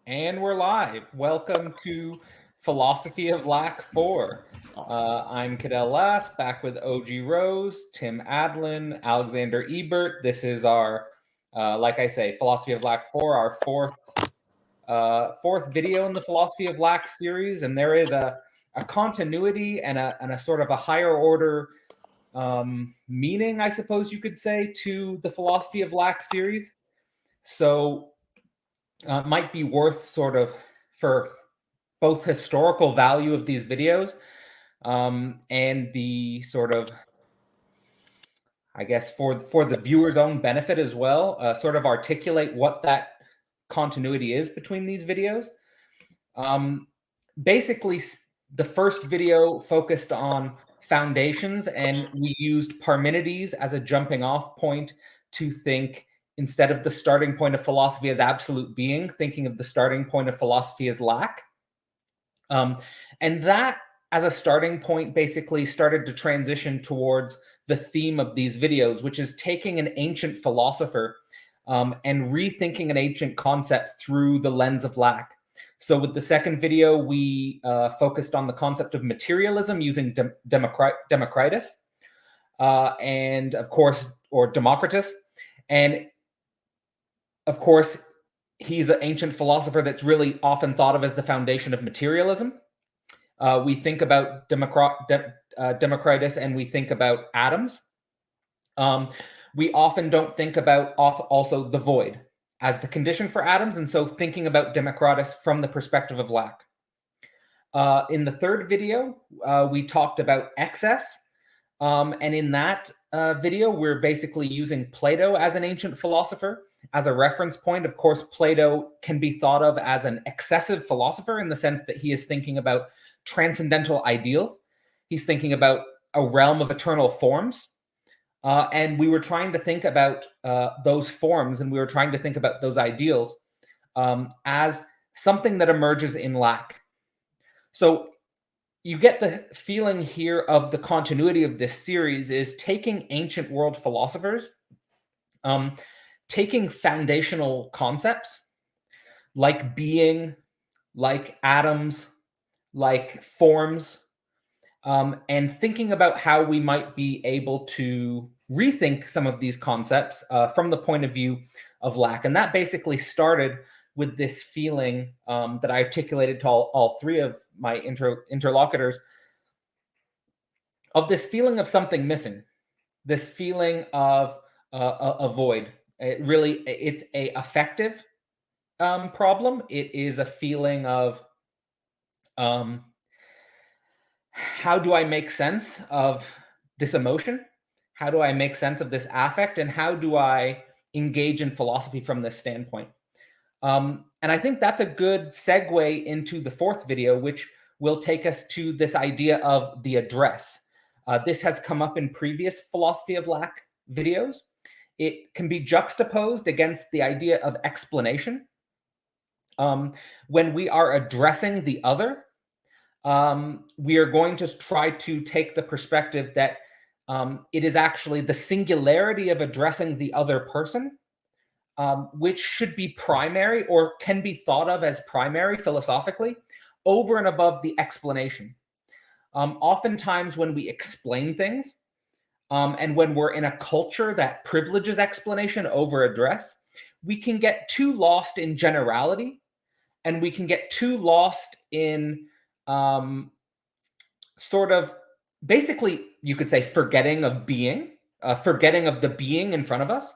And we're live. Welcome to Philosophy of Lack 4. Awesome. I'm Cadell Lass, back with OG Rose, Tim Adalin, Alexander Ebert. This is our, like I say, Philosophy of Lack 4, our fourth video in the Philosophy of Lack series. And there is a continuity and a sort of a higher order meaning, I suppose you could say, to the Philosophy of Lack series. So might be worth sort of for both historical value of these videos and the sort of, I guess, for the viewer's own benefit as well, sort of articulate what that continuity is between these videos. Basically, the first video focused on foundations, and we used Parmenides as a jumping off point to think, instead of the starting point of philosophy as absolute being, thinking of the starting point of philosophy as lack. And that, as a starting point, basically started to transition towards the theme of these videos, which is taking an ancient philosopher and rethinking an ancient concept through the lens of lack. So with the second video, we focused on the concept of materialism using Democritus, and of course, or Democritus. And of course, he's an ancient philosopher that's really often thought of as the foundation of materialism. We think about Democritus and we think about atoms. We often don't think about also the void as the condition for atoms, and so thinking about Democritus from the perspective of lack. In the third video, we talked about excess, and in that video, we're basically using Plato as an ancient philosopher as a reference point. Of course, Plato can be thought of as an excessive philosopher in the sense that he is thinking about transcendental ideals. He's thinking about a realm of eternal forms. And we were trying to think about those forms, and we were trying to think about those ideals as something that emerges in lack. So you get the feeling here of the continuity of this series is taking ancient world philosophers, taking foundational concepts like being, like atoms, like forms, and thinking about how we might be able to rethink some of these concepts from the point of view of lack. And that basically started with this feeling that I articulated to all three of my interlocutors of this feeling of something missing, this feeling of a void. It's a affective problem. It is a feeling of how do I make sense of this emotion? How do I make sense of this affect? And how do I engage in philosophy from this standpoint? And I think that's a good segue into the fourth video, which will take us to this idea of the address. This has come up in previous philosophy of lack videos. It can be juxtaposed against the idea of explanation. When we are addressing the other, we are going to try to take the perspective that it is actually the singularity of addressing the other person, which should be primary or can be thought of as primary philosophically, over and above the explanation. Oftentimes when we explain things, and when we're in a culture that privileges explanation over address, we can get too lost in generality, and we can get too lost in sort of, basically, you could say, forgetting of being, forgetting of the being in front of us,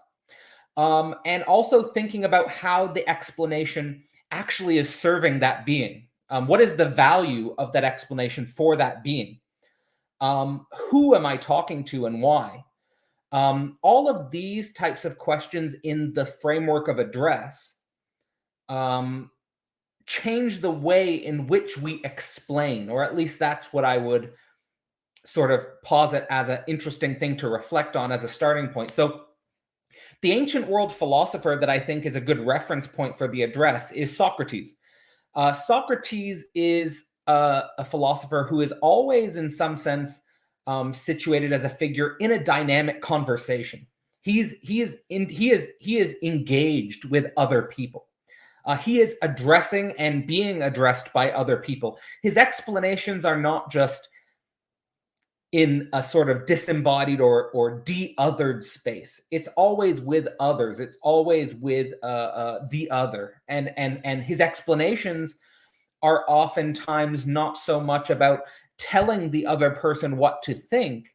and also thinking about how the explanation actually is serving that being. What is the value of that explanation for that being? Who am I talking to and why? All of these types of questions in the framework of address change the way in which we explain, or at least that's what I would sort of posit as an interesting thing to reflect on as a starting point. So the ancient world philosopher that I think is a good reference point for the address is Socrates. Socrates is a philosopher who is always, in some sense, situated as a figure in a dynamic conversation. He is engaged with other people. He is addressing and being addressed by other people. His explanations are not just in a sort of disembodied or de-othered space. It's always with others. It's always with the other. And his explanations are oftentimes not so much about telling the other person what to think,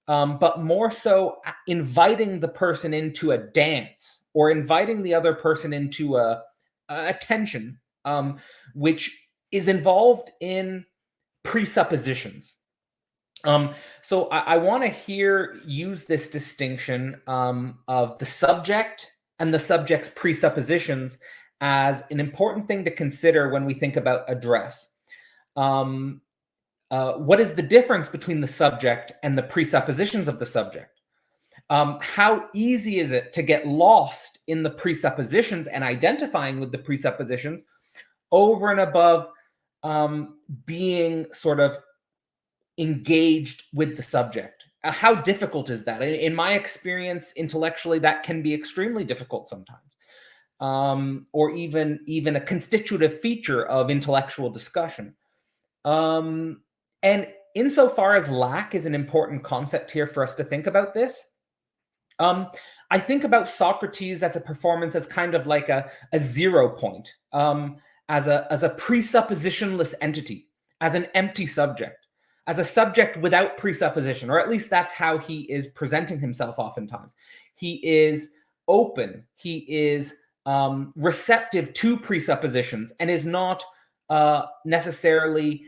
but more so inviting the person into a dance or inviting the other person into a tension, which is involved in presuppositions. So I want to here use this distinction of the subject and the subject's presuppositions as an important thing to consider when we think about address. What is the difference between the subject and the presuppositions of the subject? How easy is it to get lost in the presuppositions and identifying with the presuppositions over and above being sort of engaged with the subject? How difficult is that? In my experience, intellectually, that can be extremely difficult sometimes, or even a constitutive feature of intellectual discussion. And insofar as lack is an important concept here for us to think about this, I think about Socrates as a performance as kind of like a 0 point, as a presuppositionless entity, as an empty subject, as a subject without presupposition, or at least that's how he is presenting himself oftentimes. He is open, he is receptive to presuppositions, and is not necessarily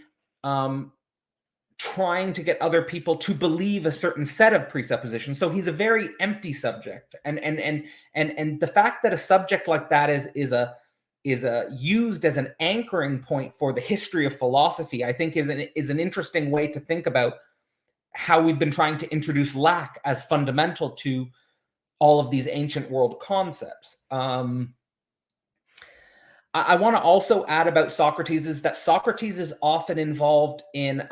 trying to get other people to believe a certain set of presuppositions. So he's a very empty subject, and the fact that a subject like that is used as an anchoring point for the history of philosophy, I think is an interesting way to think about how we've been trying to introduce lack as fundamental to all of these ancient world concepts. I want to also add about Socrates is that Socrates is often involved in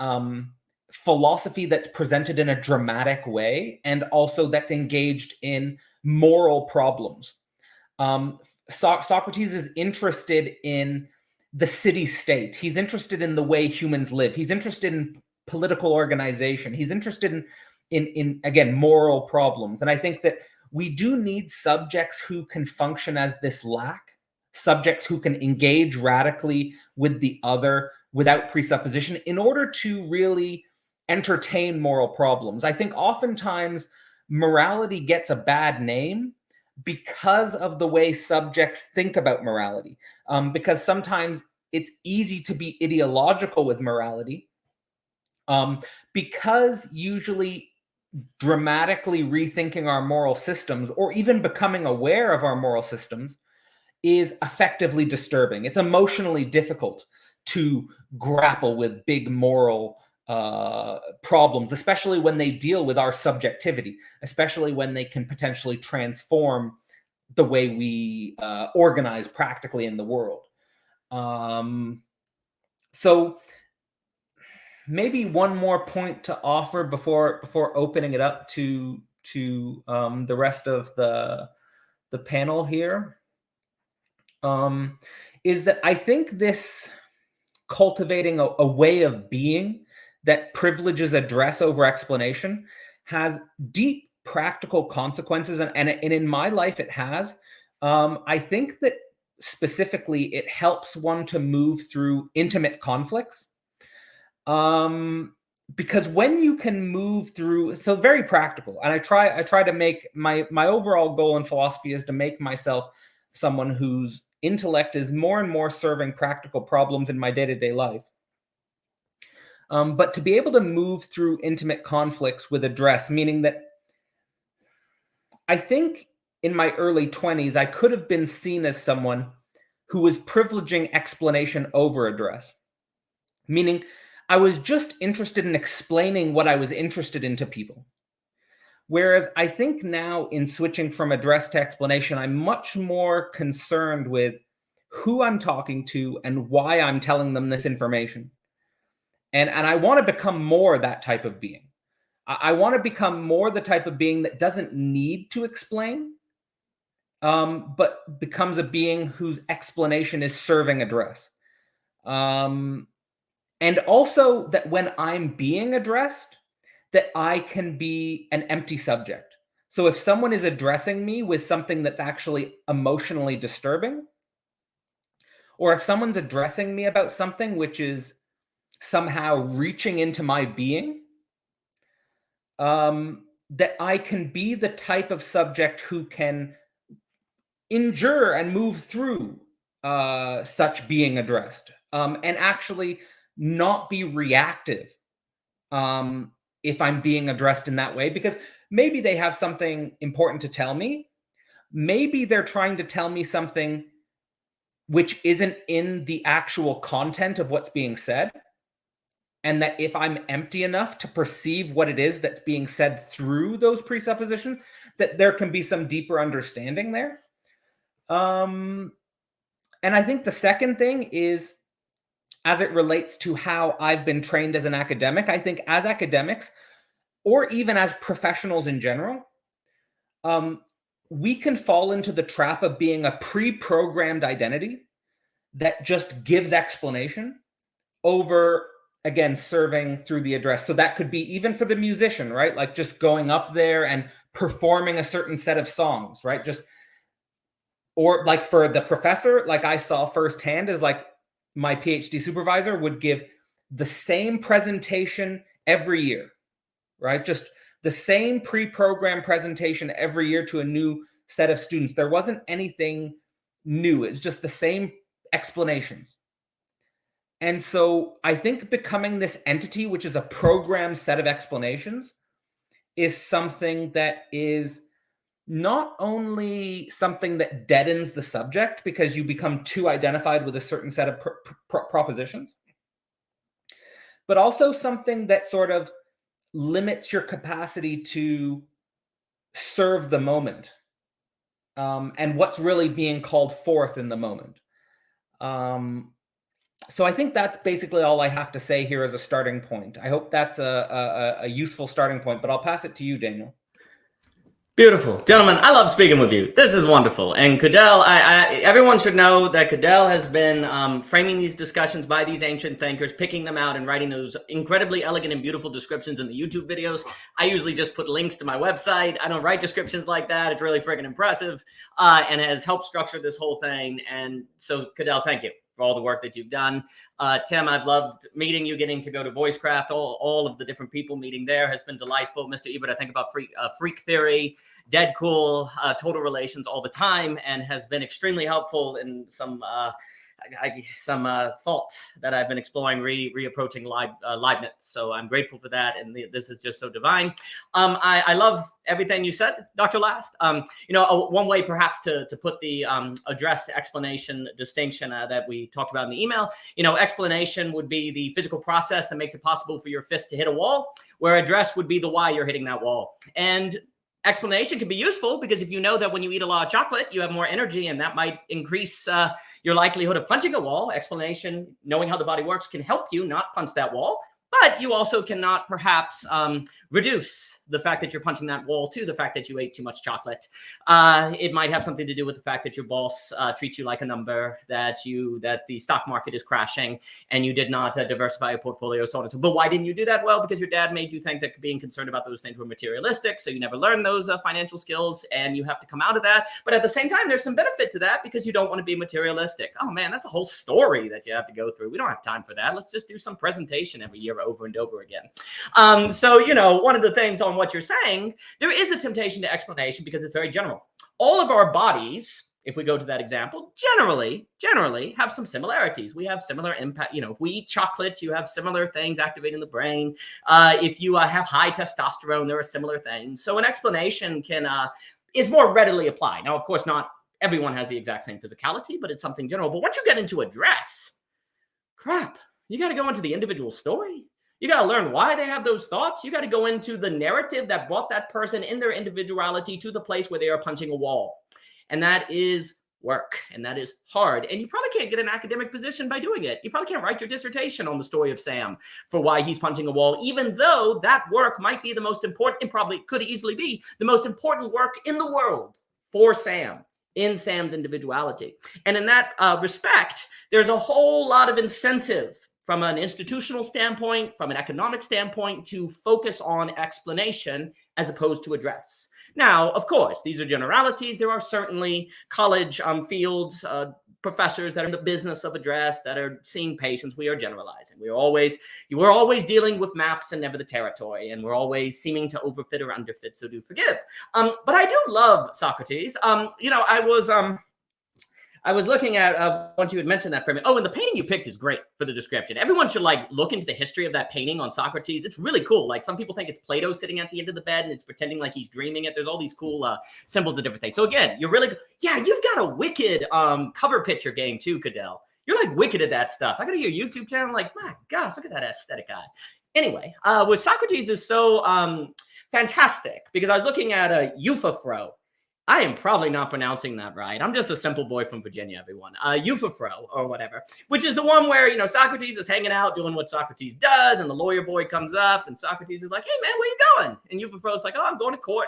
philosophy that's presented in a dramatic way, and also that's engaged in moral problems. Socrates is interested in the city-state. He's interested in the way humans live. He's interested in political organization. He's interested in again, moral problems. And I think that we do need subjects who can function as this lack, subjects who can engage radically with the other without presupposition in order to really entertain moral problems. I think oftentimes morality gets a bad name because of the way subjects think about morality, because sometimes it's easy to be ideological with morality, because usually dramatically rethinking our moral systems or even becoming aware of our moral systems is effectively disturbing. It's emotionally difficult to grapple with big moral problems, especially when they deal with our subjectivity, especially when they can potentially transform the way we organize practically in the world. So maybe one more point to offer before opening it up to the rest of the panel here, is that I think this cultivating a way of being that privileges address over explanation has deep practical consequences, and in my life it has. I think that specifically it helps one to move through intimate conflicts, because when you can move through, so very practical, and I try to make my overall goal in philosophy is to make myself someone whose intellect is more and more serving practical problems in my day-to-day life. But to be able to move through intimate conflicts with address, meaning that I think in my early 20s, I could have been seen as someone who was privileging explanation over address, meaning I was just interested in explaining what I was interested in to people. Whereas I think now in switching from address to explanation, I'm much more concerned with who I'm talking to and why I'm telling them this information. And I want to become more that type of being. I want to become more the type of being that doesn't need to explain. but becomes a being whose explanation is serving address. And also that when I'm being addressed, that I can be an empty subject. So if someone is addressing me with something that's actually emotionally disturbing, or if someone's addressing me about something which is somehow reaching into my being, that I can be the type of subject who can endure and move through such being addressed, and actually not be reactive if I'm being addressed in that way, because maybe they have something important to tell me. Maybe they're trying to tell me something which isn't in the actual content of what's being said. And that if I'm empty enough to perceive what it is that's being said through those presuppositions, that there can be some deeper understanding there. And I think the second thing is, as it relates to how I've been trained as an academic, I think as academics, or even as professionals in general, we can fall into the trap of being a pre-programmed identity that just gives explanation over, again, serving through the address. So that could be even for the musician, right? Like just going up there and performing a certain set of songs, right? Or like for the professor, like I saw firsthand, is like my PhD supervisor would give the same presentation every year, right? Just the same pre-programmed presentation every year to a new set of students. There wasn't anything new. It's just the same explanations. And so I think becoming this entity, which is a programmed set of explanations, is something that is not only something that deadens the subject because you become too identified with a certain set of propositions, but also something that sort of limits your capacity to serve the moment, and what's really being called forth in the moment. So I think that's basically all I have to say here as a starting point. I hope that's a useful starting point, but I'll pass it to you, Daniel. Beautiful. Gentlemen, I love speaking with you. This is wonderful. And Cadell, everyone should know that Cadell has been framing these discussions by these ancient thinkers, picking them out and writing those incredibly elegant and beautiful descriptions in the YouTube videos. I usually just put links to my website. I don't write descriptions like that. It's really freaking impressive, and has helped structure this whole thing. And so, Cadell, thank you for all the work that you've done. Tim, I've loved meeting you, getting to go to VoiceCraft, all of the different people meeting there has been delightful. Mr. Ebert, I think about freak theory, dead cool, total relations all the time, and has been extremely helpful in some thought that I've been exploring, reapproaching Leibniz. So I'm grateful for that, and this is just so divine. I love everything you said, Dr. Last. One way perhaps to put the address explanation distinction that we talked about in the email, explanation would be the physical process that makes it possible for your fist to hit a wall, where address would be the why you're hitting that wall. And explanation can be useful because if you know that when you eat a lot of chocolate, you have more energy, and that might increase your likelihood of punching a wall. Explanation, knowing how the body works, can help you not punch that wall. But you also cannot perhaps reduce the fact that you're punching that wall to the fact that you ate too much chocolate. It might have something to do with the fact that your boss treats you like a number, that the stock market is crashing, and you did not diversify your portfolio, so on and so. But why didn't you do that? Well, because your dad made you think that being concerned about those things were materialistic, so you never learned those financial skills, and you have to come out of that. But at the same time, there's some benefit to that because you don't want to be materialistic. Oh man, that's a whole story that you have to go through. We don't have time for that. Let's just do some presentation every year over and over again. So, one of the things on what you're saying, there is a temptation to explanation because it's very general. All of our bodies, if we go to that example, generally have some similarities. We have similar impact. If we eat chocolate, you have similar things activating the brain. If you have high testosterone, there are similar things. So an explanation is more readily applied. Now, of course, not everyone has the exact same physicality, but it's something general. But once you get into address, crap, you got to go into the individual story. You got to learn why they have those thoughts. You got to go into the narrative that brought that person in their individuality to the place where they are punching a wall. And that is work, and that is hard. And you probably can't get an academic position by doing it. You probably can't write your dissertation on the story of Sam for why he's punching a wall, even though that work might be the most important, and probably could easily be the most important work in the world for Sam. in Sam's individuality. And in that respect, there's a whole lot of incentive from an institutional standpoint, from an economic standpoint, to focus on explanation as opposed to address. Now, of course, these are generalities. There are certainly college fields, professors that are in the business of address, that are seeing patients. We are generalizing. We're always dealing with maps and never the territory, and we're always seeming to overfit or underfit. So do forgive. But I do love Socrates. I was looking at once you had mentioned that for me. Oh, and the painting you picked is great for the description. Everyone should like look into the history of that painting on Socrates. It's really cool. Like some people think it's Plato sitting at the end of the bed and it's pretending like he's dreaming it. There's all these cool symbols of different things. So again, you're really, yeah, you've got a wicked cover picture game too, Cadell. You're like wicked at that stuff. I go to your YouTube channel, I'm like, my gosh, look at that aesthetic eye. Anyway, with Socrates is so fantastic because I was looking at a euphophro. I am probably not pronouncing that right. I'm just a simple boy from Virginia, everyone. Euphophro or whatever, which is the one where, you know, Socrates is hanging out doing what Socrates does, and the lawyer boy comes up, and Socrates is like, hey, man, where you going? And Euphophro's like, oh, I'm going to court.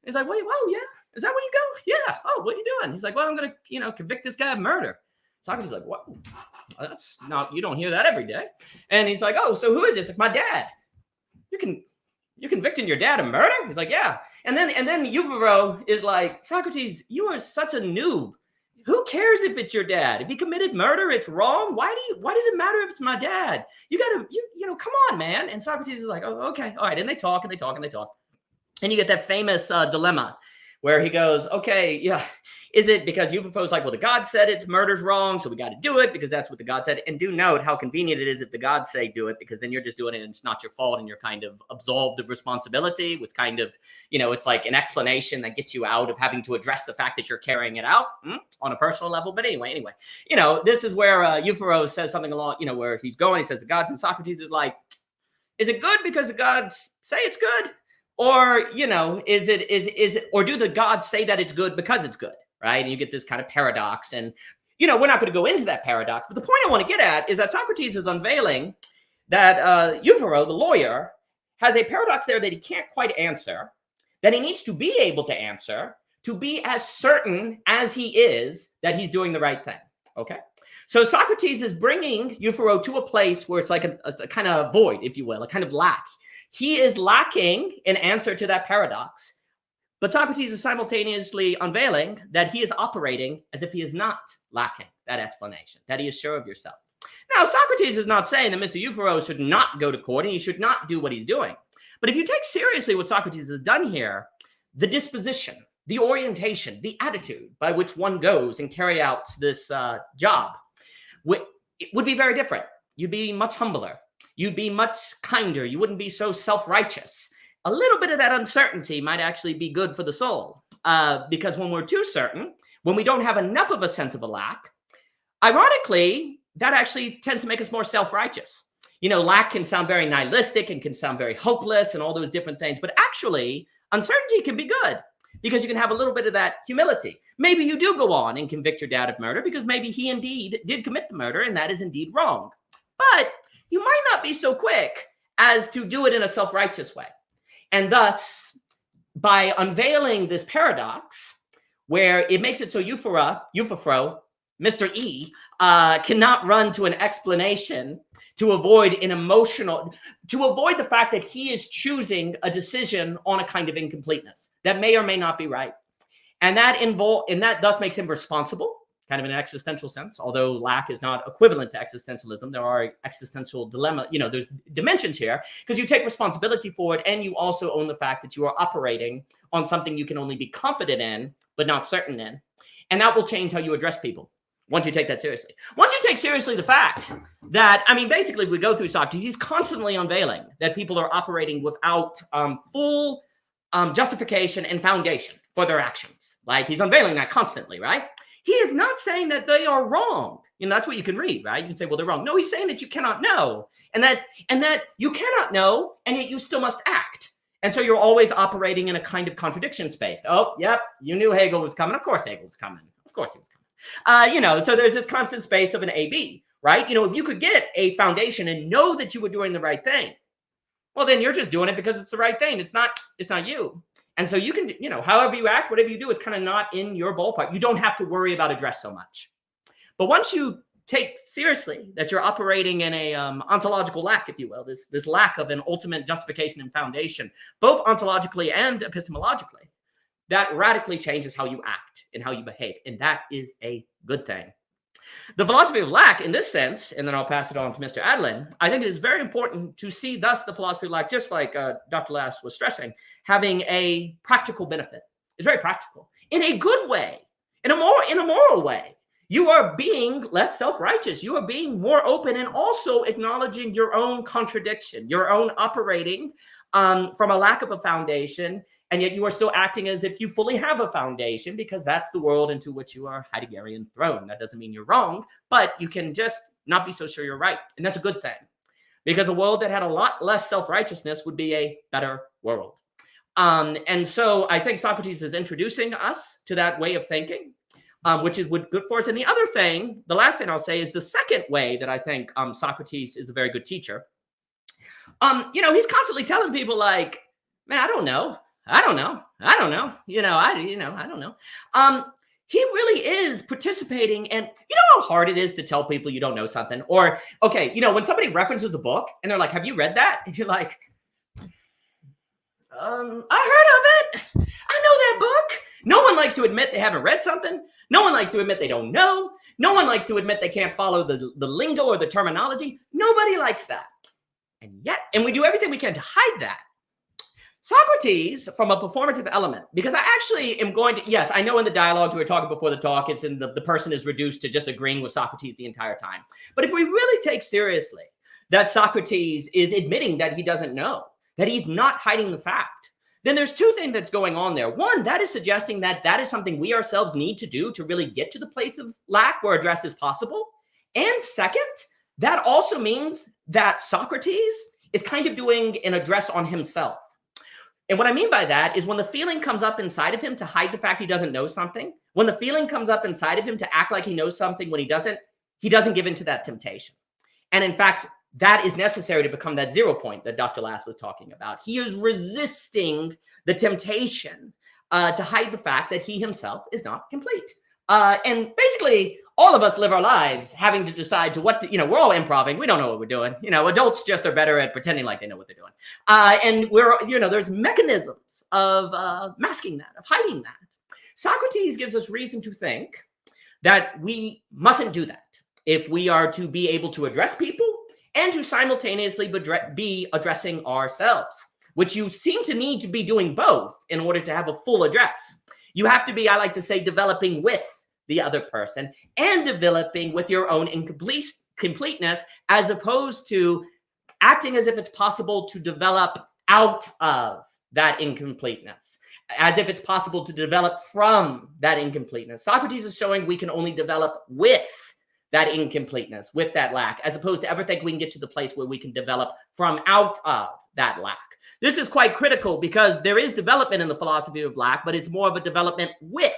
And he's like, wait, whoa, yeah? Is that where you go? Yeah. Oh, what are you doing? He's like, well, I'm going to, you know, convict this guy of murder. Socrates is like, what? That's not, you don't hear that every day. And he's like, oh, so who is this? Like, my dad. You're convicting your dad of murder? He's like, yeah. And then Euphophro is like, Socrates, you are such a noob. Who cares if it's your dad? If he committed murder, it's wrong. Why does it matter if it's my dad? You know, come on, man. And Socrates is like, oh, okay. All right. And they talk and they talk and they talk. And you get that famous dilemma where he goes, okay, yeah, is it because Euphophro's like, well, the God said it's murder's wrong, so we got to do it because that's what the God said. And do note how convenient it is if the gods say do it, because then you're just doing it and it's not your fault and you're kind of absolved of responsibility with kind of, you know, it's like an explanation that gets you out of having to address the fact that you're carrying it out on a personal level. But anyway, you know, this is where Euphophro says something along, you know, where he's going, he says the gods, and Socrates is like, is it good because the gods say it's good? Or, you know, is it, or do the gods say that it's good because it's good, right? And you get this kind of paradox. And, you know, we're not going to go into that paradox. But the point I want to get at is that Socrates is unveiling that Euphophro, the lawyer, has a paradox there that he can't quite answer, that he needs to be able to answer, to be as certain as he is that he's doing the right thing, okay? So Socrates is bringing Euphophro to a place where it's like a kind of void, if you will, a kind of lack. He is lacking an answer to that paradox, but Socrates is simultaneously unveiling that he is operating as if he is not lacking that explanation, that he is sure of yourself. Now, Socrates is not saying that Mr. Euphophro should not go to court and he should not do what he's doing. But if you take seriously what Socrates has done here, the disposition, the orientation, the attitude by which one goes and carry out this job, it would be very different. You'd be much humbler. You'd be much kinder. You wouldn't be so self-righteous. A little bit of that uncertainty might actually be good for the soul, because when we're too certain, when we don't have enough of a sense of a lack, ironically, that actually tends to make us more self-righteous. You know, lack can sound very nihilistic and can sound very hopeless and all those different things, but actually, uncertainty can be good because you can have a little bit of that humility. Maybe you do go on and convict your dad of murder because maybe he indeed did commit the murder and that is indeed wrong. But you might not be so quick as to do it in a self-righteous way. And thus, by unveiling this paradox, where it makes it so Euphophro, Mr. E, cannot run to an explanation to avoid to avoid the fact that he is choosing a decision on a kind of incompleteness that may or may not be right. And that thus makes him responsible, kind of in an existential sense, although lack is not equivalent to existentialism. There are existential dilemma, you know, there's dimensions here because you take responsibility for it and you also own the fact that you are operating on something you can only be confident in, but not certain in. And that will change how you address people once you take that seriously. Once you take seriously the fact that, I mean, basically we go through Socrates, he's constantly unveiling that people are operating without full justification and foundation for their actions. Like he's unveiling that constantly, right? He is not saying that they are wrong. You know, that's what you can read, right? You can say, well, they're wrong. No, he's saying that you cannot know and that you cannot know, and yet you still must act. And so you're always operating in a kind of contradiction space. Oh, yep, you knew Hegel was coming. Of course Hegel was coming. Of course he was coming. You know, so there's this constant space of an A-B, right? You know, if you could get a foundation and know that you were doing the right thing, well, then you're just doing it because it's the right thing. It's not you. And so you can, however you act, whatever you do, it's kind of not in your ballpark. You don't have to worry about address so much. But once you take seriously that you're operating in a ontological lack, if you will, this lack of an ultimate justification and foundation, both ontologically and epistemologically, that radically changes how you act and how you behave. And that is a good thing. The philosophy of lack, in this sense, and then I'll pass it on to Mr. Adalin, I think it is very important to see thus the philosophy of lack, just like Dr. Last was stressing, having a practical benefit. It's very practical. In a good way, in a moral way. You are being less self-righteous. You are being more open and also acknowledging your own contradiction, your own operating from a lack of a foundation, and yet you are still acting as if you fully have a foundation because that's the world into which you are Heideggerian thrown. That doesn't mean you're wrong, but you can just not be so sure you're right. And that's a good thing because a world that had a lot less self-righteousness would be a better world. And so I think Socrates is introducing us to that way of thinking. Which is good for us. And the other thing, the last thing I'll say is the second way that I think Socrates is a very good teacher. He's constantly telling people like, man, I don't know. I don't know. He really is participating. And you know how hard it is to tell people you don't know something? Or, okay, when somebody references a book and they're like, have you read that? And you're like, I heard of it. I know that book. No one likes to admit they haven't read something. No one likes to admit they don't know. No one likes to admit they can't follow the lingo or the terminology. Nobody likes that. And we do everything we can to hide that. Socrates, from a performative element, because I actually am going to, yes, I know in the dialogue we were talking before the talk, it's in the person is reduced to just agreeing with Socrates the entire time. But if we really take seriously that Socrates is admitting that he doesn't know, that he's not hiding the fact, then there's two things that's going on there. One, that is suggesting that that is something we ourselves need to do to really get to the place of lack where address is possible. And second, that also means that Socrates is kind of doing an address on himself. And what I mean by that is when the feeling comes up inside of him to hide the fact he doesn't know something, when the feeling comes up inside of him to act like he knows something when he doesn't give in to that temptation. And in fact, that is necessary to become that 0 point that Dr. Lass was talking about. He is resisting the temptation to hide the fact that he himself is not complete. And basically, all of us live our lives having to decide to what to, we're all improving. We don't know what we're doing. Adults just are better at pretending like they know what they're doing. And there's mechanisms of masking that, of hiding that. Socrates gives us reason to think that we mustn't do that if we are to be able to address people and to simultaneously be addressing ourselves, which you seem to need to be doing both in order to have a full address. You have to be, I like to say, developing with the other person and developing with your own completeness, as opposed to acting as if it's possible to develop out of that incompleteness, as if it's possible to develop from that incompleteness. Socrates is showing we can only develop with that incompleteness, with that lack, as opposed to ever think we can get to the place where we can develop from out of that lack. This is quite critical because there is development in the philosophy of lack, but it's more of a development with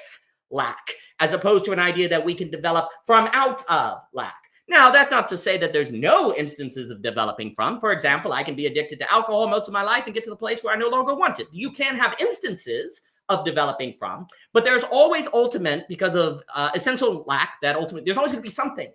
lack, as opposed to an idea that we can develop from out of lack. Now, that's not to say that there's no instances of developing from. For example, I can be addicted to alcohol most of my life and get to the place where I no longer want it. You can have instances of developing from, but there's always ultimate, because of essential lack, that ultimate, there's always going to be something,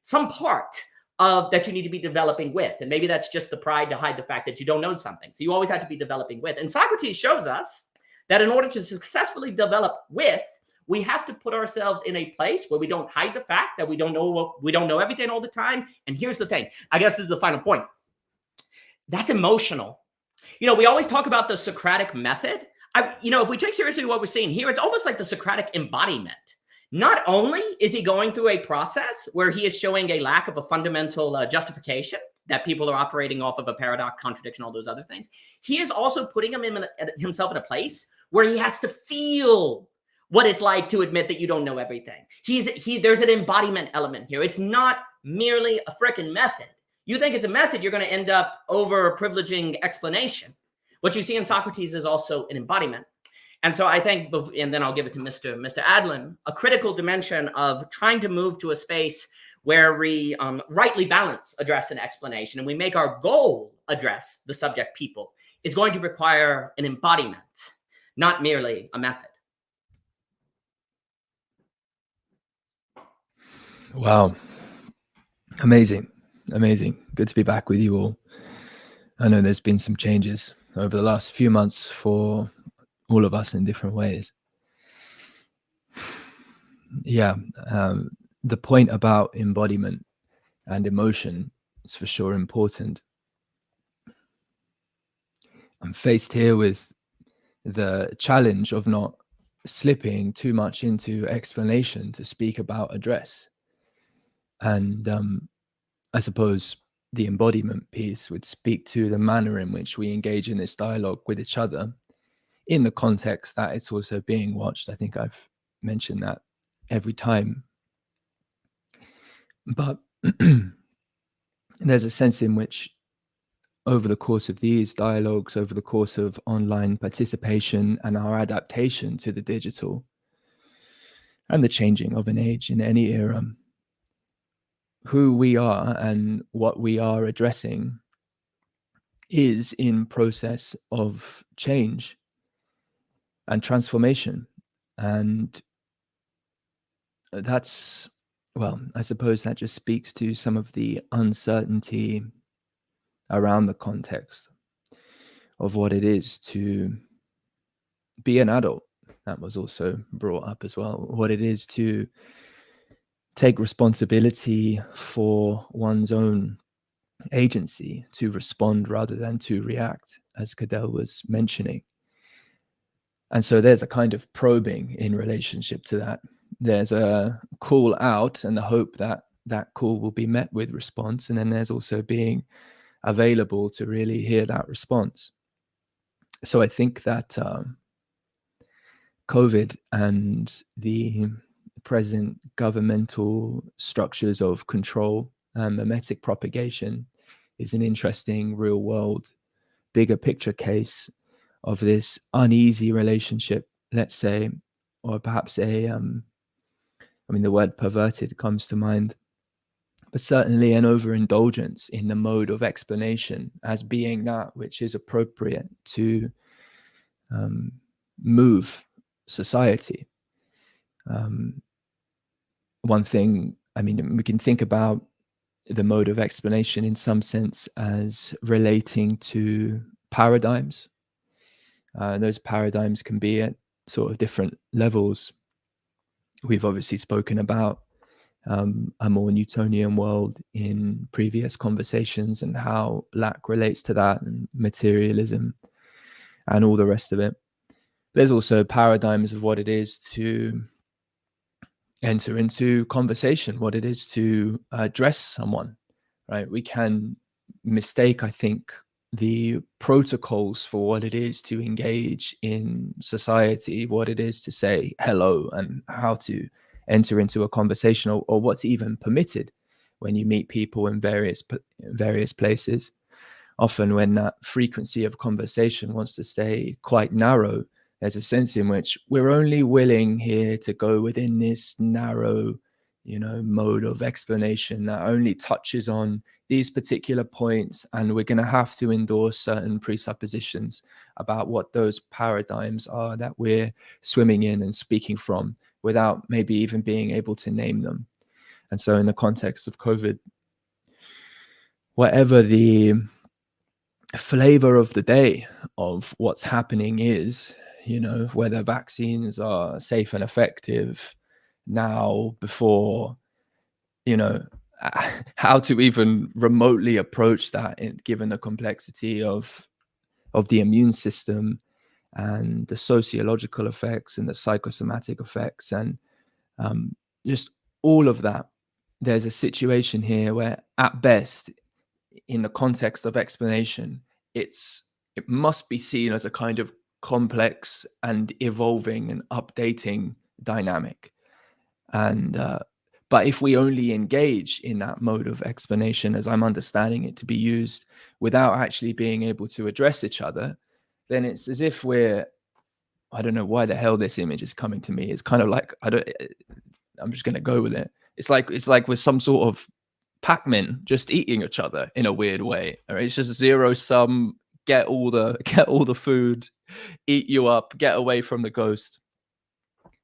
some part of that you need to be developing with. And maybe that's just the pride to hide the fact that you don't know something. So you always have to be developing with. And Socrates shows us that in order to successfully develop with, we have to put ourselves in a place where we don't hide the fact that we don't know everything all the time. And here's the thing, I guess this is the final point. That's emotional. We always talk about the Socratic method. If we take seriously what we're seeing here, it's almost like the Socratic embodiment. Not only is he going through a process where he is showing a lack of a fundamental justification, that people are operating off of a paradox, contradiction, all those other things, he is also putting himself in a place where he has to feel what it's like to admit that you don't know everything. There's an embodiment element here. It's not merely a frickin' method. You think it's a method, you're going to end up over-privileging explanation. What you see in Socrates is also an embodiment. And so I think, and then I'll give it to Mr. Adalin, a critical dimension of trying to move to a space where we rightly balance address and explanation, and we make our goal address the subject people, is going to require an embodiment. not merely a method. Wow. Amazing. Good to be back with you all. I know there's been some changes over the last few months for all of us in different ways. Yeah. The point about embodiment and emotion is for sure important. I'm faced here with the challenge of not slipping too much into explanation to speak about address. And I suppose the embodiment piece would speak to the manner in which we engage in this dialogue with each other in the context that it's also being watched. I think I've mentioned that every time. But there's a sense in which over the course of these dialogues, over the course of online participation and our adaptation to the digital and the changing of an age in any era, who we are and what we are addressing is in process of change and transformation. And that's, well, I suppose that just speaks to some of the uncertainty around the context of what it is to be an adult. That was also brought up as well. What it is to take responsibility for one's own agency, to respond rather than to react, as Cadell was mentioning. And so there's a kind of probing in relationship to that. There's a call out and the hope that that call will be met with response. And then there's also being available to really hear that response. So I think that COVID and the present governmental structures of control and mimetic propagation is an interesting real world, bigger picture case of this uneasy relationship, let's say, or perhaps a, the word perverted comes to mind, but certainly an overindulgence in the mode of explanation as being that which is appropriate to move society. One thing, we can think about the mode of explanation in some sense as relating to paradigms. Those paradigms can be at sort of different levels. We've obviously spoken about a more Newtonian world in previous conversations and how lack relates to that and materialism and all the rest of it. There's also paradigms of what it is to enter into conversation, what it is to address someone, right? We can mistake, I think, the protocols for what it is to engage in society, what it is to say hello and how to enter into a conversation, or what's even permitted when you meet people in various places. Often when that frequency of conversation wants to stay quite narrow, there's a sense in which we're only willing here to go within this narrow, mode of explanation that only touches on these particular points, and we're going to have to endorse certain presuppositions about what those paradigms are that we're swimming in and speaking from without maybe even being able to name them. And so in the context of COVID, whatever the flavor of the day of what's happening is, whether vaccines are safe and effective now, before, how to even remotely approach that given the complexity of the immune system and the sociological effects and the psychosomatic effects and just all of that. There's a situation here where at best, in the context of explanation, it must be seen as a kind of complex and evolving and updating dynamic. And but if we only engage in that mode of explanation, as I'm understanding it to be used, without actually being able to address each other, then it's as if I don't know why the hell this image is coming to me. It's kind of like, I'm just going to go with it. It's like with some sort of Pac-Man just eating each other in a weird way. Right? It's just zero sum, get all the food eat you up, get away from the ghost.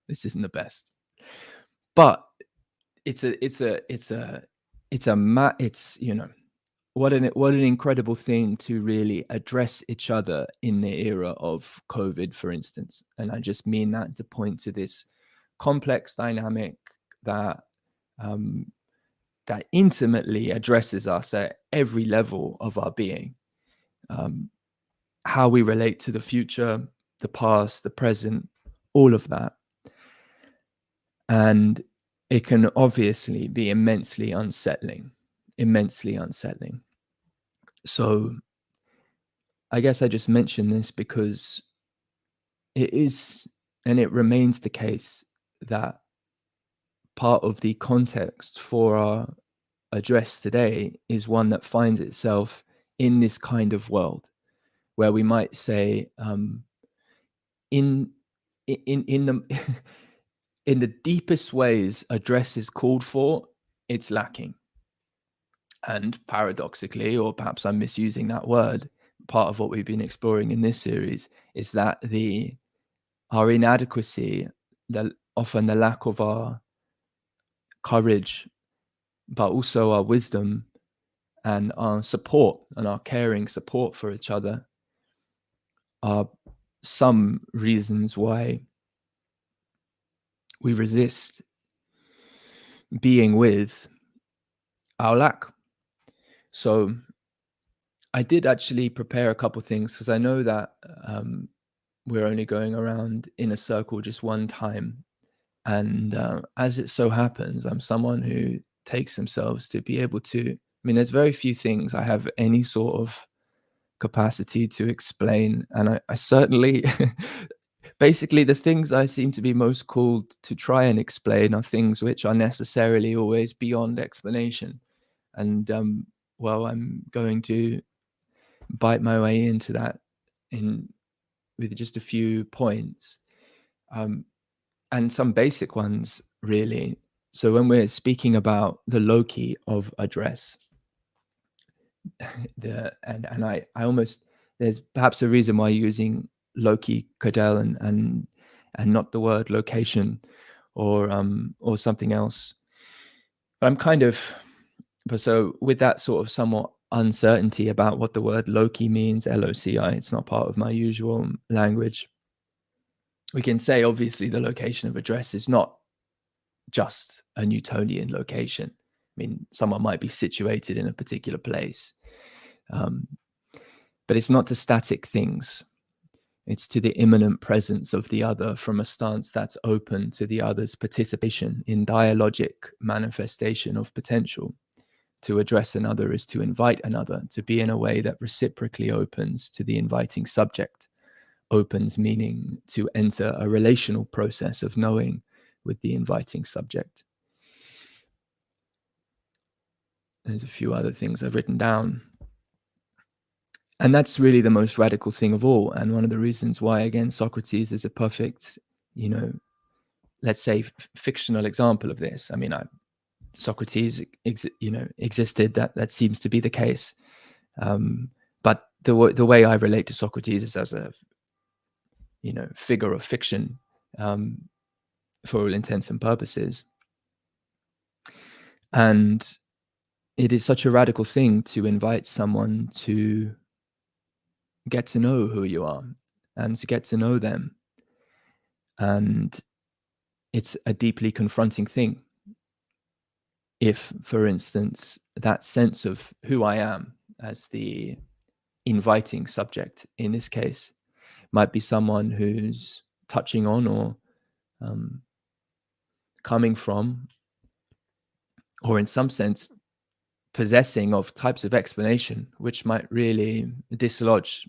This isn't the best, but it's you know, what an incredible thing to really address each other in the era of COVID, for instance. And I just mean that to point to this complex dynamic that that intimately addresses us at every level of our being. How we relate to the future, the past, the present, all of that. And it can obviously be immensely unsettling. So I guess I just mention this because it is, and it remains the case, that part of the context for our address today is one that finds itself in this kind of world, where we might say, in the in the deepest ways address is called for, it's lacking. And paradoxically, or perhaps I'm misusing that word, part of what we've been exploring in this series is that our inadequacy, often the lack of our courage, but also our wisdom and our support and our caring support for each other, are some reasons why we resist being with our lack. So I did actually prepare a couple things, because I know that we're only going around in a circle just one time. And as it so happens, I'm someone who takes themselves to be able to, I mean, there's very few things I have any sort of capacity to explain. And I certainly, basically the things I seem to be most called to try and explain are things which are necessarily always beyond explanation. And well, I'm going to bite my way into that with just a few points, and some basic ones, really. So when we're speaking about the loci of address, I almost, there's perhaps a reason why you're using loci, Cadell, and not the word location or something else. But I'm kind of, so with that sort of somewhat uncertainty about what the word loci means, LOCI, it's not part of my usual language. We can say, obviously, the location of address is not just a Newtonian location. I mean, someone might be situated in a particular place, but it's not to static things. It's to the immanent presence of the other from a stance that's open to the other's participation in dialogic manifestation of potential. To address another is to invite another, to be in a way that reciprocally opens to the inviting subject. Opens meaning to enter a relational process of knowing with the inviting subject. There's a few other things I've written down. And that's really the most radical thing of all. And one of the reasons why, again, Socrates is a perfect, let's say, fictional example of this. I mean, Socrates, existed. That seems to be the case. But the way I relate to Socrates is as a, figure of fiction, for all intents and purposes. And it is such a radical thing to invite someone to get to know who you are and to get to know them. And it's a deeply confronting thing. If, for instance, that sense of who I am as the inviting subject in this case might be someone who's touching on or coming from, or in some sense possessing of types of explanation which might really dislodge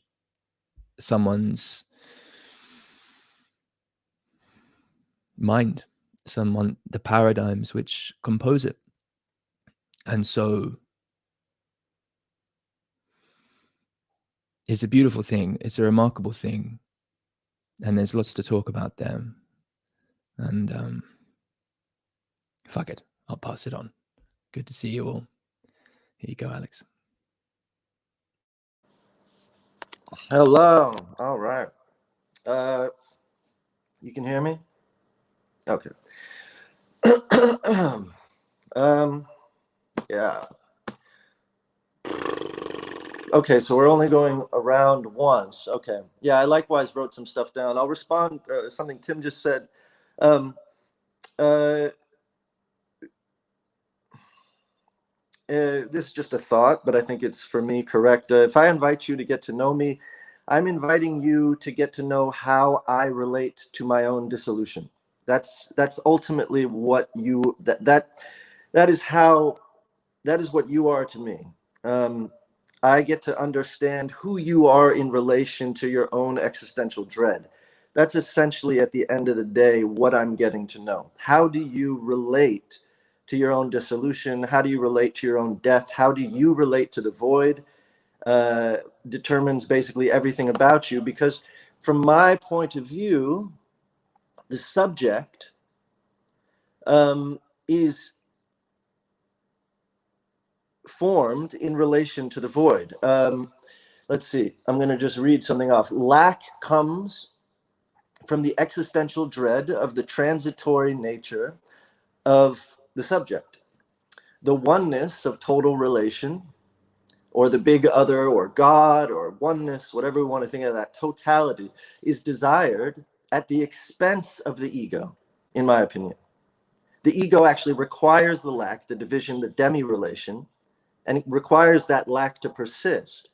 someone's mind, the paradigms which compose it. And so it's a beautiful thing, it's a remarkable thing, and there's lots to talk about there. And fuck it, I'll pass it on. Good to see you all. Here you go, Alex. Hello. All right. You can hear me? Okay. Yeah. Okay, so we're only going around once. Okay. Yeah, I likewise wrote some stuff down. I'll respond something Tim just said. This is just a thought, but I think it's, for me, correct. If I invite you to get to know me, I'm inviting you to get to know how I relate to my own dissolution. That's ultimately what you, that is what you are to me. I get to understand who you are in relation to your own existential dread. That's essentially, at the end of the day, what I'm getting to know. How do you relate to your own dissolution? How do you relate to your own death? How do you relate to the void? Determines basically everything about you, because from my point of view, the subject is formed in relation to the void. Let's see, I'm going to just read something off. Lack comes from the existential dread of the transitory nature of the subject. The oneness of total relation, or the big other, or God, or oneness, whatever we want to think of, that totality, is desired at the expense of the ego, in my opinion. The ego actually requires the lack, the division, the demi-relation, and it requires that lack to persist.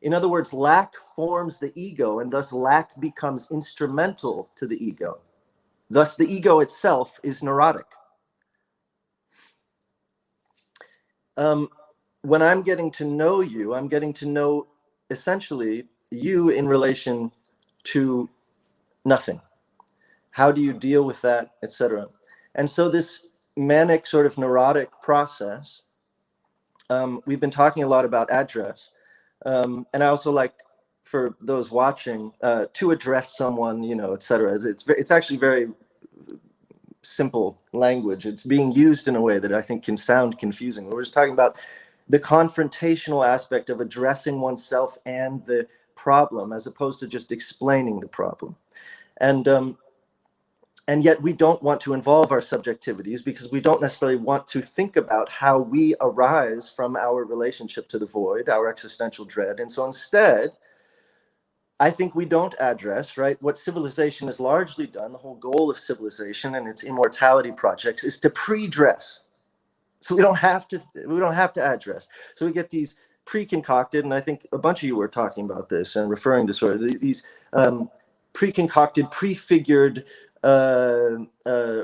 In other words, lack forms the ego, and thus lack becomes instrumental to the ego. Thus, the ego itself is neurotic. When I'm getting to know you, I'm getting to know essentially you in relation to nothing. How do you deal with that, etc.? And so this manic sort of neurotic process, we've been talking a lot about address. And I also like, for those watching, to address someone, etc. It's actually very simple language. It's being used in a way that I think can sound confusing. We're just talking about the confrontational aspect of addressing oneself and the problem, as opposed to just explaining the problem. And yet we don't want to involve our subjectivities, because we don't necessarily want to think about how we arise from our relationship to the void, our existential dread. And so instead, I think we don't address, right, what civilization has largely done. The whole goal of civilization and its immortality projects is to pre-dress. So we don't have to address. So we get these pre-concocted, and I think a bunch of you were talking about this and referring to sort of these pre-concocted, prefigured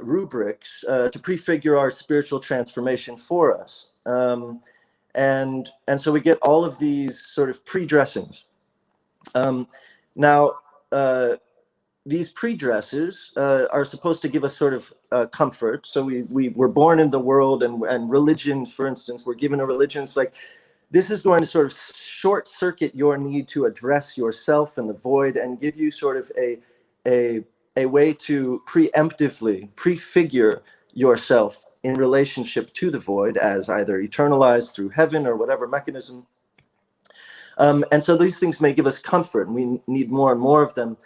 rubrics to prefigure our spiritual transformation for us. And so we get all of these sort of pre-dressings. Now, these pre-dresses are supposed to give us sort of comfort. So we were born in the world, and religion, for instance, we're given a religion. It's like, this is going to sort of short circuit your need to address yourself and the void, and give you sort of a way to preemptively prefigure yourself in relationship to the void as either eternalized through heaven or whatever mechanism. And so these things may give us comfort, and we need more and more of them.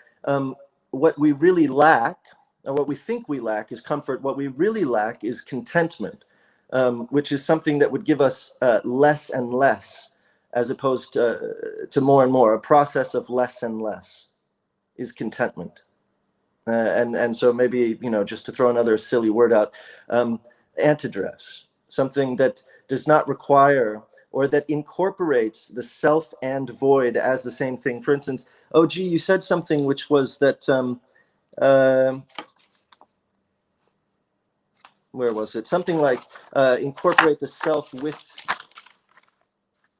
What we really lack, or what we think we lack, is comfort. What we really lack is contentment, which is something that would give us less and less, as opposed to more and more. A process of less and less is contentment. And so maybe, just to throw another silly word out, antidress, something that does not require, or that incorporates the self and void as the same thing. For instance, you said something which was that, where was it? Something like incorporate the self with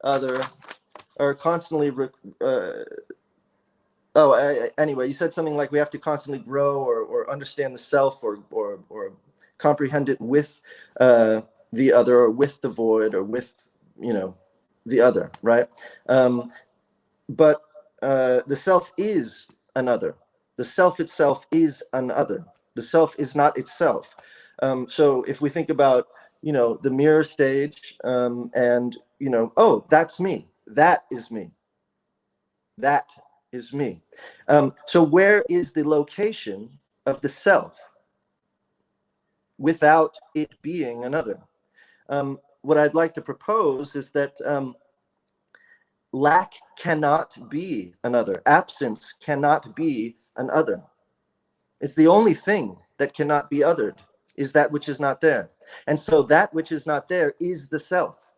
other, or constantly, anyway, you said something like we have to constantly grow or understand the self, or comprehend it with the other, or with the void, or with, the other, right? But the self is another. The self itself is another. The self is not itself. So if we think about, the mirror stage, and, that's me. That is me. That is me. So where is the location of the self without it being another? What I'd like to propose is that lack cannot be another. Absence cannot be an other. It's the only thing that cannot be othered, is that which is not there. And so that which is not there is the self.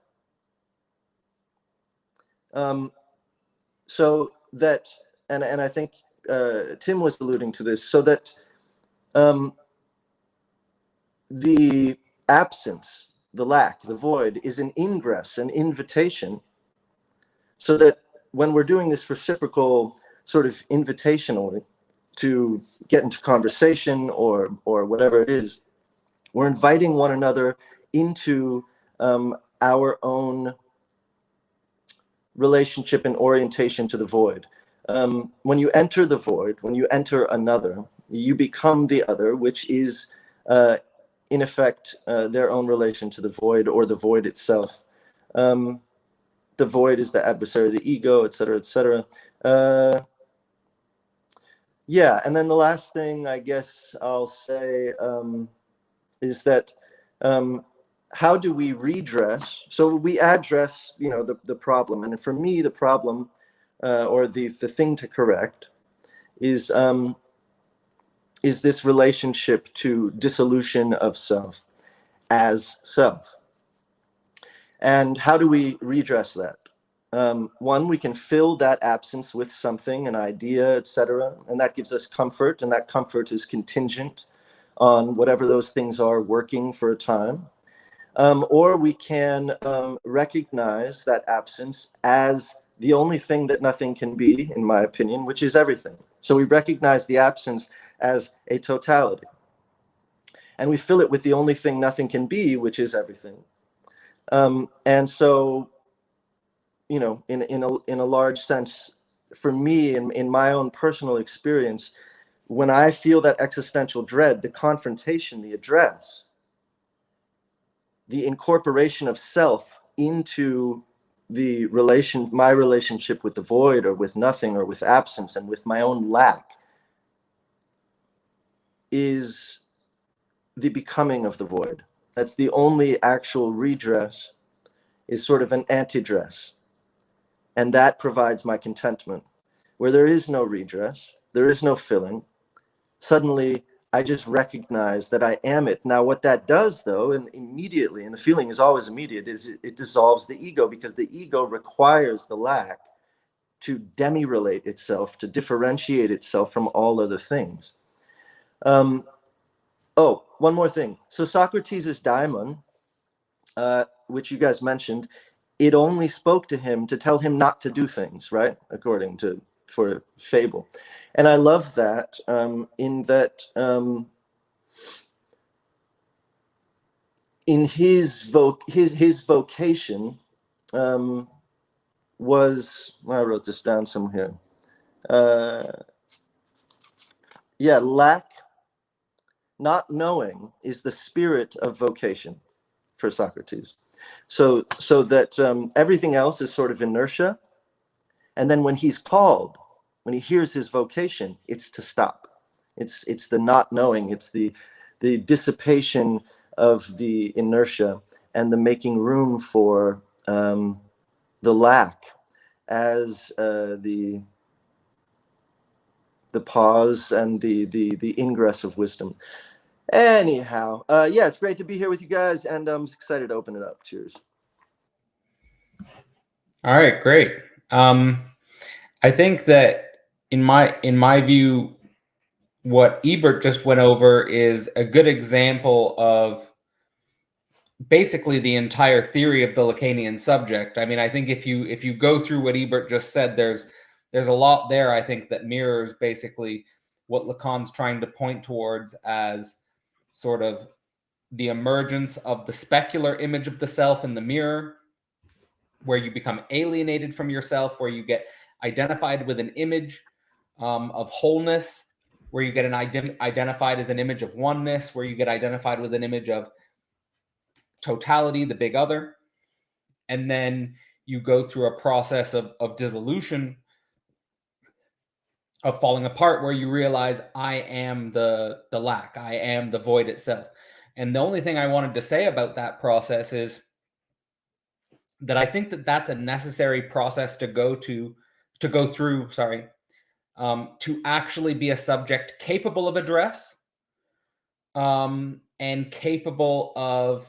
So that, and I think Tim was alluding to this, so that the absence, the lack, the void is an ingress, an invitation, so that when we're doing this reciprocal sort of invitationally to get into conversation or whatever it is, we're inviting one another into our own relationship and orientation to the void. When you enter the void, when you enter another, you become the other, which is in effect their own relation to the void, or the void itself. The void is the adversary of the ego, etc., etc. Yeah, and then the last thing I guess I'll say is that how do we redress? So we address, you know, the problem, and for me, the problem or the thing to correct is this relationship to dissolution of self as self. And how do we redress that? One, we can fill that absence with something, an idea, etc., and that gives us comfort, and that comfort is contingent on whatever those things are working for a time. Or we can recognize that absence as the only thing that nothing can be, in my opinion, which is everything. So we recognize the absence as a totality, and we fill it with the only thing nothing can be, which is everything. And so, you know, in a large sense, for me, in my own personal experience, when I feel that existential dread, the confrontation, the address, the incorporation of self into the my relationship with the void, or with nothing, or with absence, and with my own lack, is the becoming of the void. That's the only actual redress, is sort of an anti-dress. And that provides my contentment. Where there is no redress, there is no filling, suddenly I just recognize that I am it. Now, what that does, though, and immediately, and the feeling is always immediate, is it dissolves the ego, because the ego requires the lack to demi-relate itself, to differentiate itself from all other things. Oh, one more thing. So Socrates' daimon, which you guys mentioned, it only spoke to him to tell him not to do things, right? According to, for fable. And I love that, in that, in his vocation was, well, I wrote this down somewhere. Yeah, lack, not knowing, is the spirit of vocation for Socrates. So that everything else is sort of inertia. And then when he's called, when he hears his vocation, it's to stop. It's the not knowing. It's the dissipation of the inertia, and the making room for the lack as the pause and the ingress of wisdom. Anyhow, yeah, it's great to be here with you guys, and I'm excited to open it up. Cheers. All right, great. I think that in my view, what Ebert just went over is a good example of basically the entire theory of the Lacanian subject. I mean, I think if you go through what Ebert just said, there's a lot there, I think, that mirrors basically what Lacan's trying to point towards as sort of the emergence of the specular image of the self in the mirror, where you become alienated from yourself, where you get identified with an image of wholeness, where you get identified as an image of oneness, where you get identified with an image of totality, the big other. And then you go through a process of dissolution, of falling apart, where you realize I am the lack, I am the void itself. And the only thing I wanted to say about that process is that I think that that's a necessary process to go through, to actually be a subject capable of address, and capable of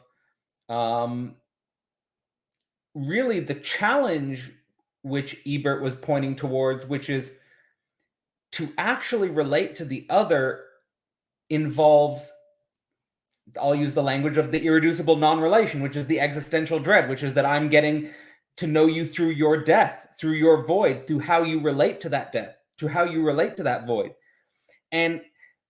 really the challenge which Ebert was pointing towards, which is to actually relate to the other involves, I'll use the language of the irreducible non-relation, which is the existential dread, which is that I'm getting to know you through your death, through your void, through how you relate to that death, through how you relate to that void. And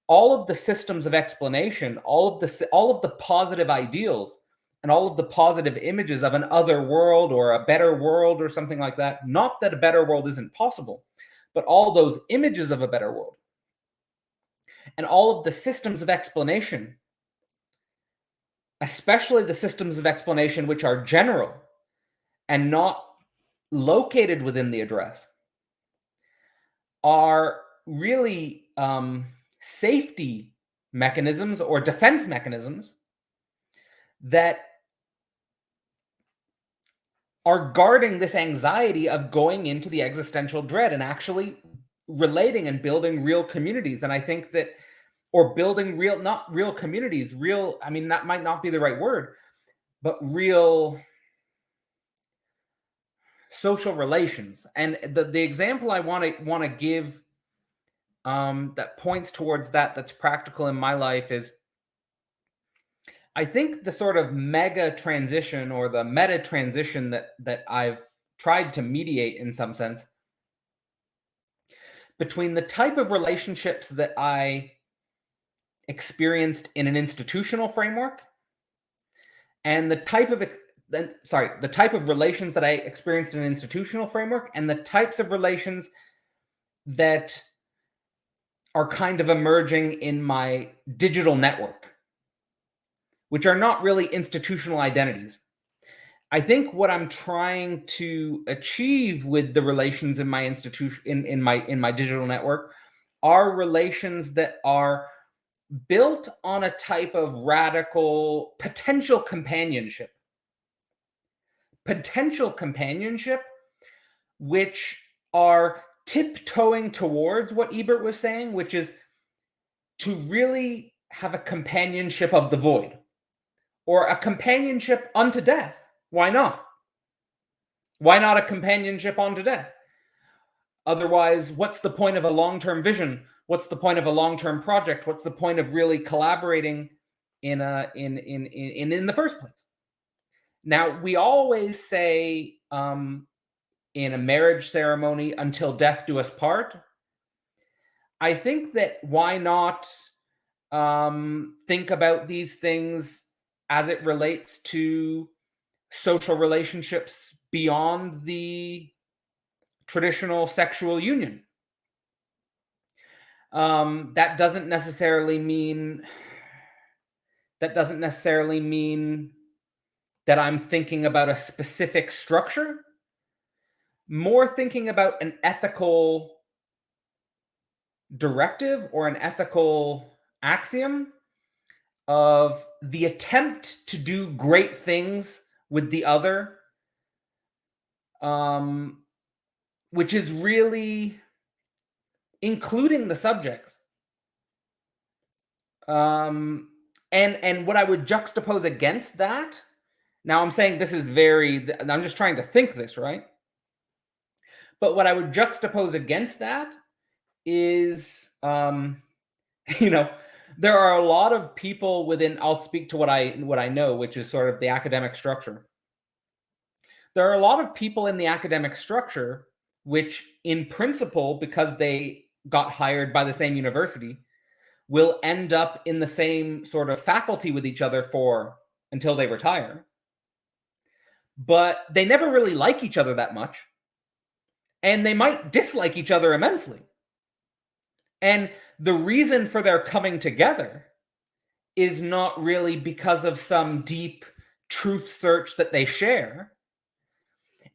all of the systems of explanation, all of the positive ideals, and all of the positive images of an other world or a better world or something like that, not that a better world isn't possible, but all those images of a better world, and all of the systems of explanation, especially the systems of explanation which are general and not located within the address, are really safety mechanisms or defense mechanisms that are guarding this anxiety of going into the existential dread and actually relating and building real communities. And I think that, or building real, not real communities, real, I mean, that might not be the right word, but real social relations. And the example I want to give that points towards that's practical in my life is, I think the sort of mega transition or the meta transition that I've tried to mediate in some sense between the type of relationships that I experienced in an institutional framework and the type of relations that I experienced in an institutional framework, and the types of relations that are kind of emerging in my digital network, which are not really institutional identities. I think what I'm trying to achieve with the relations in my institution, in my digital network, are relations that are built on a type of radical potential companionship, which are tiptoeing towards what Ebert was saying, which is to really have a companionship of the void, or a companionship unto death. Why not? Why not a companionship unto death? Otherwise, what's the point of a long-term vision? What's the point of a long-term project? What's the point of really collaborating in the first place? Now, we always say in a marriage ceremony, until death do us part. I think that why not think about these things as it relates to social relationships beyond the traditional sexual union. That doesn't necessarily mean that I'm thinking about a specific structure, more thinking about an ethical directive or an ethical axiom of the attempt to do great things with the other, which is really including the subjects. And what I would juxtapose against that, now I'm saying this is I'm just trying to think this, right? But what I would juxtapose against that is, there are a lot of people within, I'll speak to what I know, which is sort of the academic structure. There are a lot of people in the academic structure which, in principle, because they got hired by the same university, will end up in the same sort of faculty with each other until they retire. But they never really like each other that much. And they might dislike each other immensely. And the reason for their coming together is not really because of some deep truth search that they share.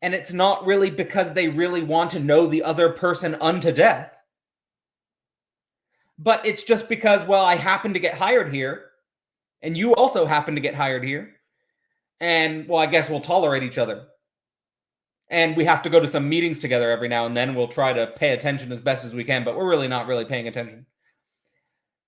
And it's not really because they really want to know the other person unto death. but it's just because, well, I happen to get hired here, and you also happen to get hired here, and, well, I guess we'll tolerate each other. And we have to go to some meetings together every now and then. We'll try to pay attention as best as we can, but we're really not really paying attention.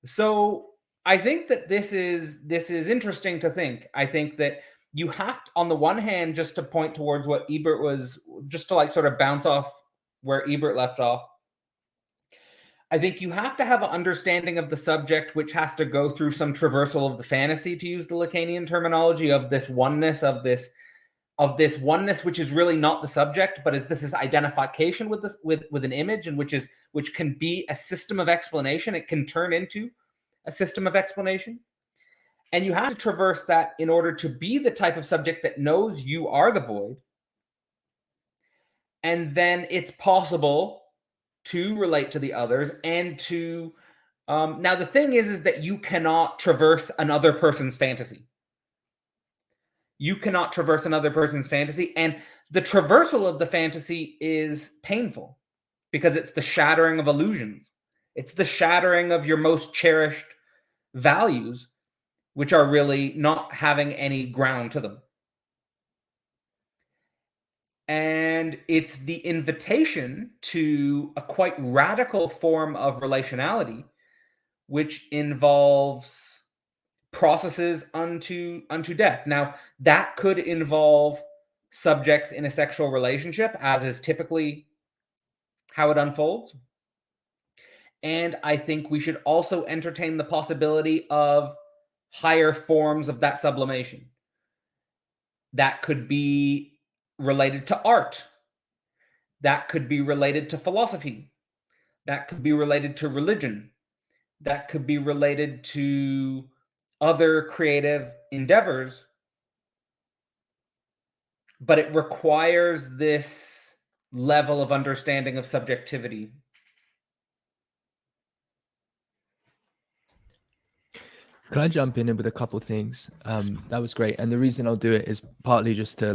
So I think that this is interesting to think. I think that you have to, on the one hand, just to point towards what Ebert was, just to like sort of bounce off where Ebert left off, I think you have to have an understanding of the subject, which has to go through some traversal of the fantasy, to use the Lacanian terminology, of this oneness, which is really not the subject, but is this identification with this with an image, and which can be a system of explanation. It can turn into a system of explanation. And you have to traverse that in order to be the type of subject that knows you are the void. And then it's possible to relate to the others and to now the thing is that you cannot traverse another person's fantasy. You cannot traverse another person's fantasy, and the traversal of the fantasy is painful because it's the shattering of illusions. It's the shattering of your most cherished values, which are really not having any ground to them. And it's the invitation to a quite radical form of relationality, which involves processes unto death. Now, that could involve subjects in a sexual relationship, as is typically how it unfolds. And I think we should also entertain the possibility of higher forms of that sublimation. That could be related to art. That could be related to philosophy. That could be related to religion. That could be related to other creative endeavors. But it requires this level of understanding of subjectivity. Can I jump in with a couple of things? That was great, and the reason I'll do it is partly just to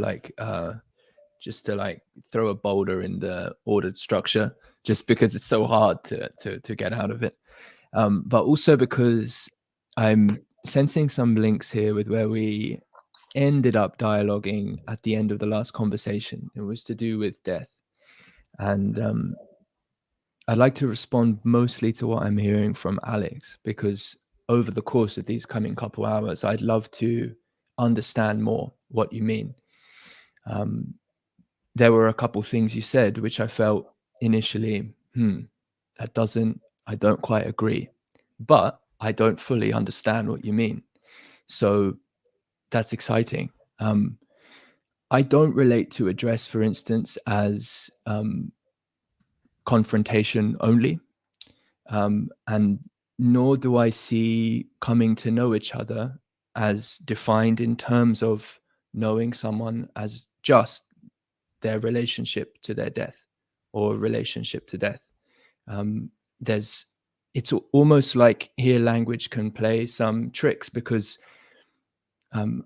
throw a boulder in the ordered structure, just because it's so hard to get out of it, but also because I'm sensing some links here with where we ended up dialoguing at the end of the last conversation. It was to do with death, and I'd like to respond mostly to what I'm hearing from Alex, because over the course of these coming couple hours, I'd love to understand more what you mean. There were a couple things you said which I felt initially, I don't quite agree, but I don't fully understand what you mean. So that's exciting. I don't relate to address, for instance, as confrontation only, and nor do I see coming to know each other as defined in terms of knowing someone as just their relationship to their death or relationship to death. It's almost like here language can play some tricks, because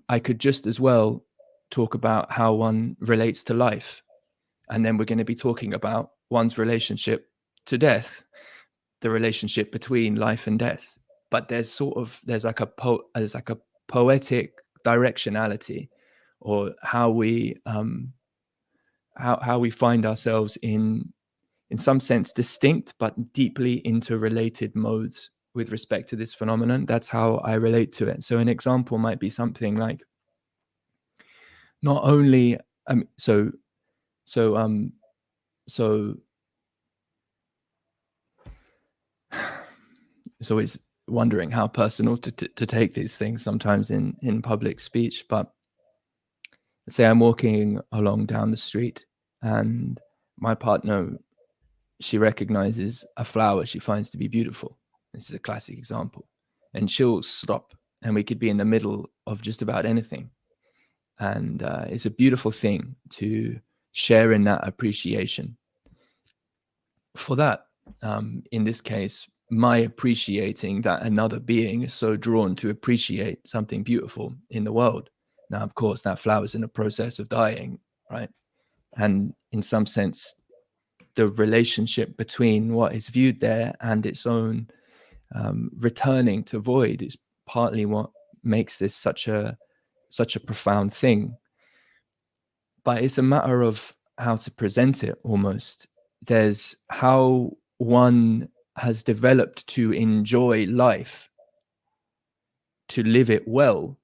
I could just as well talk about how one relates to life, and then we're going to be talking about one's relationship to death, the relationship between life and death. But there's like a poetic directionality, or how we find ourselves in some sense distinct but deeply interrelated modes with respect to this phenomenon. That's how I relate to it. So an example might be something like, not only it's always wondering how personal to take these things sometimes in public speech. But let's say I'm walking along down the street, and my partner, she recognizes a flower she finds to be beautiful. This is a classic example. And she'll stop, and we could be in the middle of just about anything. And it's a beautiful thing to share in that appreciation. For that, in this case, my appreciating that another being is so drawn to appreciate something beautiful in the world. Now, of course, that flower's in a process of dying, right? And in some sense, the relationship between what is viewed there and its own returning to void is partly what makes this such a profound thing. But it's a matter of how to present it almost. There's how one has developed to enjoy life, to live it well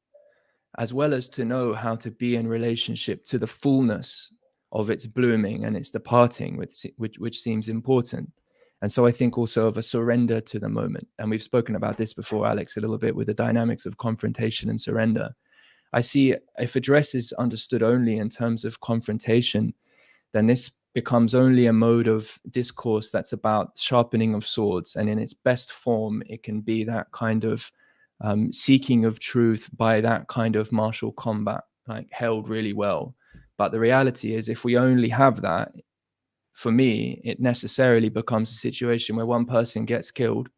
as to know how to be in relationship to the fullness of its blooming and its departing, which seems important. And so I think also of a surrender to the moment. And we've spoken about this before, Alex, a little bit with the dynamics of confrontation and surrender. I see if address is understood only in terms of confrontation, then this becomes only a mode of discourse that's about sharpening of swords. And in its best form, it can be that kind of seeking of truth by that kind of martial combat, like held really well. But the reality is, if we only have that, for me, it necessarily becomes a situation where one person gets killed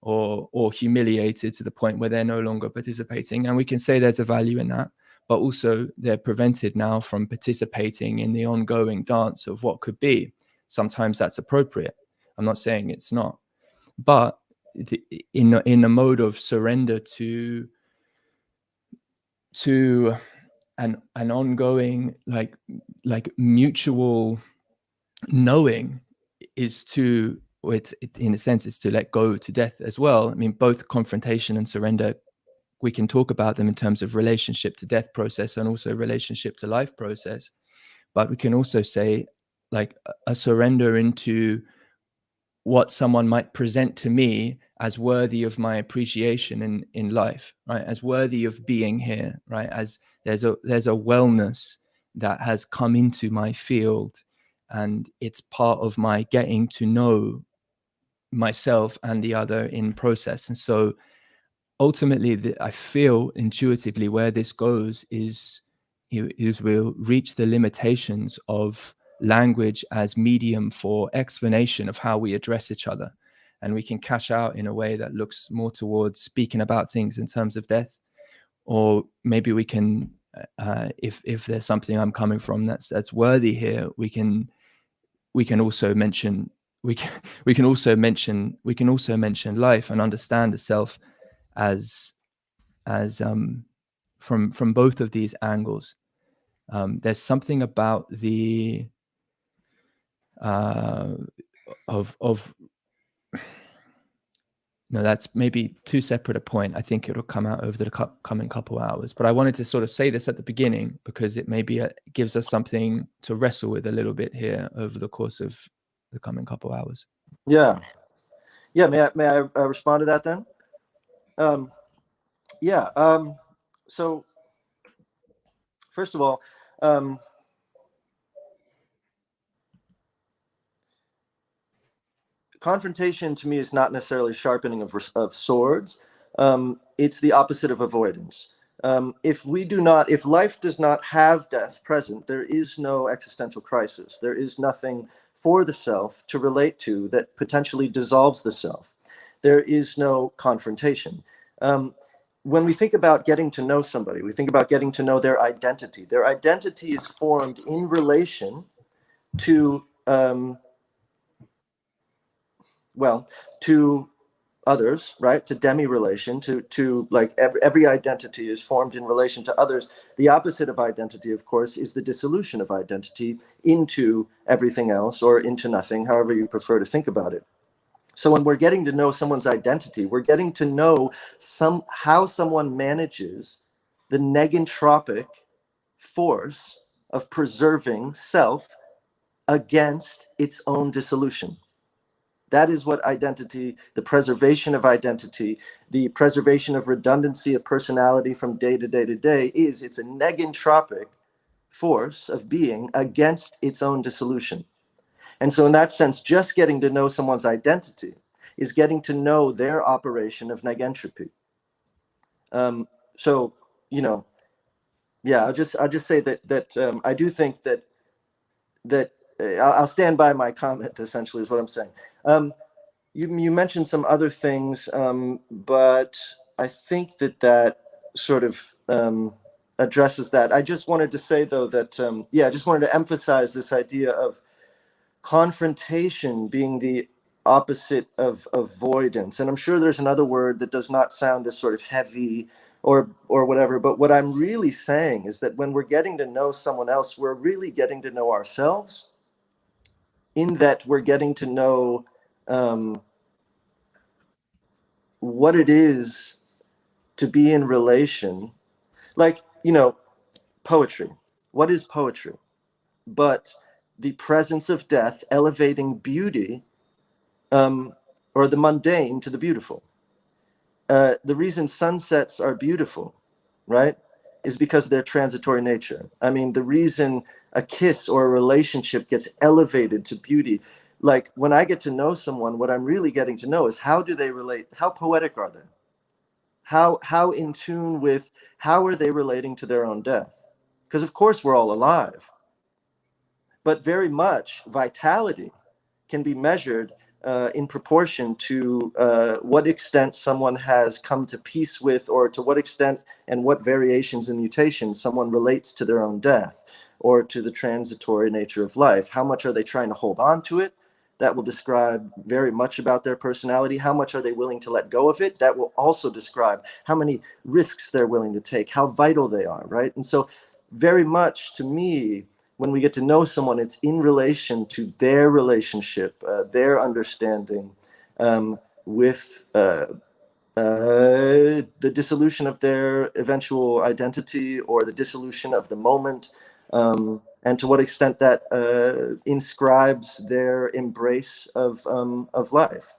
or humiliated to the point where they're no longer participating. And we can say there's a value in that, but also they're prevented now from participating in the ongoing dance of what could be. Sometimes that's appropriate. I'm not saying it's not. But in a mode of surrender to an ongoing like mutual knowing is to, in a sense, it's to let go to death as well. I mean, both confrontation and surrender, we can talk about them in terms of relationship to death process and also relationship to life process. But we can also say like a surrender into what someone might present to me as worthy of my appreciation in life, right? As worthy of being here, right? As there's a wellness that has come into my field, and it's part of my getting to know myself and the other in process. And so ultimately, I feel intuitively where this goes is we'll reach the limitations of language as medium for explanation of how we address each other. And we can cash out in a way that looks more towards speaking about things in terms of death. Or maybe we can, if there's something I'm coming from that's worthy here, we can also mention life and understand the self as from both of these angles. There's something about the no, that's maybe too separate a point. I think it'll come out over the coming couple of hours. But I wanted to sort of say this at the beginning because it maybe gives us something to wrestle with a little bit here over the course of the coming couple of hours. Yeah. May I respond to that then? So first of all, confrontation to me is not necessarily sharpening of swords. It's the opposite of avoidance. If life does not have death present, there is no existential crisis. There is nothing for the self to relate to that potentially dissolves the self. There is no confrontation. When we think about getting to know somebody, we think about getting to know their identity. Their identity is formed in relation to to others, right? To demi-relation, to like every identity is formed in relation to others. The opposite of identity, of course, is the dissolution of identity into everything else or into nothing, however you prefer to think about it. So when we're getting to know someone's identity, we're getting to know how someone manages the negentropic force of preserving self against its own dissolution. That is what identity, the preservation of identity, the preservation of redundancy of personality from day to day to day is. It's a negentropic force of being against its own dissolution. And so in that sense, just getting to know someone's identity is getting to know their operation of negentropy. I'll just say that I do think that I'll stand by my comment, essentially, is what I'm saying. You mentioned some other things, but I think that sort of addresses that. I just wanted to say, though, that, I just wanted to emphasize this idea of confrontation being the opposite of avoidance. And I'm sure there's another word that does not sound as sort of heavy or whatever. But what I'm really saying is that when we're getting to know someone else, we're really getting to know ourselves, in that we're getting to know what it is to be in relation. Like, you know, poetry. What is poetry? But the presence of death elevating beauty, or the mundane to the beautiful. The reason sunsets are beautiful, right, is because of their transitory nature. I mean, the reason a kiss or a relationship gets elevated to beauty, like when I get to know someone, what I'm really getting to know is how do they relate? How poetic are they? How in tune with, how are they relating to their own death? Because of course we're all alive, but very much vitality can be measured in proportion to what extent someone has come to peace with, or to what extent and what variations and mutations someone relates to their own death or to the transitory nature of life. How much are they trying to hold on to it? That will describe very much about their personality. How much are they willing to let go of it? That will also describe how many risks they're willing to take, how vital they are, right? And so very much to me, when we get to know someone, it's in relation to their relationship, their understanding with the dissolution of their eventual identity, or the dissolution of the moment, and to what extent that inscribes their embrace of life.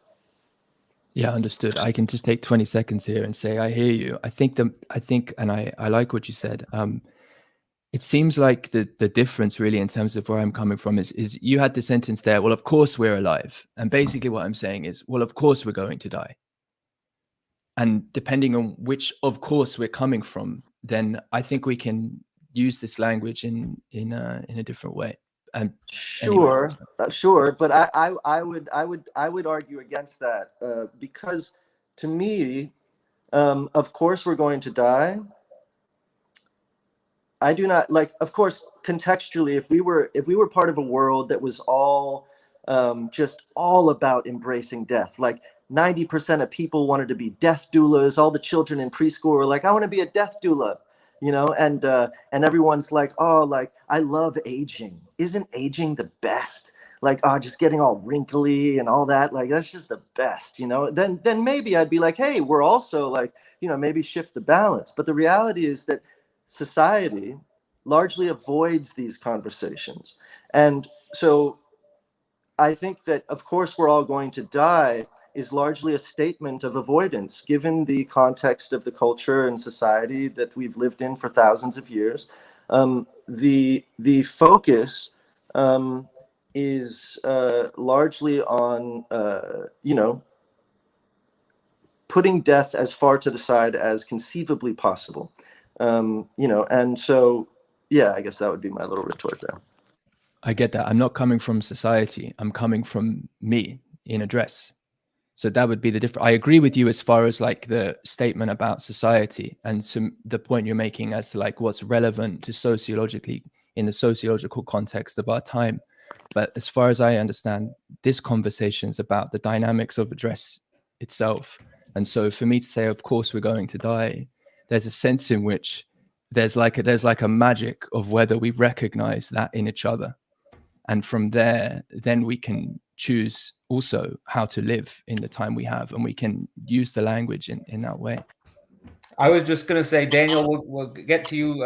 Yeah, understood. I can just take 20 seconds here and say I hear you. I think, and I like what you said. It seems like the difference really, in terms of where I'm coming from, is you had the sentence there, well, of course we're alive. And basically what I'm saying is, well, of course we're going to die. And depending on which of course we're coming from, then I think we can use this language in a different way. And sure, anyway, sure, but I would argue against that, because to me, of course we're going to die. I do not like, of course, contextually, if we were part of a world that was all just all about embracing death, like 90% of people wanted to be death doulas, all the children in preschool were like, I want to be a death doula, you know, and everyone's like, oh, like, I love aging. Isn't aging the best? Like, oh, just getting all wrinkly and all that, like, that's just the best, you know. Then maybe I'd be like, hey, we're also like, you know, maybe shift the balance. But the reality is that society largely avoids these conversations. And so I think that, of course, we're all going to die is largely a statement of avoidance, given the context of the culture and society that we've lived in for thousands of years. The focus is largely on, you know, putting death as far to the side as conceivably possible. You know, and so, yeah, I guess that would be my little retort there. I get that. I'm not coming from society. I'm coming from me in a dress. So that would be the difference. I agree with you as far as like the statement about society and the point you're making as to like what's relevant to sociologically in the sociological context of our time. But as far as I understand, this conversation is about the dynamics of a dress itself. And so for me to say, of course, we're going to die, there's a sense in which there's like a magic of whether we recognize that in each other. And from there, then we can choose also how to live in the time we have, and we can use the language in that way. I was just going to say, Daniel, we'll get to you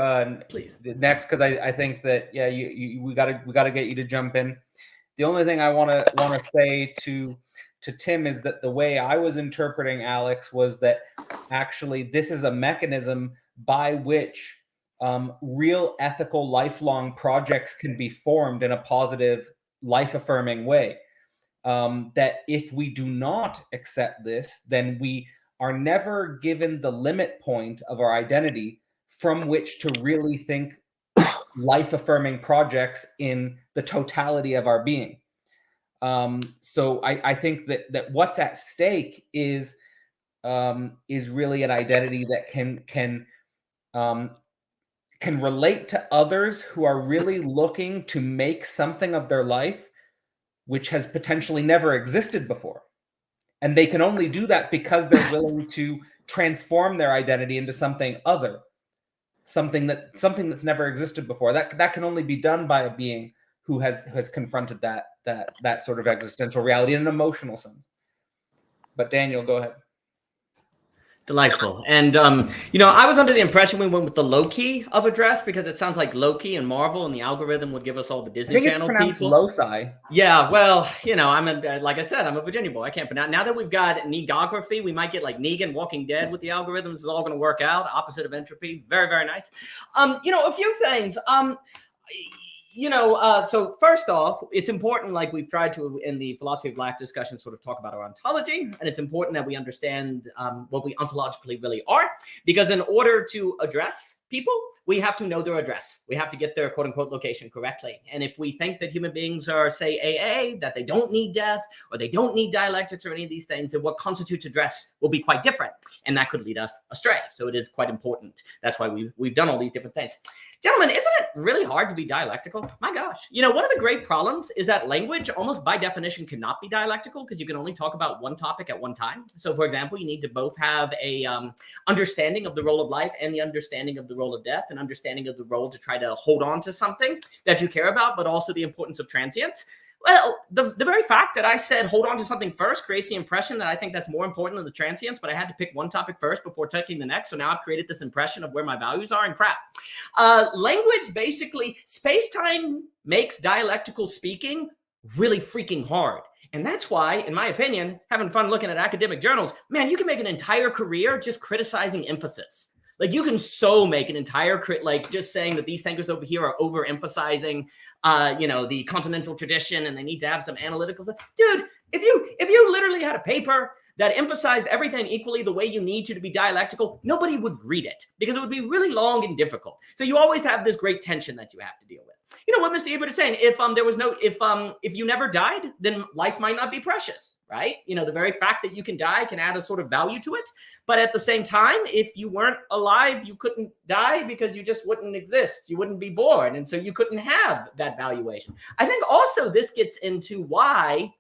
please next, because I think that, yeah, we gotta get you to jump in. The only thing I want to say to Tim is that the way I was interpreting Alex was that actually this is a mechanism by which real ethical lifelong projects can be formed in a positive, life-affirming way. That if we do not accept this, then we are never given the limit point of our identity from which to really think life-affirming projects in the totality of our being. So I think that what's at stake is really an identity that can relate to others who are really looking to make something of their life which has potentially never existed before. And they can only do that because they're willing to transform their identity into something other, something that's never existed before. That can only be done by a being who has confronted that sort of existential reality in an emotional sense. But Daniel, go ahead. Delightful. And, you know, I was under the impression we went with the loci of address because it sounds like Loki and Marvel, and the algorithm would give us all the Disney Channel people. Loci. Yeah, well, you know, like I said, I'm a Virginia boy. I can't pronounce. Now that we've got negography, we might get like Negan Walking Dead with the algorithms. It's all going to work out. Opposite of entropy. Very, very nice. You know, a few things. You know, so first off, it's important, like we've tried to in the philosophy of life discussion, sort of talk about our ontology. And it's important that we understand what we ontologically really are, because in order to address people, we have to know their address. We have to get their quote unquote location correctly. And if we think that human beings are, say, AA, that they don't need death or they don't need dialectics or any of these things, then what constitutes address will be quite different. And that could lead us astray. So it is quite important. That's why we've done all these different things. Gentlemen, isn't it really hard to be dialectical? My gosh. You know, one of the great problems is that language almost by definition cannot be dialectical because you can only talk about one topic at one time. So, for example, you need to both have a understanding of the role of life and the understanding of the role of death, and understanding of the role to try to hold on to something that you care about, but also the importance of transience. Well, the very fact that I said hold on to something first creates the impression that I think that's more important than the transience, but I had to pick one topic first before taking the next. So now I've created this impression of where my values are, and crap. Language, basically, space-time makes dialectical speaking really freaking hard. And that's why, in my opinion, having fun looking at academic journals, man, you can make an entire career just criticizing emphasis. Like you can so make an entire like just saying that these thinkers over here are overemphasizing, you know, the continental tradition, and they need to have some analytical stuff. Dude, if you literally had a paper that emphasized everything equally the way you need to be dialectical, nobody would read it because it would be really long and difficult. So you always have this great tension that you have to deal with. You know what Mr. Ebert is saying? If you never died, then life might not be precious, right? You know, the very fact that you can die can add a sort of value to it. But at the same time, if you weren't alive, you couldn't die because you just wouldn't exist. You wouldn't be born. And so you couldn't have that valuation. I think also this gets into why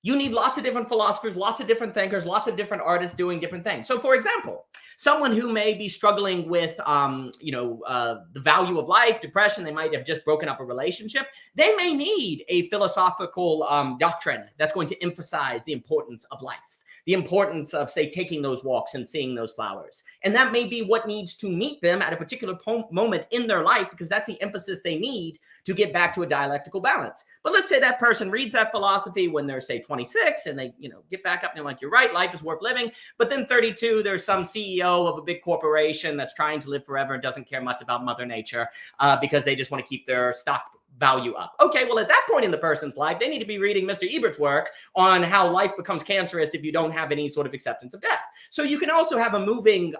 you need lots of different philosophers, lots of different thinkers, lots of different artists doing different things. So for example, someone who may be struggling with, the value of life, depression, they might have just broken up a relationship. They may need a philosophical doctrine that's going to emphasize the importance of life, the importance of, say, taking those walks and seeing those flowers. And that may be what needs to meet them at a particular moment in their life, because that's the emphasis they need to get back to a dialectical balance. But let's say that person reads that philosophy when they're, say, 26, and they, get back up and they're like, you're right, life is worth living. But then 32, there's some CEO of a big corporation that's trying to live forever and doesn't care much about Mother Nature because they just want to keep their stock value up. Okay, well, at that point in the person's life, they need to be reading Mr. Ebert's work on how life becomes cancerous if you don't have any sort of acceptance of death. So you can also have a moving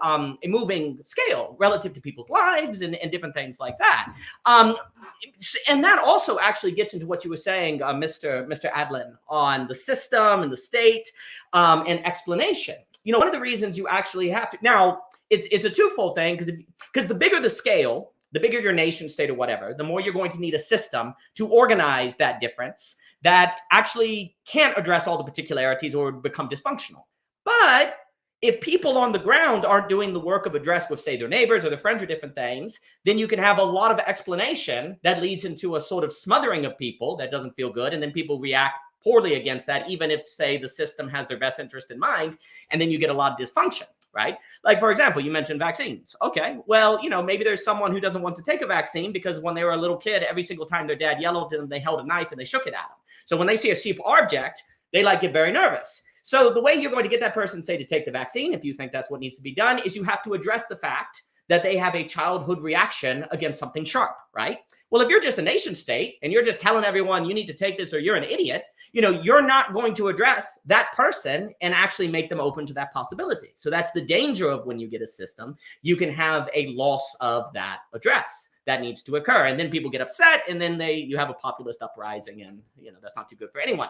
scale relative to people's lives and different things like that. And that also actually gets into what you were saying, Mr. Adalin, on the system and the state and explanation. One of the reasons you actually have to, now it's a twofold thing, because the bigger the scale, the bigger your nation state or whatever, the more you're going to need a system to organize that difference that actually can't address all the particularities or become dysfunctional. But if people on the ground aren't doing the work of address with, say, their neighbors or their friends or different things, then you can have a lot of explanation that leads into a sort of smothering of people that doesn't feel good. And then people react poorly against that, even if, say, the system has their best interest in mind. And then you get a lot of dysfunction. Right? Like, for example, you mentioned vaccines. Okay, well, maybe there's someone who doesn't want to take a vaccine because when they were a little kid, every single time their dad yelled at them, they held a knife and they shook it at them. So when they see a sheep object, they get very nervous. So the way you're going to get that person, say, to take the vaccine, if you think that's what needs to be done, is you have to address the fact that they have a childhood reaction against something sharp, right? Well, if you're just a nation state and you're just telling everyone you need to take this or you're an idiot, you're not going to address that person and actually make them open to that possibility. So that's the danger of when you get a system, you can have a loss of that address that needs to occur. And then people get upset and then you have a populist uprising, and that's not too good for anyone.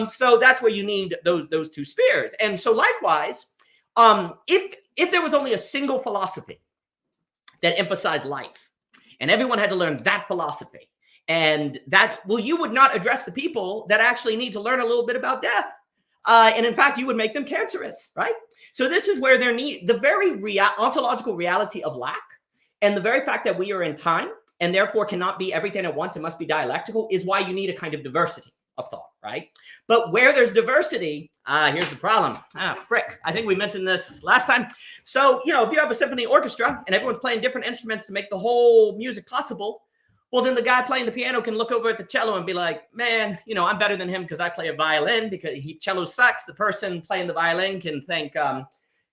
So that's where you need those two spears. And so likewise, if there was only a single philosophy that emphasized life, and everyone had to learn that philosophy, And that, well, you would not address the people that actually need to learn a little bit about death. And in fact, you would make them cancerous, right? So this is where the very ontological reality of lack, and the very fact that we are in time and therefore cannot be everything at once and must be dialectical, is why you need a kind of diversity of thought, right? But where there's diversity, here's the problem. Frick. I think we mentioned this last time. So, you know, if you have a symphony orchestra and everyone's playing different instruments to make the whole music possible, well, then the guy playing the piano can look over at the cello and be like, man, you know, I'm better than him because I play a violin, because cello sucks. The person playing the violin can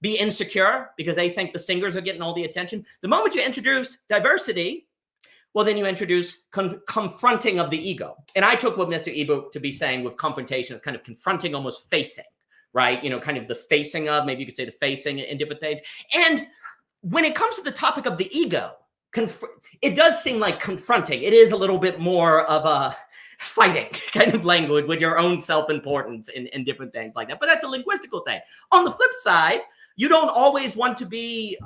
be insecure because they think the singers are getting all the attention. The moment you introduce diversity, well, then you introduce confronting of the ego. And I took what Mr. Ebert to be saying with confrontation is kind of confronting, almost facing, right? You know, kind of the facing of, maybe you could say the facing in different things. And when it comes to the topic of the ego, it does seem like confronting. It is a little bit more of a fighting kind of language with your own self-importance and different things like that. But that's a linguistical thing. On the flip side, you don't always want to be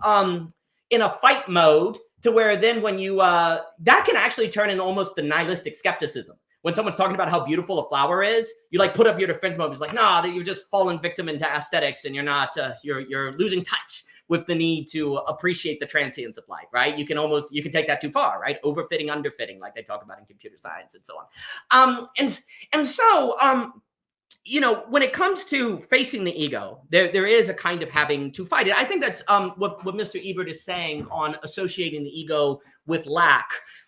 in a fight mode, to where then when you, that can actually turn into almost the nihilistic skepticism. When someone's talking about how beautiful a flower is, you like put up your defense mode. It's like, nah, you're just falling victim into aesthetics, and you're not, you're losing touch with the need to appreciate the transience of life, right? You can take that too far, right? Overfitting, underfitting, like they talk about in computer science and so on. And so, you know, when it comes to facing the ego, there is a kind of having to fight it. I think that's what Mr. Ebert is saying on associating the ego with lack.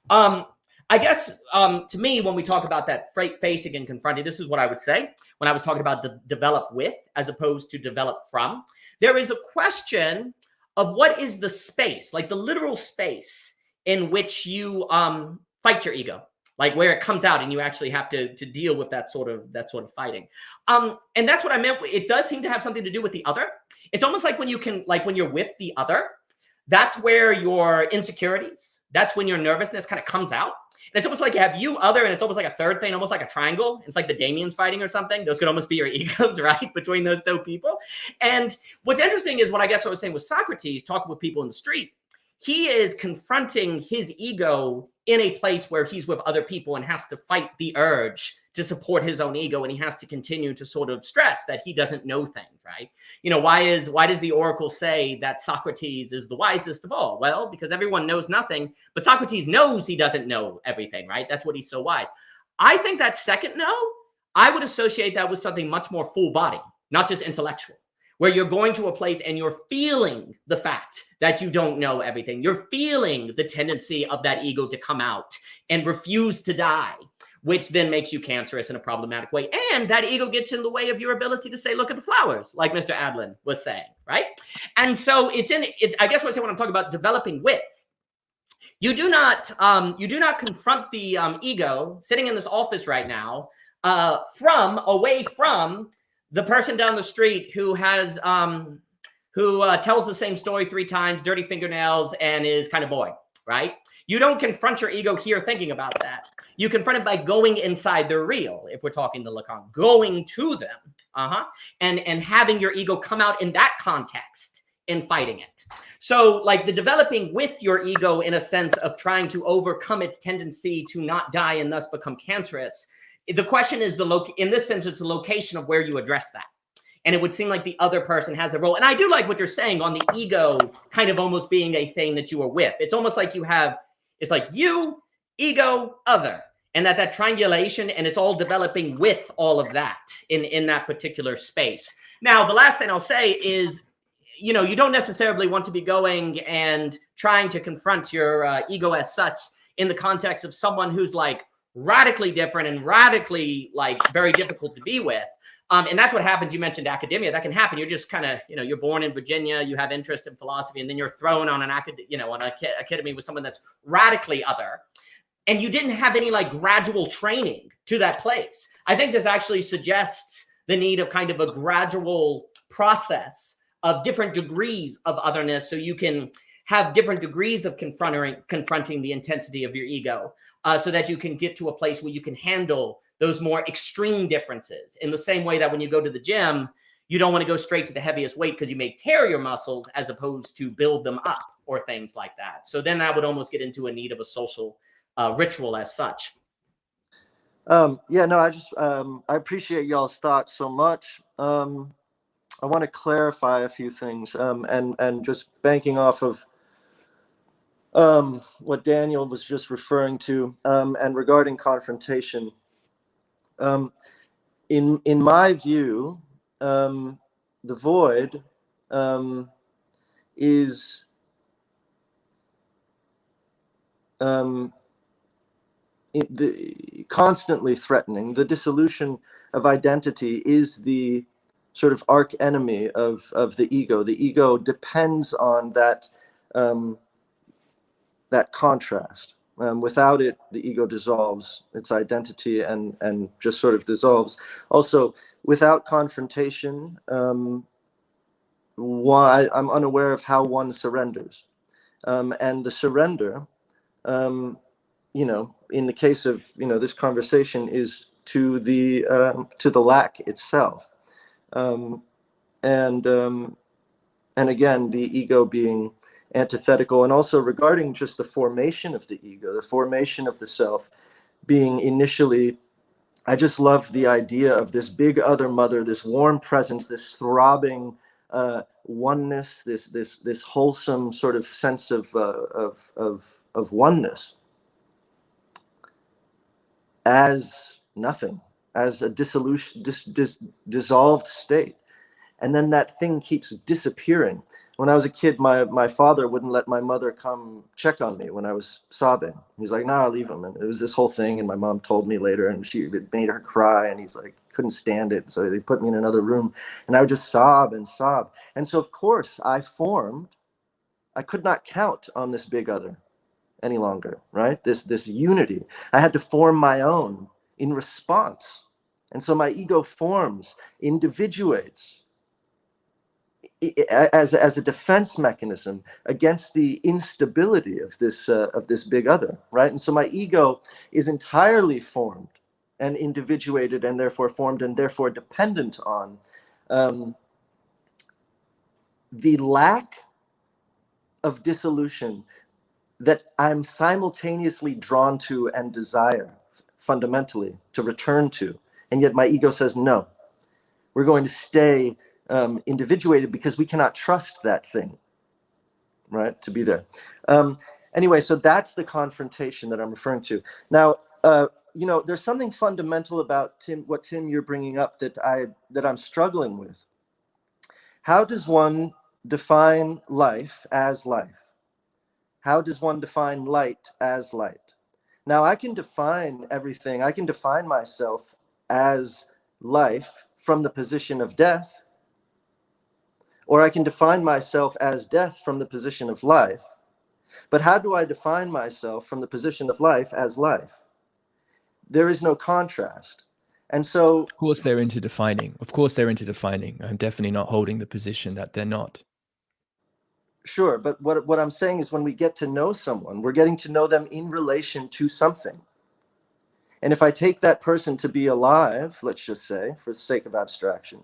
I guess to me, when we talk about that facing and confronting, this is what I would say when I was talking about the develop with as opposed to develop from. There is a question of what is the space, like the literal space in which you fight your ego. Like where it comes out and you actually have to deal with that sort of fighting. And that's what I meant. It does seem to have something to do with the other. It's almost like when you're with the other, that's where your insecurities, that's when your nervousness kind of comes out. And it's almost like you have you, other, and it's almost like a third thing, almost like a triangle. It's like the Damians fighting or something. Those could almost be your egos, right? Between those two people. And what's interesting is what I guess I was saying with Socrates, talking with people in the street, he is confronting his ego in a place where he's with other people and has to fight the urge to support his own ego, and he has to continue to sort of stress that he doesn't know things, right? You know, why does the oracle say that Socrates is the wisest of all? Well, because everyone knows nothing, but Socrates knows he doesn't know everything, right? That's what he's so wise. I think that second no, I would associate that with something much more full body, not just intellectual, where you're going to a place and you're feeling the fact that you don't know everything. You're feeling the tendency of that ego to come out and refuse to die, which then makes you cancerous in a problematic way. And that ego gets in the way of your ability to say, look at the flowers, like Mr. Adalin was saying, right? And so I guess what I'm talking about developing with. You do not confront the ego sitting in this office right now away from the person down the street who has tells the same story 3 times, dirty fingernails, and is kind of boring, right? You don't confront your ego here thinking about that. You confront it by going inside the real, if we're talking the Lacan, going to them, and having your ego come out in that context and fighting it. So like the developing with your ego in a sense of trying to overcome its tendency to not die and thus become cancerous. The question is in this sense, it's the location of where you address that. And it would seem like the other person has a role. And I do like what you're saying on the ego kind of almost being a thing that you are with. It's almost like it's like you, ego, other. And that triangulation, and it's all developing with all of that in that particular space. Now, the last thing I'll say is, you know, you don't necessarily want to be going and trying to confront your ego as such in the context of someone who's like radically different and radically like very difficult to be with. And that's what happens. You mentioned academia. That can happen. You're just kind of, you know, you're born in Virginia, you have interest in philosophy, and then you're thrown on an academy with someone that's radically other. And you didn't have any like gradual training to that place. I think this actually suggests the need of kind of a gradual process of different degrees of otherness, so you can have different degrees of confronting the intensity of your ego, so that you can get to a place where you can handle those more extreme differences. In the same way that when you go to the gym, you don't want to go straight to the heaviest weight because you may tear your muscles as opposed to build them up or things like that. So then that would almost get into a need of a social ritual as such. Yeah, no, I appreciate y'all's thoughts so much. I want to clarify a few things, and just banking off of what Daniel was just referring to, and regarding confrontation. In my view, the void is constantly threatening. The dissolution of identity is the sort of arch enemy of the ego. The ego depends on that that contrast. Without it, the ego dissolves its identity and just sort of dissolves. Also, without confrontation, why I'm unaware of how one surrenders, and the surrender, you know, in the case of, you know, this conversation, is to the lack itself, and again, the ego being antithetical, and also regarding just the formation of the ego, the formation of the self being initially, I just love the idea of this big other mother, this warm presence, this throbbing oneness, this wholesome sort of sense of oneness, as nothing, as a dissolution, dissolved state. And then that thing keeps disappearing. When I was a kid, my father wouldn't let my mother come check on me when I was sobbing. He's like, "Nah, leave him." And it was this whole thing. And my mom told me later, and it made her cry. And he's like, couldn't stand it. So they put me in another room, and I would just sob and sob. And so, of course, I could not count on this big other any longer, right? This unity. I had to form my own in response. And so my ego forms, individuates, as a defense mechanism against the instability of this big other, right? And so my ego is entirely formed and individuated, and therefore formed and therefore dependent on the lack of dissolution that I'm simultaneously drawn to and desire fundamentally to return to. And yet my ego says, no, we're going to stay individuated because we cannot trust that thing, right, to be there. Anyway, so that's the confrontation that I'm referring to. Now, you know, there's something fundamental about what Tim you're bringing up that I'm struggling with. How does one define life as life? How does one define light as light? Now, I can define everything. I can define myself as life from the position of death, or I can define myself as death from the position of life. But how do I define myself from the position of life as life? There is no contrast. And so, Of course, they're into defining. Of course, they're into defining. I'm definitely not holding the position that they're not. sure, but what I'm saying is, when we get to know someone, we're getting to know them in relation to something. And if I take that person to be alive, let's just say, for the sake of abstraction,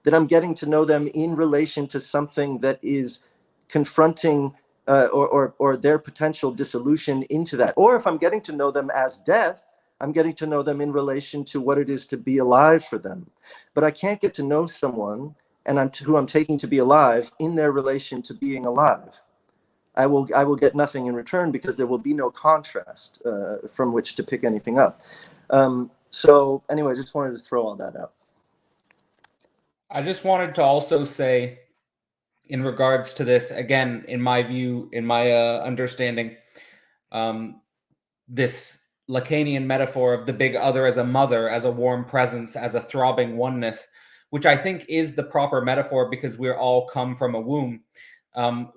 that I'm getting to know them in relation to something that is confronting or their potential dissolution into that. Or if I'm getting to know them as death, I'm getting to know them in relation to what it is to be alive for them. But I can't get to know someone who I'm taking to be alive in their relation to being alive. I will get nothing in return, because there will be no contrast from which to pick anything up. So anyway, I just wanted to throw all that out. I just wanted to also say, in regards to this, again, in my view, in my understanding, this Lacanian metaphor of the big other as a mother, as a warm presence, as a throbbing oneness, which I think is the proper metaphor, because we're all come from a womb.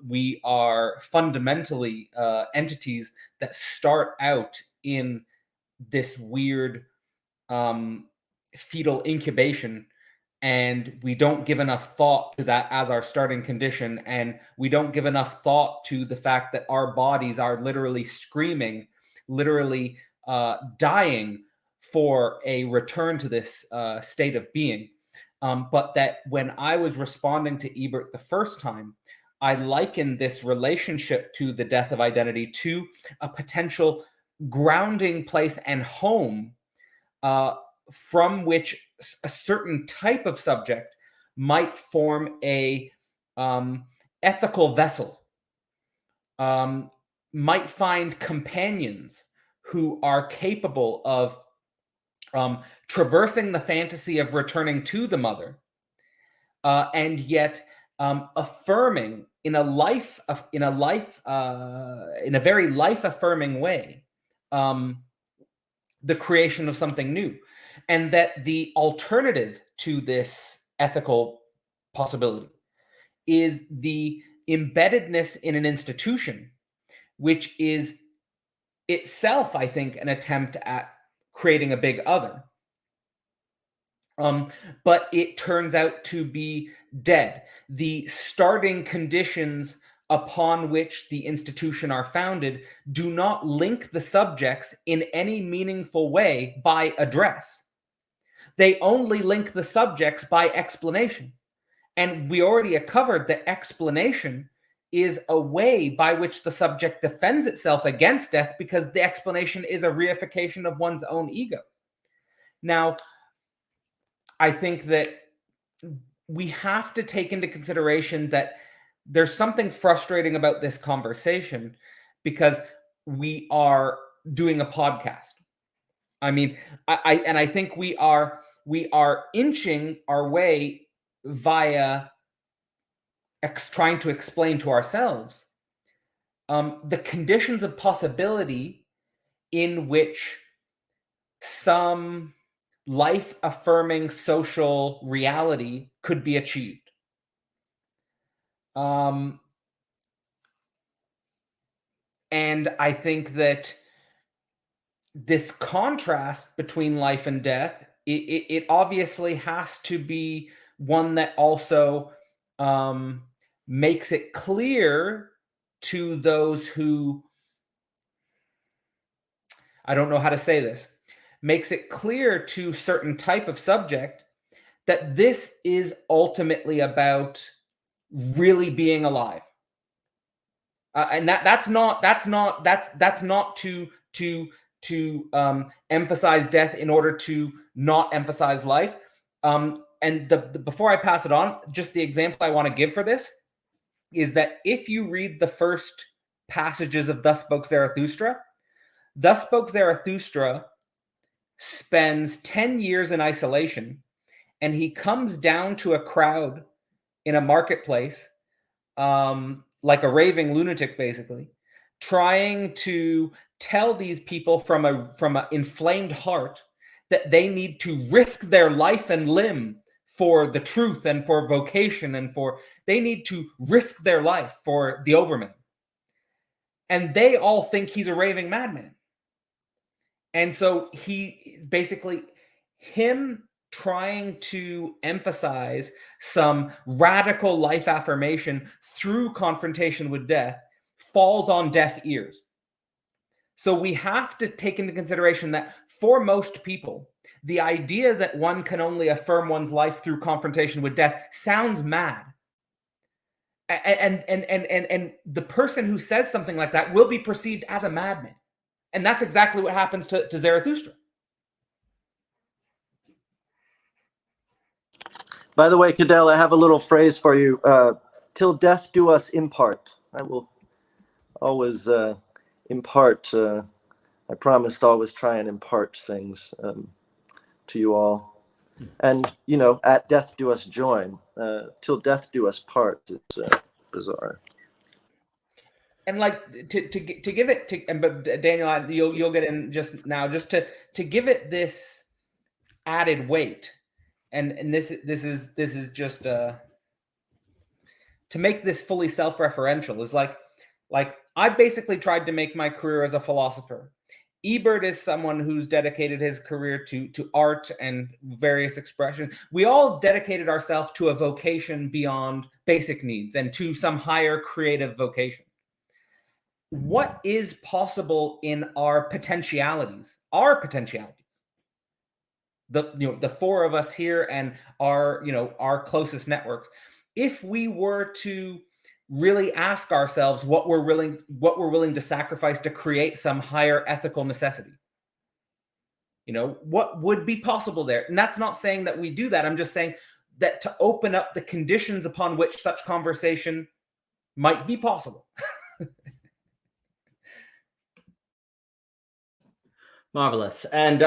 We are fundamentally entities that start out in this weird fetal incubation, and we don't give enough thought to that as our starting condition, and we don't give enough thought to the fact that our bodies are literally screaming, literally dying for a return to this state of being. But that when I was responding to Ebert the first time, I likened this relationship to the death of identity to a potential grounding place and home from which a certain type of subject might form a ethical vessel, might find companions who are capable of traversing the fantasy of returning to the mother, and yet affirming in a very life-affirming way the creation of something new, and that the alternative to this ethical possibility is the embeddedness in an institution, which is itself, I think, an attempt at creating a big other. But it turns out to be dead. The starting conditions upon which the institution are founded do not link the subjects in any meaningful way by address. They only link the subjects by explanation. And we already covered that explanation is a way by which the subject defends itself against death, because the explanation is a reification of one's own ego. Now, I think that we have to take into consideration that there's something frustrating about this conversation, because we are doing a podcast. I mean, I think we are inching our way via trying to explain to ourselves the conditions of possibility in which some life-affirming social reality could be achieved. And I think that this contrast between life and death, it obviously has to be one that also makes it clear to those who, I don't know how to say this, makes it clear to certain type of subject that this is ultimately about really being alive, and that's not to emphasize death in order to not emphasize life. And before I pass it on, just the example I want to give for this is that if you read the first passages of Thus Spoke Zarathustra spends 10 years in isolation, and he comes down to a crowd in a marketplace, like a raving lunatic, basically, trying to tell these people from an inflamed heart that they need to risk their life and limb for the truth and for vocation, and they need to risk their life for the overman. And they all think he's a raving madman. And so him trying to emphasize some radical life affirmation through confrontation with death falls on deaf ears. So we have to take into consideration that for most people, the idea that one can only affirm one's life through confrontation with death sounds mad. And the person who says something like that will be perceived as a madman. And that's exactly what happens to Zarathustra. By the way, Cadell, I have a little phrase for you. Till death do us impart. I will always impart. I promise to always try and impart things to you all. And, at death do us join. Till death do us part. It's bizarre. And to give it but Daniel, you'll get in just now, just to give it this added weight, and this is just to make this fully self-referential is like I basically tried to make my career as a philosopher. Ebert is someone who's dedicated his career to art and various expressions. We all have dedicated ourselves to a vocation beyond basic needs and to some higher creative vocation. What is possible in our potentialities? The four of us here and our closest networks. If we were to really ask ourselves what we're willing to sacrifice to create some higher ethical necessity. You know, what would be possible there? And that's not saying that we do that. I'm just saying that to open up the conditions upon which such conversation might be possible. Marvelous. And,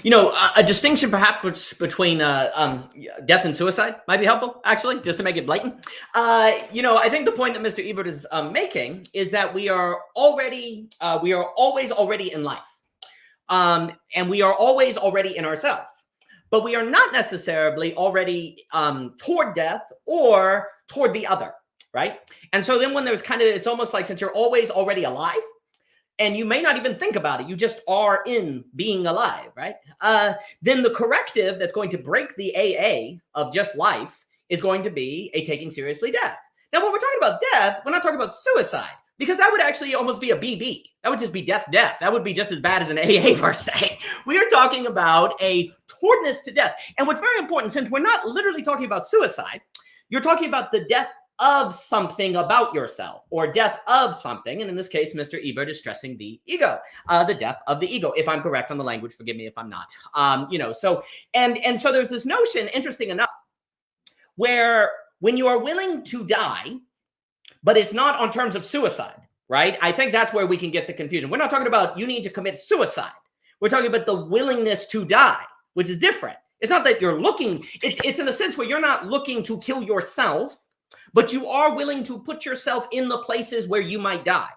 you know, a distinction perhaps between death and suicide might be helpful, actually, just to make it blatant. You know, I think the point that Mr. Ebert is making is that we are always already in life. And we are always already in ourselves. But we are not necessarily already toward death or toward the other, right? And so then when there's kind of, it's almost like since you're always already alive, and you may not even think about it, you just are in being alive, right? Then the corrective that's going to break the AA of just life is going to be a taking seriously death. Now, when we're talking about death, we're not talking about suicide, because that would actually almost be a BB. That would just be death. That would be just as bad as an AA per se. We are talking about a towardness to death. And what's very important, since we're not literally talking about suicide, you're talking about the death of something about yourself, or death of something. And in this case, Mr. Ebert is stressing the ego, the death of the ego. If I'm correct on the language, forgive me if I'm not. You know, so, and so there's this notion, interesting enough, where when you are willing to die, but it's not on terms of suicide, right? I think that's where we can get the confusion. We're not talking about you need to commit suicide. We're talking about the willingness to die, which is different. It's not that you're looking, it's in a sense where you're not looking to kill yourself, but you are willing to put yourself in the places where you might die.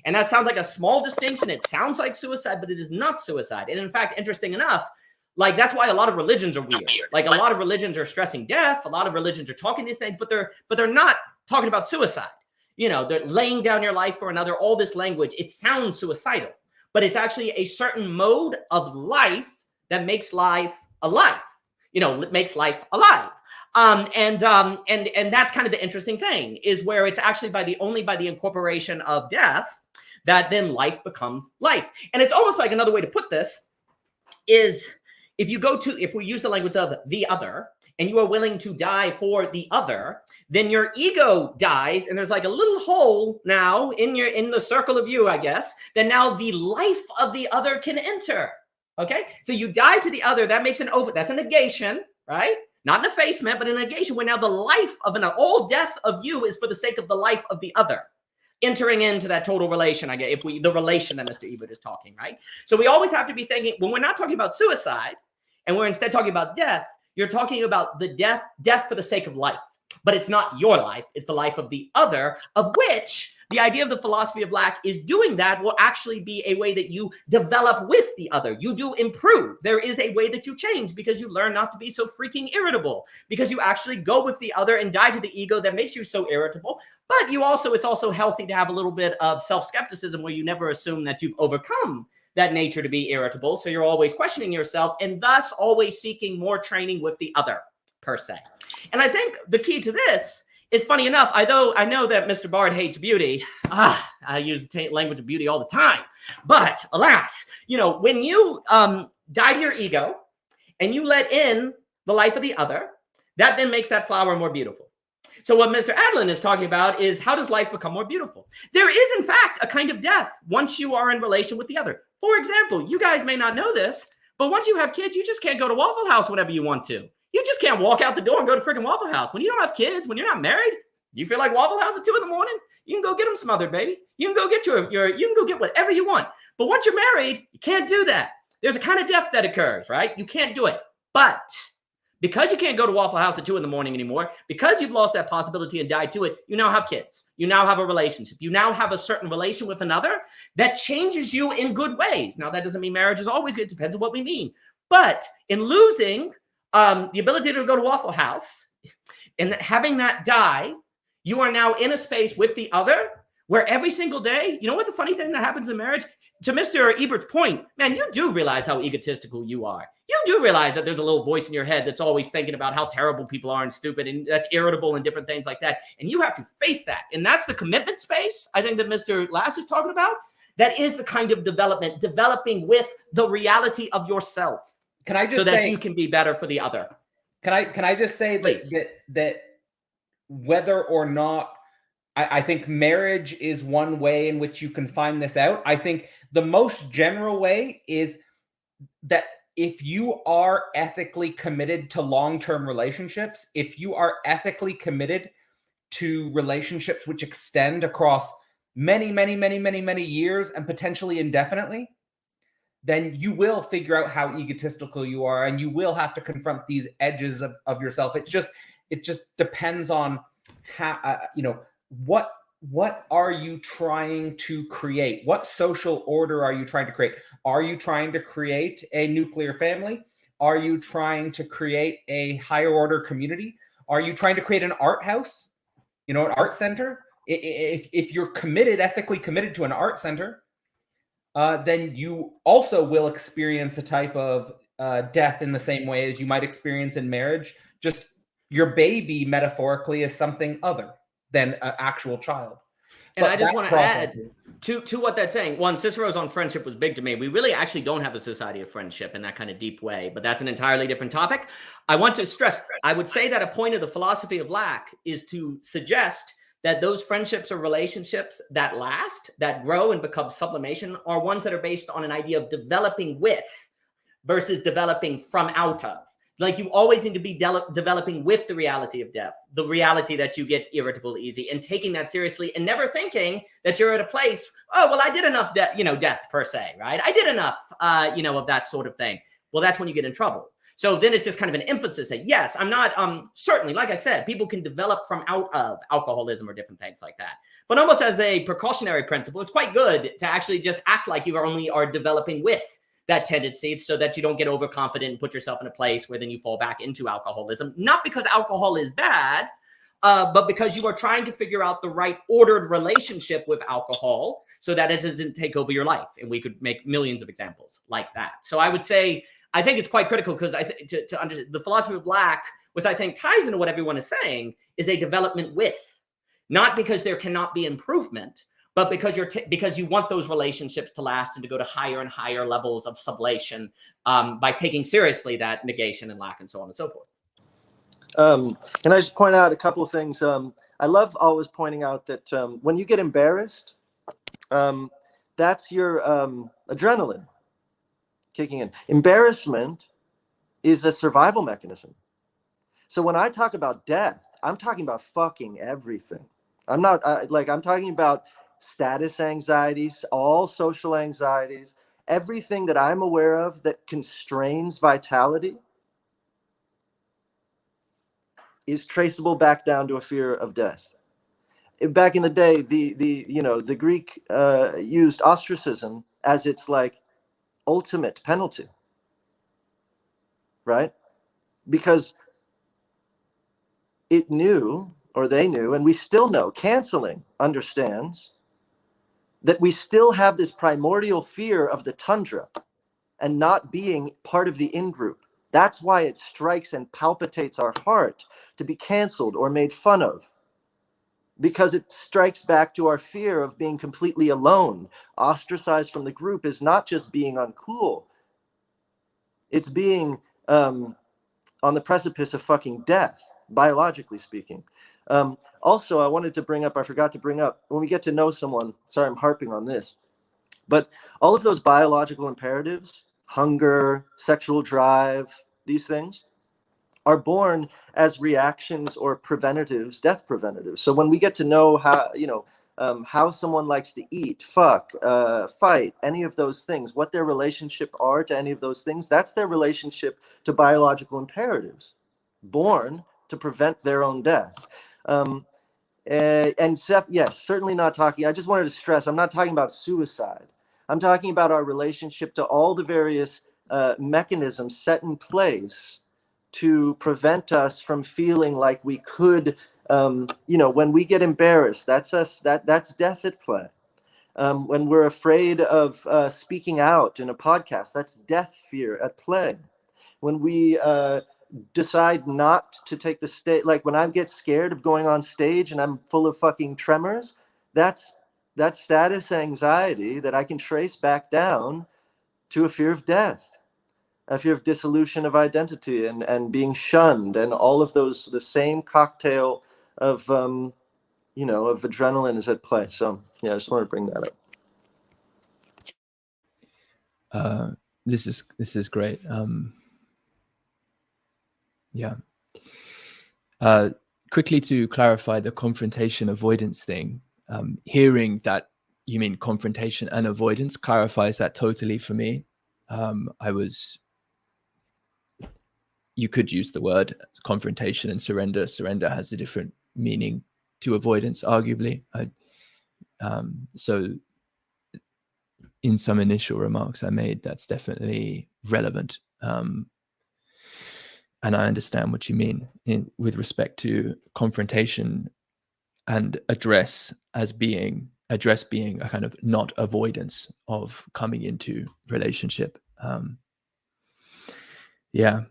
And that sounds like a small distinction. It sounds like suicide, but it is not suicide. And in fact, interesting enough, like that's why a lot of religions are weird. Like a lot of religions are stressing death. A lot of religions are talking these things, but they're not talking about suicide. You know, they're laying down your life for another, all this language. It sounds suicidal, but it's actually a certain mode of life that makes life alive. You know, it makes life alive. And that's kind of the interesting thing, is where it's actually only by the incorporation of death that then life becomes life. And it's almost like another way to put this is if we use the language of the other, and you are willing to die for the other, then your ego dies, and there's like a little hole now in the circle of you, I guess, that now the life of the other can enter. Okay, so you die to the other, that makes that's a negation, right? Not an effacement, but a negation, where now the life of all death of you is for the sake of the life of the other, entering into that total relation, I guess, the relation that Mr. Ebert is talking, right? So we always have to be thinking, when we're not talking about suicide, and we're instead talking about death, you're talking about the death for the sake of life. But it's not your life, it's the life of the other, of which the idea of the philosophy of lack is doing that will actually be a way that you develop with the other. You do improve. There is a way that you change because you learn not to be so freaking irritable, because you actually go with the other and die to the ego that makes you so irritable. But it's also healthy to have a little bit of self-skepticism where you never assume that you've overcome that nature to be irritable. So you're always questioning yourself and thus always seeking more training with the other per se. And I think the key to this is, funny enough, although I know that Mr. Bard hates beauty, I use the language of beauty all the time, but alas, you know, when you die to your ego and you let in the life of the other, that then makes that flower more beautiful. So what Mr. Adalin is talking about is, how does life become more beautiful? There is, in fact, a kind of death once you are in relation with the other. For example, you guys may not know this, but once you have kids, you just can't go to Waffle House whenever you want to. You just can't walk out the door and go to freaking Waffle House. When you don't have kids, when you're not married, you feel like Waffle House at 2 a.m, you can go get them smothered, baby. You can go get you can go get whatever you want. But once you're married, you can't do that. There's a kind of death that occurs, right? You can't do it. But because you can't go to Waffle House at 2 a.m. anymore, because you've lost that possibility and died to it, you now have kids. You now have a relationship. You now have a certain relation with another that changes you in good ways. Now, that doesn't mean marriage is always good. It depends on what we mean. But in losing the ability to go to Waffle House and having that die, you are now in a space with the other where every single day, you know what the funny thing that happens in marriage? To Mr. Ebert's point, man, you do realize how egotistical you are. You do realize that there's a little voice in your head that's always thinking about how terrible people are and stupid and that's irritable and different things like that. And you have to face that. And that's the commitment space, I think, that Mr. Lass is talking about. That is the kind of developing with the reality of yourself. Can I just so say, that you can be better for the other? Can I just say that whether or not I think marriage is one way in which you can find this out. I think the most general way is that if you are ethically committed to long-term relationships, if you are ethically committed to relationships which extend across many, many, many, many, many years and potentially indefinitely, then you will figure out how egotistical you are, and you will have to confront these edges of yourself. It just depends on how, what are you trying to create? What social order are you trying to create? Are you trying to create a nuclear family? Are you trying to create a higher order community? Are you trying to create an art house? An art center? If you're committed, ethically committed to an art center, then you also will experience a type of death in the same way as you might experience in marriage. Just your baby, metaphorically, is something other than an actual child. And But I just want to add process to what that's saying. One, Cicero's on friendship was big to me. We really actually don't have a society of friendship in that kind of deep way, but that's an entirely different topic. I want to stress, I would say that a point of the philosophy of lack is to suggest that those friendships or relationships that last, that grow and become sublimation, are ones that are based on an idea of developing with versus developing from out of. Like, you always need to be developing with the reality of death, the reality that you get irritable easy, and taking that seriously, and never thinking that you're at a place, oh, well, I did enough death per se, right? I did enough, of that sort of thing. Well, that's when you get in trouble. So then it's just kind of an emphasis that, yes, I'm not, certainly, like I said, people can develop from out of alcoholism or different things like that. But almost as a precautionary principle, it's quite good to actually just act like you only are developing with that tendency, so that you don't get overconfident and put yourself in a place where then you fall back into alcoholism. Not because alcohol is bad, but because you are trying to figure out the right ordered relationship with alcohol so that it doesn't take over your life. And we could make millions of examples like that. So I would say, I think it's quite critical, because to understand the philosophy of lack, which I think ties into what everyone is saying, is a development with, not because there cannot be improvement, but because you want those relationships to last and to go to higher and higher levels of sublation, by taking seriously that negation and lack and so on and so forth. Can I just point out a couple of things? I love always pointing out that when you get embarrassed, that's your adrenaline kicking in. Embarrassment is a survival mechanism. So when I talk about death, I'm talking about fucking everything. I'm talking about status anxieties, all social anxieties, everything that I'm aware of that constrains vitality is traceable back down to a fear of death. Back in the day, the Greek used ostracism as its ultimate penalty, right? Because it knew, or they knew, and we still know, canceling understands that we still have this primordial fear of the tundra and not being part of the in-group. That's why it strikes and palpitates our heart to be canceled or made fun of, because it strikes back to our fear of being completely alone. Ostracized from the group is not just being uncool. It's being on the precipice of fucking death, biologically speaking. Also, I forgot to bring up, when we get to know someone, sorry, I'm harping on this, but all of those biological imperatives, hunger, sexual drive, these things are born as reactions or preventatives, death preventatives. So when we get to know how someone likes to eat, fuck, fight, any of those things, what their relationship are to any of those things, that's their relationship to biological imperatives, born to prevent their own death. Yes, certainly not talking, I just wanted to stress, I'm not talking about suicide. I'm talking about our relationship to all the various mechanisms set in place to prevent us from feeling like we could, when we get embarrassed, that's death at play. When we're afraid of speaking out in a podcast, that's death fear at play. When we decide not to take the stage, like when I get scared of going on stage and I'm full of fucking tremors, that's status anxiety that I can trace back down to a fear of death, a fear of dissolution of identity and being shunned, and all of those, the same cocktail of of adrenaline is at play. So yeah, I just wanted to bring that up. this is great. Yeah. Quickly to clarify the confrontation avoidance thing, hearing that you mean confrontation and avoidance clarifies that totally for me. You could use the word confrontation and surrender. Surrender has a different meaning to avoidance, arguably. So in some initial remarks I made, that's definitely relevant. And I understand what you mean with respect to confrontation and address being a kind of not avoidance of coming into relationship. Yeah.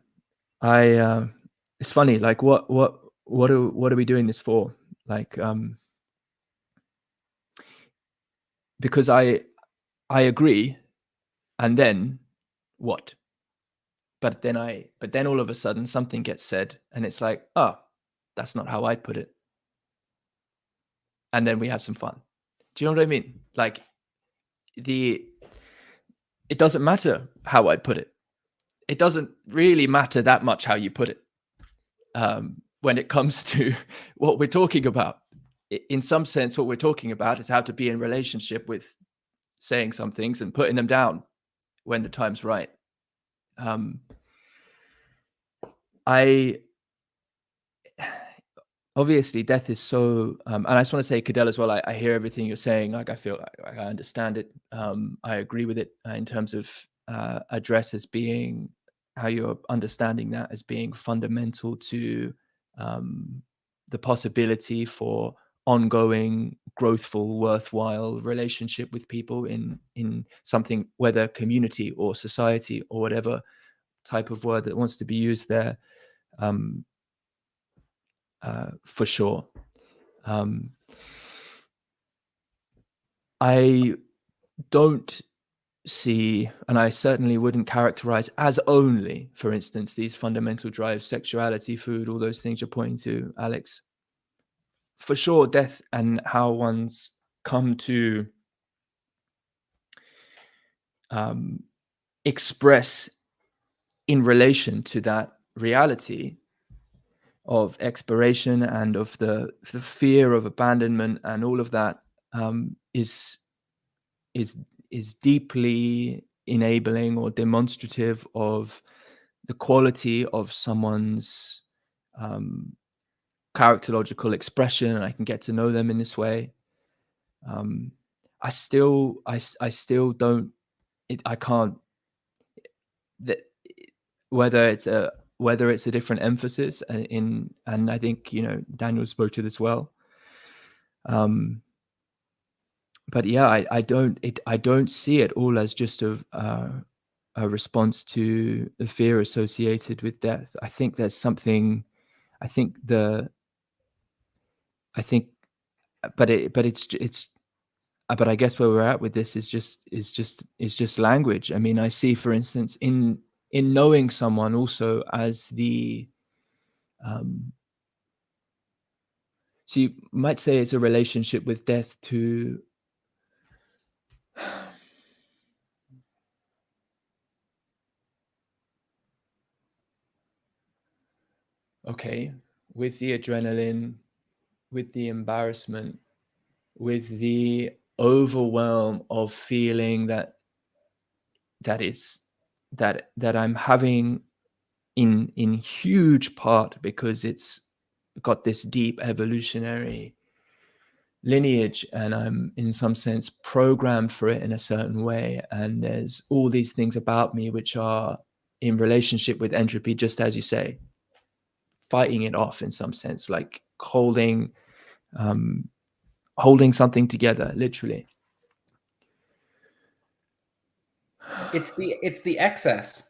It's funny, like what are we doing this for? Like, because I agree, and then what? But then all of a sudden something gets said, and it's like, oh, that's not how I put it. And then we have some fun. Do you know what I mean? Like, it doesn't matter how I put it. It doesn't really matter that much how you put it. When it comes to what we're talking about, in some sense, what we're talking about is how to be in relationship with saying some things and putting them down when the time's right. Obviously death is so, and I just want to say, Cadell, as well, I hear everything you're saying. Like, I feel like I understand it. I agree with it in terms of address as being, how you're understanding that as being fundamental to the possibility for ongoing, growthful, worthwhile relationship with people in something, whether community or society or whatever type of word that wants to be used there, for sure. I don't see, and I certainly wouldn't characterize as only, for instance, these fundamental drives, sexuality, food, all those things you're pointing to, Alex. For sure, death and how one's come to express in relation to that reality of expiration and of the fear of abandonment and all of that, is deeply enabling or demonstrative of the quality of someone's characterological expression, and I can get to know them in this way. I still don't. I can't. Whether it's a different emphasis and I think, Daniel spoke to this well. But yeah, I don't see it all as just a response to the fear associated with death. I think there's something. But I guess where we're at with this is just language. I mean, I see, for instance, in knowing someone also as the, so you might say it's a relationship with death to, okay, with the adrenaline, with the embarrassment, with the overwhelm of feeling that I'm having in huge part because it's got this deep evolutionary lineage, and I'm in some sense programmed for it in a certain way, and there's all these things about me which are in relationship with entropy, just as you say, fighting it off in some sense, like holding something together, literally. It's the excess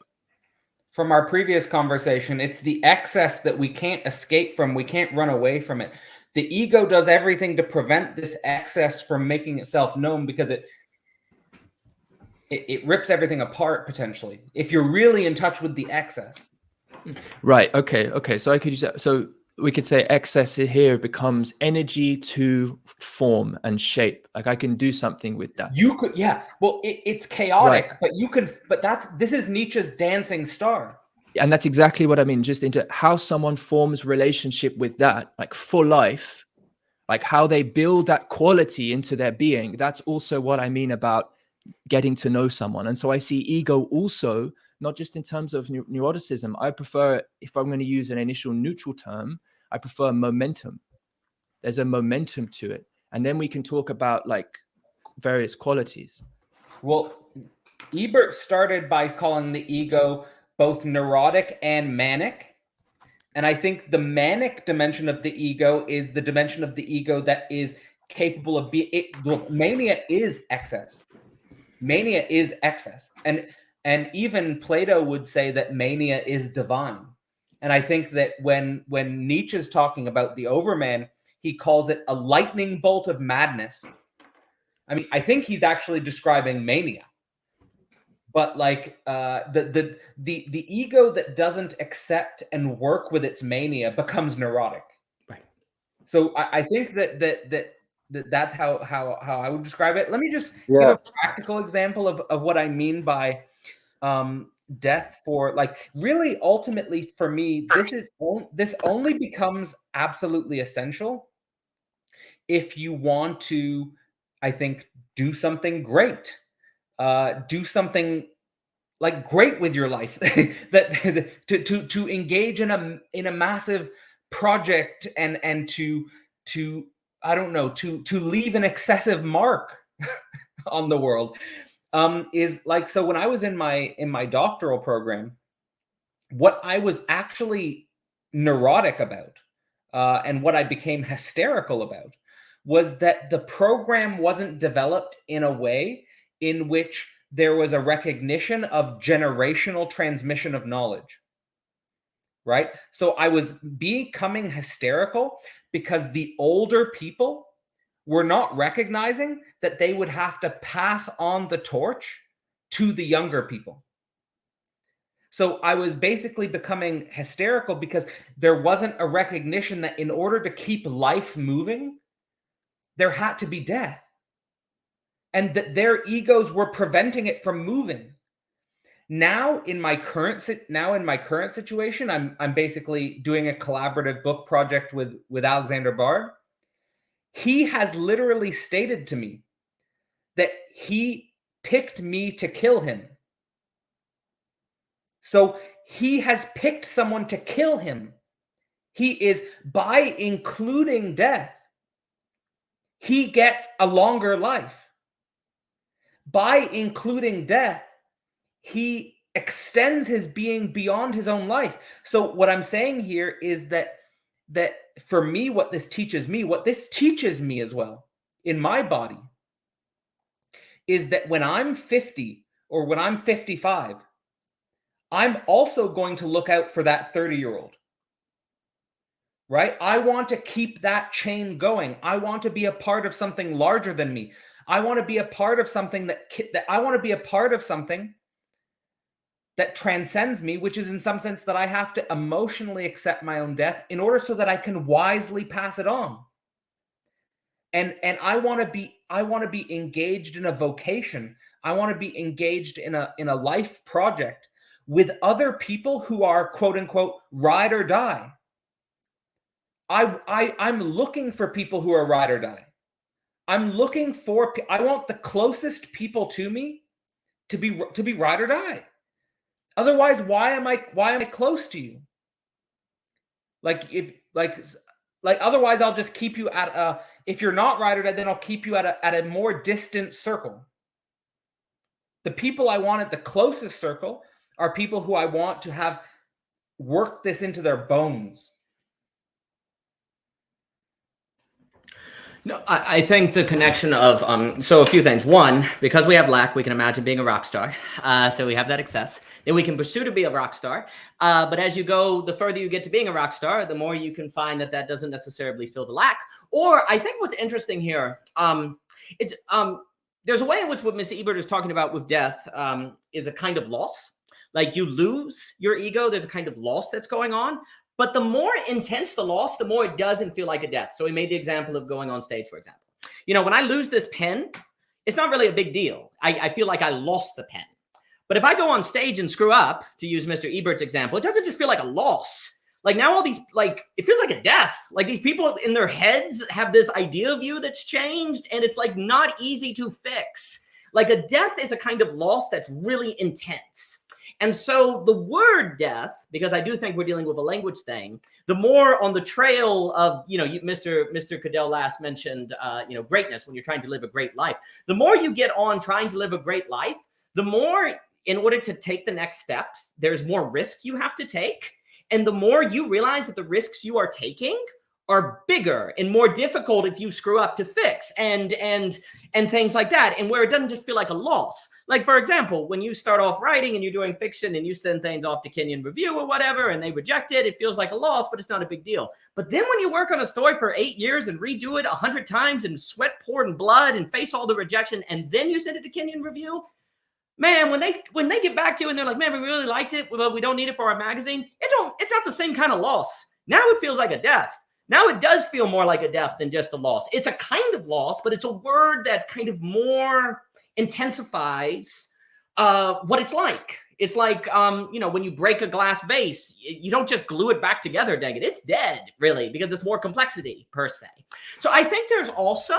from our previous conversation. It's the excess that we can't escape from. We can't run away from it. The ego does everything to prevent this excess from making itself known, because it rips everything apart potentially if you're really in touch with the excess. Right. Okay. So I could use that. So we could say excess here becomes energy to form and shape. Like I can do something with that. You could, yeah. Well, it's chaotic, right. But you can. But this is Nietzsche's dancing star. And that's exactly what I mean. Just into how someone forms relationship with that, like for life, like how they build that quality into their being. That's also what I mean about getting to know someone. And so I see ego also, not just in terms of neuroticism. I prefer, if I'm going to use an initial neutral term, I prefer momentum. There's a momentum to it. And then we can talk about like various qualities. Well, Ebert started by calling the ego both neurotic and manic. And I think the manic dimension of the ego is the dimension of the ego that is capable of being, look, mania is excess. Mania is excess. And even Plato would say that mania is divine. And I think that when Nietzsche's talking about the overman, he calls it a lightning bolt of madness. I mean, I think he's actually describing mania. But like the ego that doesn't accept and work with its mania becomes neurotic. Right. So I think that's how I would describe it. Let me just give a practical example of what I mean by death. For like, really, ultimately, for me, this only becomes absolutely essential if you want to, I think, do something great. Do something like great with your life, that to engage in a massive project and to I don't know, to leave an excessive mark on the world, is like, so when I was in my doctoral program, what I was actually neurotic about, and what I became hysterical about, was that the program wasn't developed in a way in which there was a recognition of generational transmission of knowledge, right? So I was becoming hysterical because the older people were not recognizing that they would have to pass on the torch to the younger people. So I was basically becoming hysterical because there wasn't a recognition that in order to keep life moving, there had to be death. And that their egos were preventing it from moving. Now in my current situation, I'm basically doing a collaborative book project with Alexander Bard. He has literally stated to me that he picked me to kill him. So he has picked someone to kill him. He is, by including death, he gets a longer life. By including death, he extends his being beyond his own life. So what I'm saying here is that for me, what this teaches me as well in my body, is that when I'm 50 or when I'm 55, I'm also going to look out for that 30-year-old. Right? I want to keep that chain going. I want to be a part of something larger than me. I want to be a part of something that transcends me, which is in some sense that I have to emotionally accept my own death in order so that I can wisely pass it on. And I want to be engaged in a vocation. I want to be engaged in a life project with other people who are, quote unquote, ride or die. I'm looking for people who are ride or die. I want the closest people to me to be ride or die. Otherwise, why am I close to you? Otherwise I'll just keep you at if you're not ride or die, then I'll keep you at a more distant circle. The people I want at the closest circle are people who I want to have worked this into their bones. No, I think the connection of, so a few things. One, because we have lack, we can imagine being a rock star. So we have that excess. Then we can pursue to be a rock star. But as you go, the further you get to being a rock star, the more you can find that doesn't necessarily fill the lack. Or I think what's interesting here, there's a way in which what Ms. Ebert is talking about with death is a kind of loss. Like you lose your ego, there's a kind of loss that's going on. But the more intense the loss, the more it doesn't feel like a death. So we made the example of going on stage, for example. You know, when I lose this pen, it's not really a big deal. I feel like I lost the pen. But if I go on stage and screw up, to use Mr. Ebert's example, it doesn't just feel like a loss. Like now all these, like, it feels like a death. Like these people in their heads have this idea of you that's changed, and it's like not easy to fix. Like a death is a kind of loss that's really intense. And so the word death, because I do think we're dealing with a language thing, the more on the trail of, you know, Mr. Cadell last mentioned, you know, greatness when you're trying to live a great life. The more you get on trying to live a great life, the more, in order to take the next steps, there's more risk you have to take. And the more you realize that the risks you are taking are bigger and more difficult if you screw up to fix and things like that. And where it doesn't just feel like a loss. Like, for example, when you start off writing and you're doing fiction and you send things off to Kenyon Review or whatever, and they reject it, it feels like a loss, but it's not a big deal. But then when you work on a story for 8 years and redo it 100 times and sweat, poured, and blood and face all the rejection, and then you send it to Kenyon Review, man, when they get back to you and they're like, man, we really liked it, but we don't need it for our magazine, it's not the same kind of loss. Now it feels like a death. Now it does feel more like a death than just a loss. It's a kind of loss, but it's a word that kind of more intensifies what it's like. It's like, you know, when you break a glass vase, you don't just glue it back together, dang it. It's dead, really, because it's more complexity, per se. So I think there's also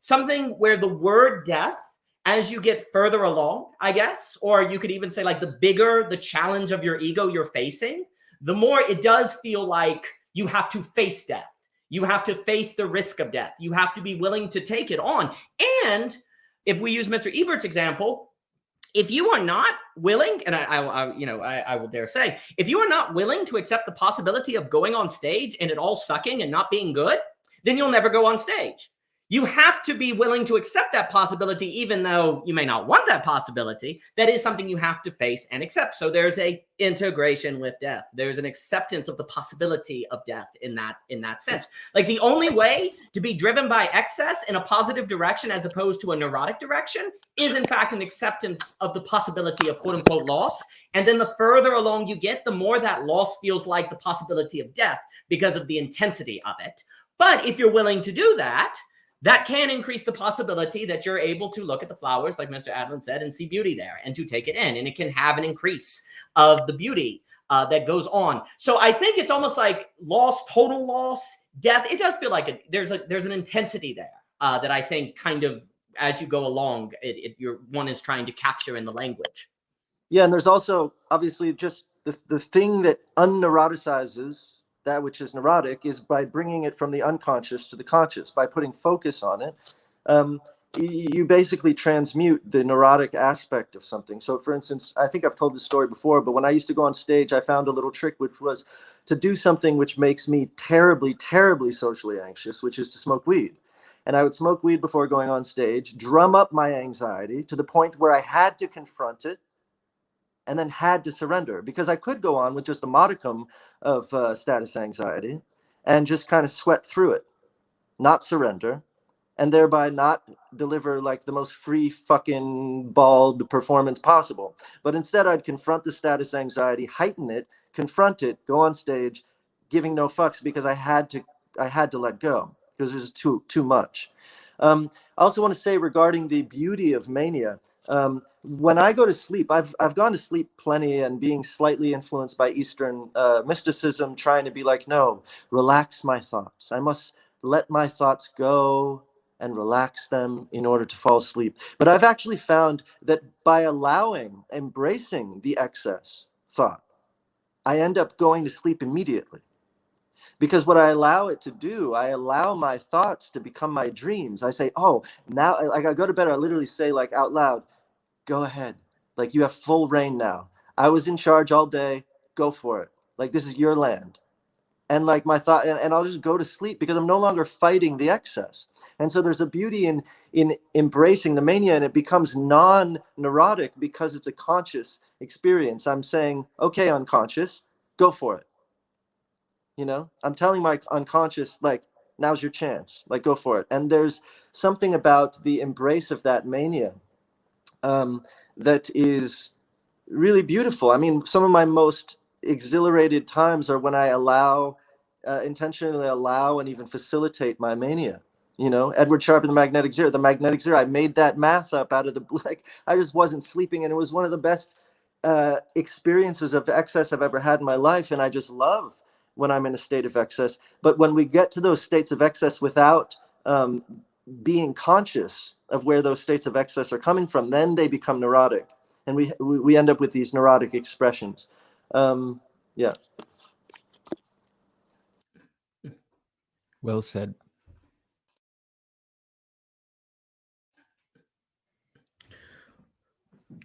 something where the word death, as you get further along, I guess, or you could even say like the bigger the challenge of your ego you're facing, the more it does feel like you have to face death. You have to face the risk of death. You have to be willing to take it on. And if we use Mr. Ebert's example, if you are not willing, and I will dare say, if you are not willing to accept the possibility of going on stage and it all sucking and not being good, then you'll never go on stage. You have to be willing to accept that possibility, even though you may not want that possibility. That is something you have to face and accept. So there's a integration with death. There's an acceptance of the possibility of death in that sense. Like the only way to be driven by excess in a positive direction as opposed to a neurotic direction is in fact an acceptance of the possibility of quote unquote loss. And then the further along you get, the more that loss feels like the possibility of death because of the intensity of it. But if you're willing to do that, that can increase the possibility that you're able to look at the flowers, like Mr. Adalin said, and see beauty there and to take it in. And it can have an increase of the beauty that goes on. So I think it's almost like loss, total loss, death. It does feel like there's an intensity there that I think kind of, as you go along, one is trying to capture in the language. Yeah, and there's also obviously just the thing that unneuroticizes that which is neurotic is by bringing it from the unconscious to the conscious. By putting focus on it, you basically transmute the neurotic aspect of something. So for instance, I think I've told this story before, but when I used to go on stage, I found a little trick, which was to do something which makes me terribly, terribly socially anxious, which is to smoke weed. And I would smoke weed before going on stage, drum up my anxiety to the point where I had to confront it, and then had to surrender, because I could go on with just a modicum of status anxiety and just kind of sweat through it, not surrender, and thereby not deliver like the most free fucking bald performance possible. But instead I'd confront the status anxiety, heighten it, confront it, go on stage, giving no fucks, because I had to let go, because there's too much. I also want to say regarding the beauty of mania, when I go to sleep, I've gone to sleep plenty and being slightly influenced by Eastern mysticism, trying to be like, no, relax my thoughts. I must let my thoughts go and relax them in order to fall asleep. But I've actually found that by embracing the excess thought, I end up going to sleep immediately. Because what I allow it to do, I allow my thoughts to become my dreams. I say, oh, now, like I go to bed, I literally say like out loud, go ahead. Like you have full reign now. I was in charge all day. Go for it. Like this is your land. And like my thought, and I'll just go to sleep because I'm no longer fighting the excess. And so there's a beauty in embracing the mania, and it becomes non-neurotic because it's a conscious experience. I'm saying, okay, unconscious, go for it. You know, I'm telling my unconscious, like, now's your chance, like, go for it. And there's something about the embrace of that mania that is really beautiful. I mean, some of my most exhilarated times are when I allow, intentionally allow and even facilitate my mania. You know, Edward Sharpe and the magnetic zero, I made that math up out of the blue. Like, I just wasn't sleeping, and it was one of the best experiences of excess I've ever had in my life. And I just love when I'm in a state of excess. But when we get to those states of excess without being conscious of where those states of excess are coming from, then they become neurotic, and we end up with these neurotic expressions. Yeah. Well said.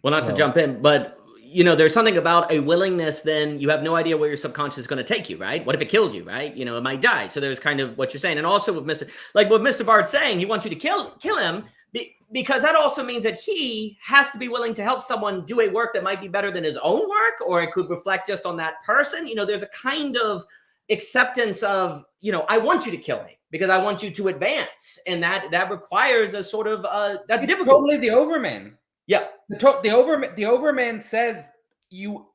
Well, not to jump in, but you know, there's something about a willingness. Then you have no idea where your subconscious is going to take you, right? What if it kills you, right? You know, it might die. So there's kind of what you're saying, and also with Mr. Bard's saying, he wants you to kill him because that also means that he has to be willing to help someone do a work that might be better than his own work, or it could reflect just on that person. You know, there's a kind of acceptance of, you know, I want you to kill me because I want you to advance, and that requires a sort of that's it's difficult. Totally the overman. Yeah, the overman says you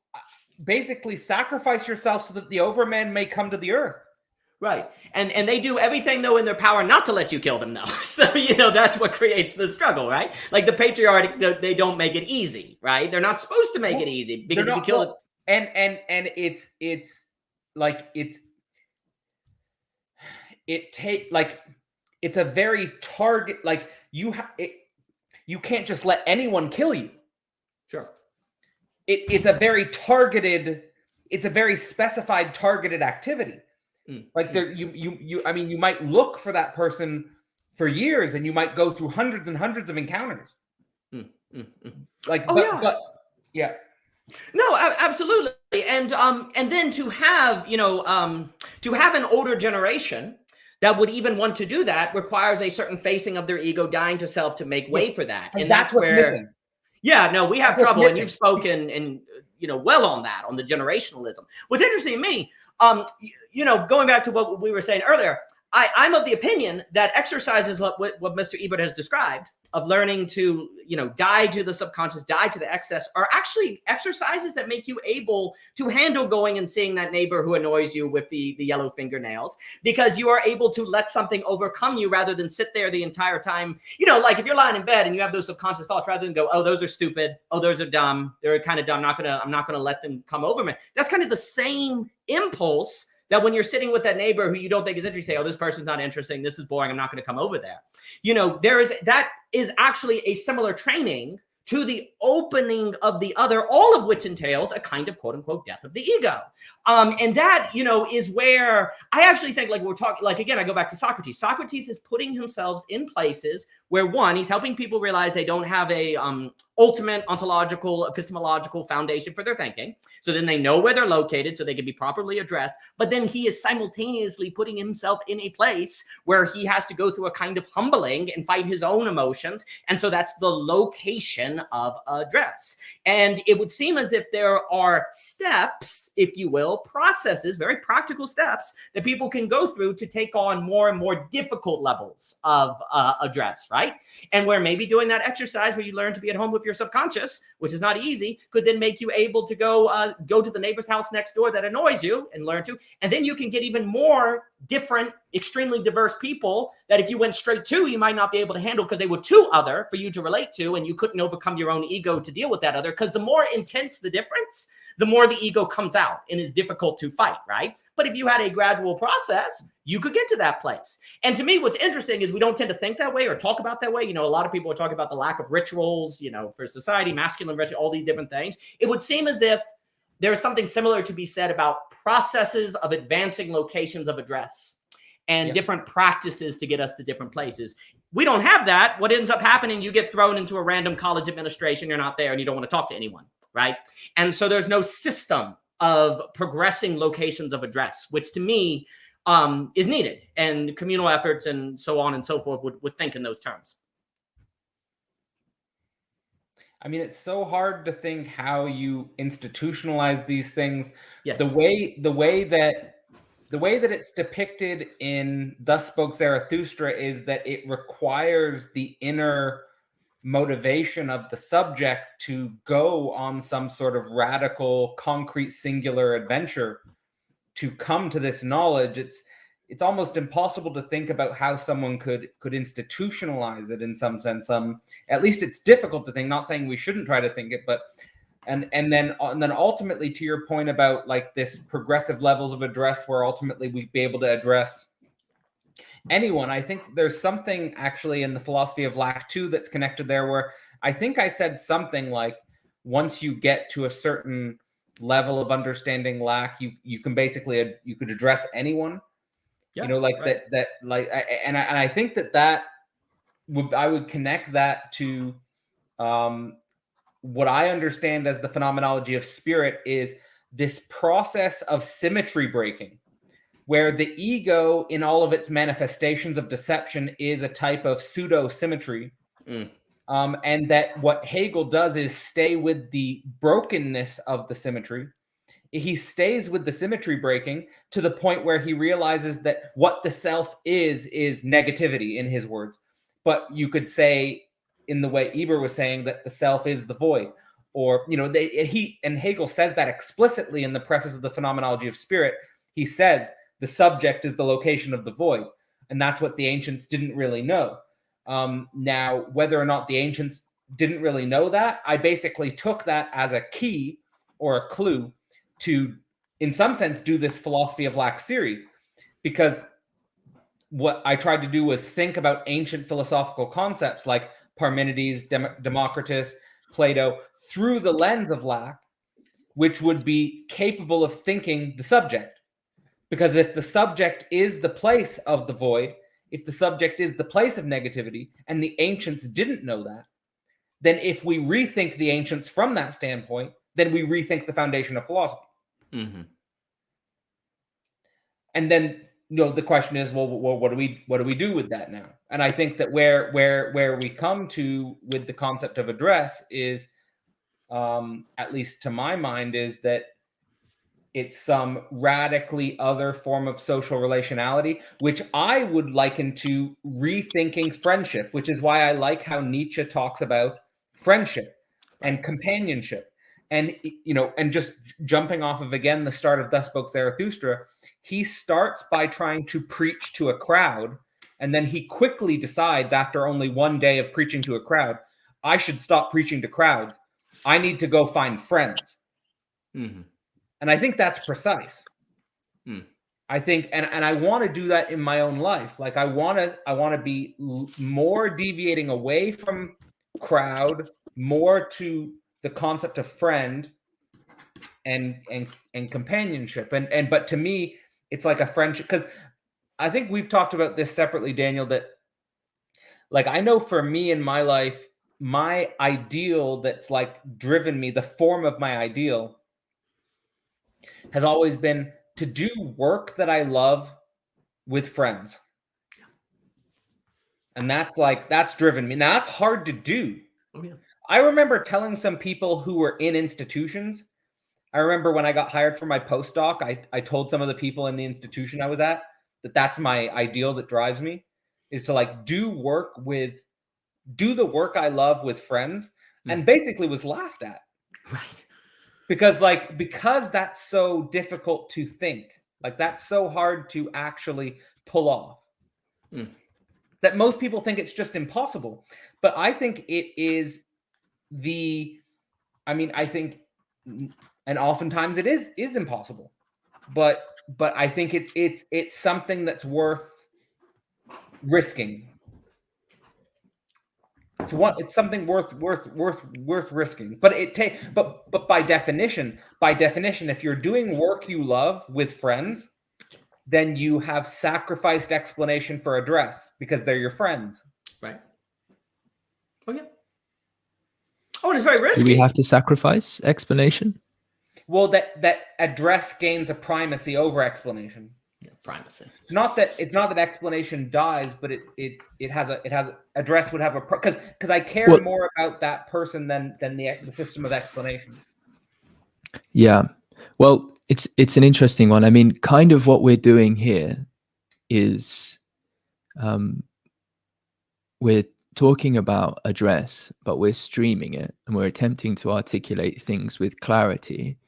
basically sacrifice yourself so that the overman may come to the earth. Right. And they do everything, though, in their power not to let you kill them, though. So, you know, that's what creates the struggle, right? Like the patriarch, they don't make it easy, right? They're not supposed to make it easy because if you kill it. And it's a very target, like you can't just let anyone kill you. Sure. It's a very targeted, it's a very specified targeted activity. Like there, I mean, you might look for that person for years, and you might go through hundreds and hundreds of encounters. Like, but yeah. No, absolutely. And then to have, you know, to have an older generation that would even want to do that requires a certain facing of their ego, dying to self to make way for that. And that's what's missing. Yeah, no, we have trouble, and you've spoken and you know well on that, on the generationalism. What's interesting to me, you know, going back to what we were saying earlier, I'm of the opinion that exercises what Mr. Ebert has described of learning to, you know, die to the subconscious, die to the excess, are actually exercises that make you able to handle going and seeing that neighbor who annoys you with the yellow fingernails, because you are able to let something overcome you rather than sit there the entire time. You know, like if you're lying in bed and you have those subconscious thoughts, rather than go, oh, those are stupid, oh, those are dumb, they're kind of dumb, I'm not gonna let them come over me. That's kind of the same impulse that when you're sitting with that neighbor who you don't think is interesting, oh, this person's not interesting, this is boring, I'm not going to come over there. You know, that is actually a similar training to the opening of the other, all of which entails a kind of quote unquote death of the ego. And that, you know, is where I actually think, like we're talking, like, again, I go back to Socrates. Socrates is putting himself in places where, one, he's helping people realize they don't have a ultimate ontological, epistemological foundation for their thinking. So then they know where they're located so they can be properly addressed. But then he is simultaneously putting himself in a place where he has to go through a kind of humbling and fight his own emotions. And so that's the location of address. And it would seem as if there are steps, if you will, processes, very practical steps that people can go through to take on more and more difficult levels of address, right? And where maybe doing that exercise where you learn to be at home with your subconscious, which is not easy, could then make you able to go to the neighbor's house next door that annoys you and learn to. And then you can get even more different, extremely diverse people that if you went straight to, you might not be able to handle because they were too other for you to relate to, and you couldn't overcome your own ego to deal with that other. Because the more intense the difference, the more the ego comes out and is difficult to fight, right? But if you had a gradual process, you could get to that place. And to me, what's interesting is we don't tend to think that way or talk about that way. You know, a lot of people are talking about the lack of rituals, you know, for society, masculine ritual, all these different things. It would seem as if there's something similar to be said about processes of advancing locations of address and different practices to get us to different places. We don't have that. What ends up happening, you get thrown into a random college administration, you're not there, and you don't want to talk to anyone, right? And so there's no system of progressing locations of address, which to me is needed. And communal efforts and so on and so forth would think in those terms. I mean, it's so hard to think how you institutionalize these things. Yes. The way that it's depicted in Thus Spoke Zarathustra is that it requires the inner motivation of the subject to go on some sort of radical, concrete, singular adventure to come to this knowledge, it's almost impossible to think about how someone could institutionalize it in some sense. At least it's difficult to think, not saying we shouldn't try to think it, but and then ultimately, to your point about like this progressive levels of address where ultimately we'd be able to address anyone. I think there's something actually in the philosophy of lack too that's connected there, where I think I said something like, once you get to a certain level of understanding lack, you can basically you could address anyone. Yeah, you know, like right. that like I think that I would connect that to what I understand as the phenomenology of spirit is this process of symmetry breaking, where the ego in all of its manifestations of deception is a type of pseudo symmetry. And that what Hegel does is stay with the brokenness of the symmetry. He stays with the symmetry breaking to the point where he realizes that what the self is negativity, in his words. But you could say, in the way Ebert was saying, that the self is the void. Or, you know, and Hegel says that explicitly in the preface of the Phenomenology of Spirit. He says the subject is the location of the void. And that's what the ancients didn't really know. Now, whether or not the ancients didn't really know that, I basically took that as a key or a clue to, in some sense, do this philosophy of lack series, because what I tried to do was think about ancient philosophical concepts like Parmenides, Democritus, Plato, through the lens of lack, which would be capable of thinking the subject. Because if the subject is the place of the void, if the subject is the place of negativity, and the ancients didn't know that, then if we rethink the ancients from that standpoint, then we rethink the foundation of philosophy. Mm-hmm. And then, you know, the question is, well, what do we do with that now? And I think that where we come to with the concept of address is, at least to my mind, is that it's some radically other form of social relationality, which I would liken to rethinking friendship, which is why I like how Nietzsche talks about friendship and companionship. And, you know, and just jumping off of, again, the start of Thus Spoke Zarathustra, he starts by trying to preach to a crowd. And then he quickly decides, after only one day of preaching to a crowd, I should stop preaching to crowds. I need to go find friends. Mm-hmm. And I think that's precise. I think, and I want to do that in my own life. Like I want to be more deviating away from crowd, more to the concept of friend and companionship. And but to me, it's like a friendship, because I think we've talked about this separately, Daniel, that like I know for me in my life, my ideal that's like driven me, the form of my ideal has always been to do work that I love with friends. And that's driven me. Now that's hard to do. Oh, yeah. I remember telling some people who were in institutions. I remember when I got hired for my postdoc, I told some of the people in the institution I was at that that's my ideal that drives me, is to like do the work I love with friends, and basically was laughed at. Right. Because that's so difficult to think, like that's so hard to actually pull off, that most people think it's just impossible. But I think it is I think, and oftentimes it is impossible, but I think it's something that's worth risking. It's something worth risking. But by definition, if you're doing work you love with friends, then you have sacrificed explanation for address because they're your friends. Right. Oh yeah. Oh, and it's very risky. Do we have to sacrifice explanation? Well, that address gains a primacy over explanation. Yeah, primacy. It's not that explanation dies, but it has address would have a because I care more about that person than the system of explanation. Yeah, well, it's an interesting one. I mean, kind of what we're doing here is we're talking about address, but we're streaming it and we're attempting to articulate things with clarity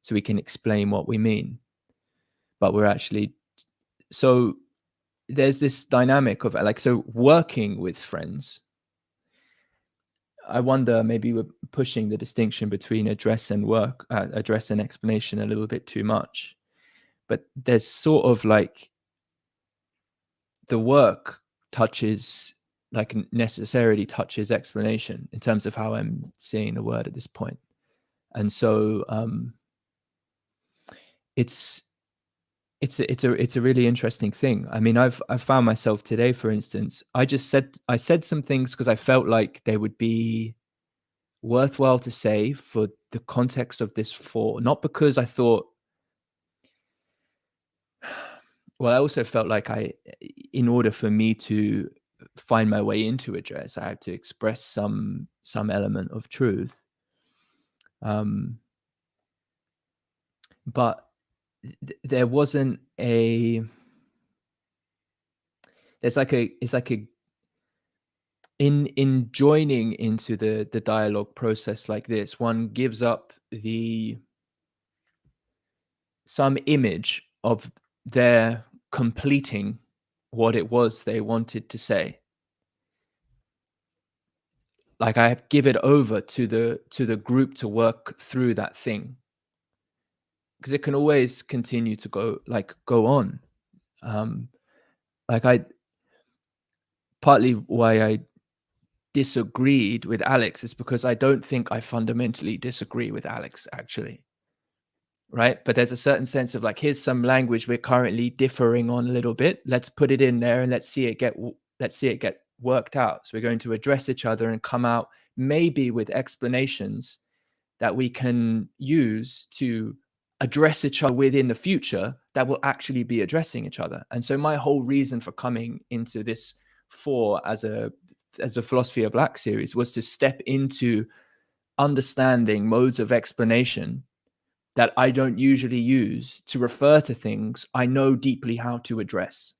so we can explain what we mean. But we're actually, so there's this dynamic of like, so working with friends, I wonder, maybe we're pushing the distinction between address and work, address and explanation a little bit too much. But there's sort of like the work touches, like necessarily touches explanation in terms of how I'm seeing the word at this point. And so it's a really interesting thing. I mean, I've found myself today, for instance, I said some things because I felt like they would be worthwhile to say for the context of this four, not because I thought, well, I also felt like in order for me to find my way into address, I had to express some element of truth. But there wasn't it's like in joining into the dialogue process like this, one gives up some image of their completing what it was they wanted to say. Like I give it over to the group to work through that thing, because it can always continue to go on. Partly why I disagreed with Alex is because I don't think I fundamentally disagree with Alex, actually. Right? But there's a certain sense of like, here's some language we're currently differing on a little bit. Let's put it in there and let's see it get worked out. So we're going to address each other and come out maybe with explanations that we can use to address each other with in the future that will actually be addressing each other. And so my whole reason for coming into this as a philosophy of lack series was to step into understanding modes of explanation that I don't usually use to refer to things I know deeply how to address.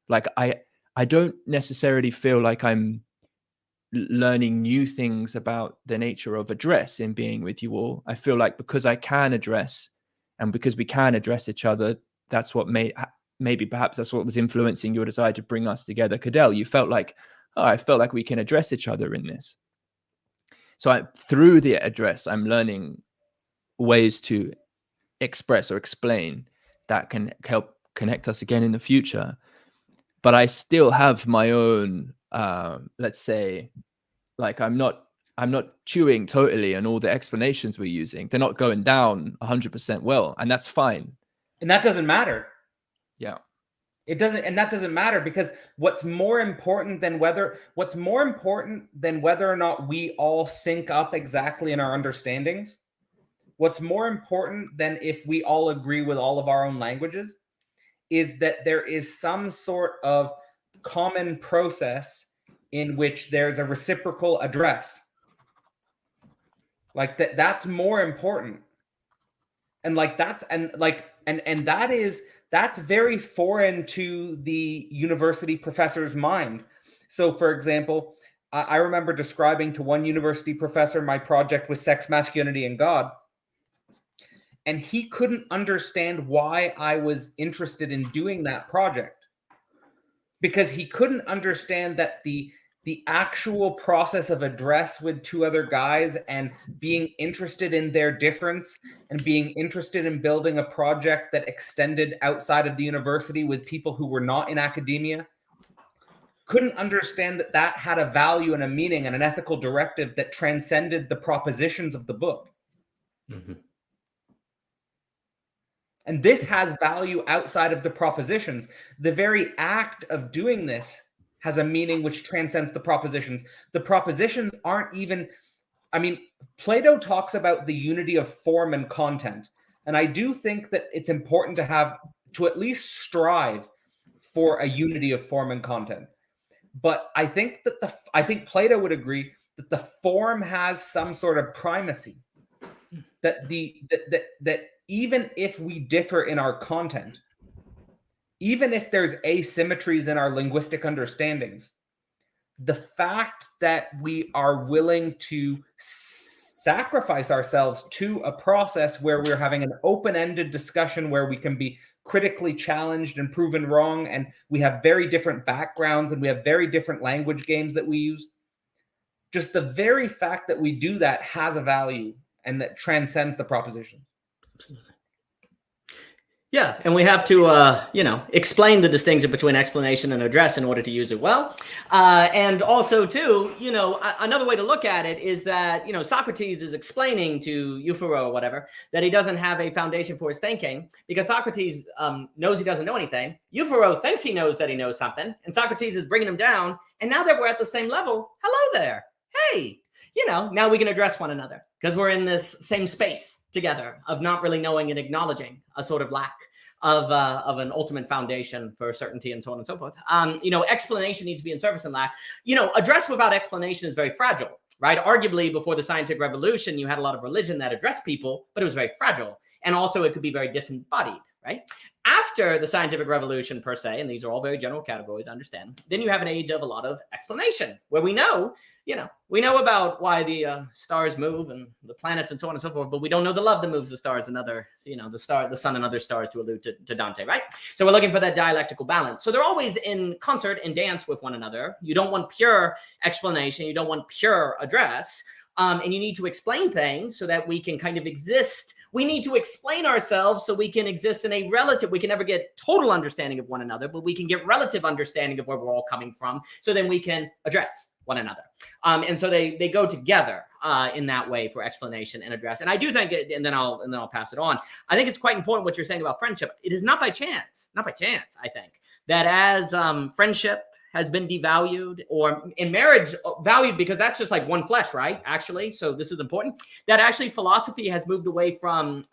Like I don't necessarily feel like I'm learning new things about the nature of address in being with you all. I feel like because I can address and because we can address each other, that's what perhaps that's what was influencing your desire to bring us together. Cadell, you felt like, I felt like we can address each other in this. So through the address, I'm learning ways to express or explain that can help connect us again in the future. But I still have my own, let's say, like I'm not chewing totally on all the explanations we're using. They're not going down 100% well, and that's fine. And that doesn't matter. Yeah. It doesn't, and that doesn't matter, because what's more important than whether or not we all sync up exactly in our understandings, what's more important than if we all agree with all of our own languages, is that there is some sort of common process in which there's a reciprocal address. Like that's more important. And like that's very foreign to the university professor's mind. So for example, I remember describing to one university professor my project with sex, masculinity, and God. And he couldn't understand why I was interested in doing that project, because he couldn't understand that the actual process of address with two other guys and being interested in their difference and being interested in building a project that extended outside of the university with people who were not in academia, couldn't understand that that had a value and a meaning and an ethical directive that transcended the propositions of the book. Mm-hmm. And this has value outside of the propositions. The very act of doing this has a meaning which transcends the propositions. The propositions aren't even, I mean, Plato talks about the unity of form and content. And I do think that it's important to at least strive for a unity of form and content. But I think that Plato would agree that the form has some sort of primacy. That even if we differ in our content, even if there's asymmetries in our linguistic understandings, the fact that we are willing to sacrifice ourselves to a process where we're having an open-ended discussion where we can be critically challenged and proven wrong, and we have very different backgrounds and we have very different language games that we use. Just the very fact that we do that has a value and that transcends the proposition. Absolutely. Yeah, and we have to, explain the distinction between explanation and address in order to use it well. And also, too, another way to look at it is that, Socrates is explaining to Euphoria or whatever that he doesn't have a foundation for his thinking because Socrates knows he doesn't know anything. Euphoria thinks he knows that he knows something, and Socrates is bringing him down. And now that we're at the same level, hello there. Hey, now we can address one another because we're in this same space together of not really knowing and acknowledging a sort of lack of an ultimate foundation for certainty and so on and so forth. Explanation needs to be in service in that. Address without explanation is very fragile, right? Arguably, before the scientific revolution, you had a lot of religion that addressed people, but it was very fragile. And also it could be very disembodied, right? After the scientific revolution per se, and these are all very general categories, I understand, then you have an age of a lot of explanation where we know about why the stars move and the planets and so on and so forth, but we don't know the love that moves the stars and other, the sun and other stars, to allude to Dante, right? So we're looking for that dialectical balance. So they're always in concert and dance with one another. You don't want pure explanation. You don't want pure address. And you need to explain things so that we can kind of exist. We need to explain ourselves so we can exist in a relative, we can never get total understanding of one another, but we can get relative understanding of where we're all coming from. So then we can address one another. And so they go together in that way for explanation and address. And I do think, and then I'll pass it on. I think it's quite important what you're saying about friendship. It is not by chance, I think, that as friendship has been devalued, or in marriage valued, because that's just like one flesh, right? Actually, so this is important, that actually philosophy has moved away from,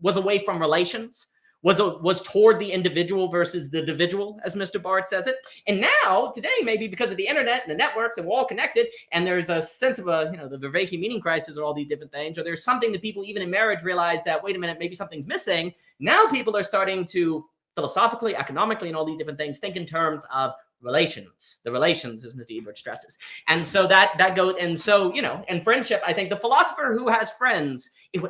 was away from relations, was toward the individual versus the individual, as Mr. Bard says it. And now, today, maybe because of the internet and the networks and we're all connected, and there's a sense of the Vervaeke meaning crisis or all these different things, or there's something that people even in marriage realize that, wait a minute, maybe something's missing. Now people are starting to philosophically, economically, and all these different things think in terms of relations, the relations, as Mr. Ebert stresses. And so that goes, and so, and friendship, I think the philosopher who has friends, it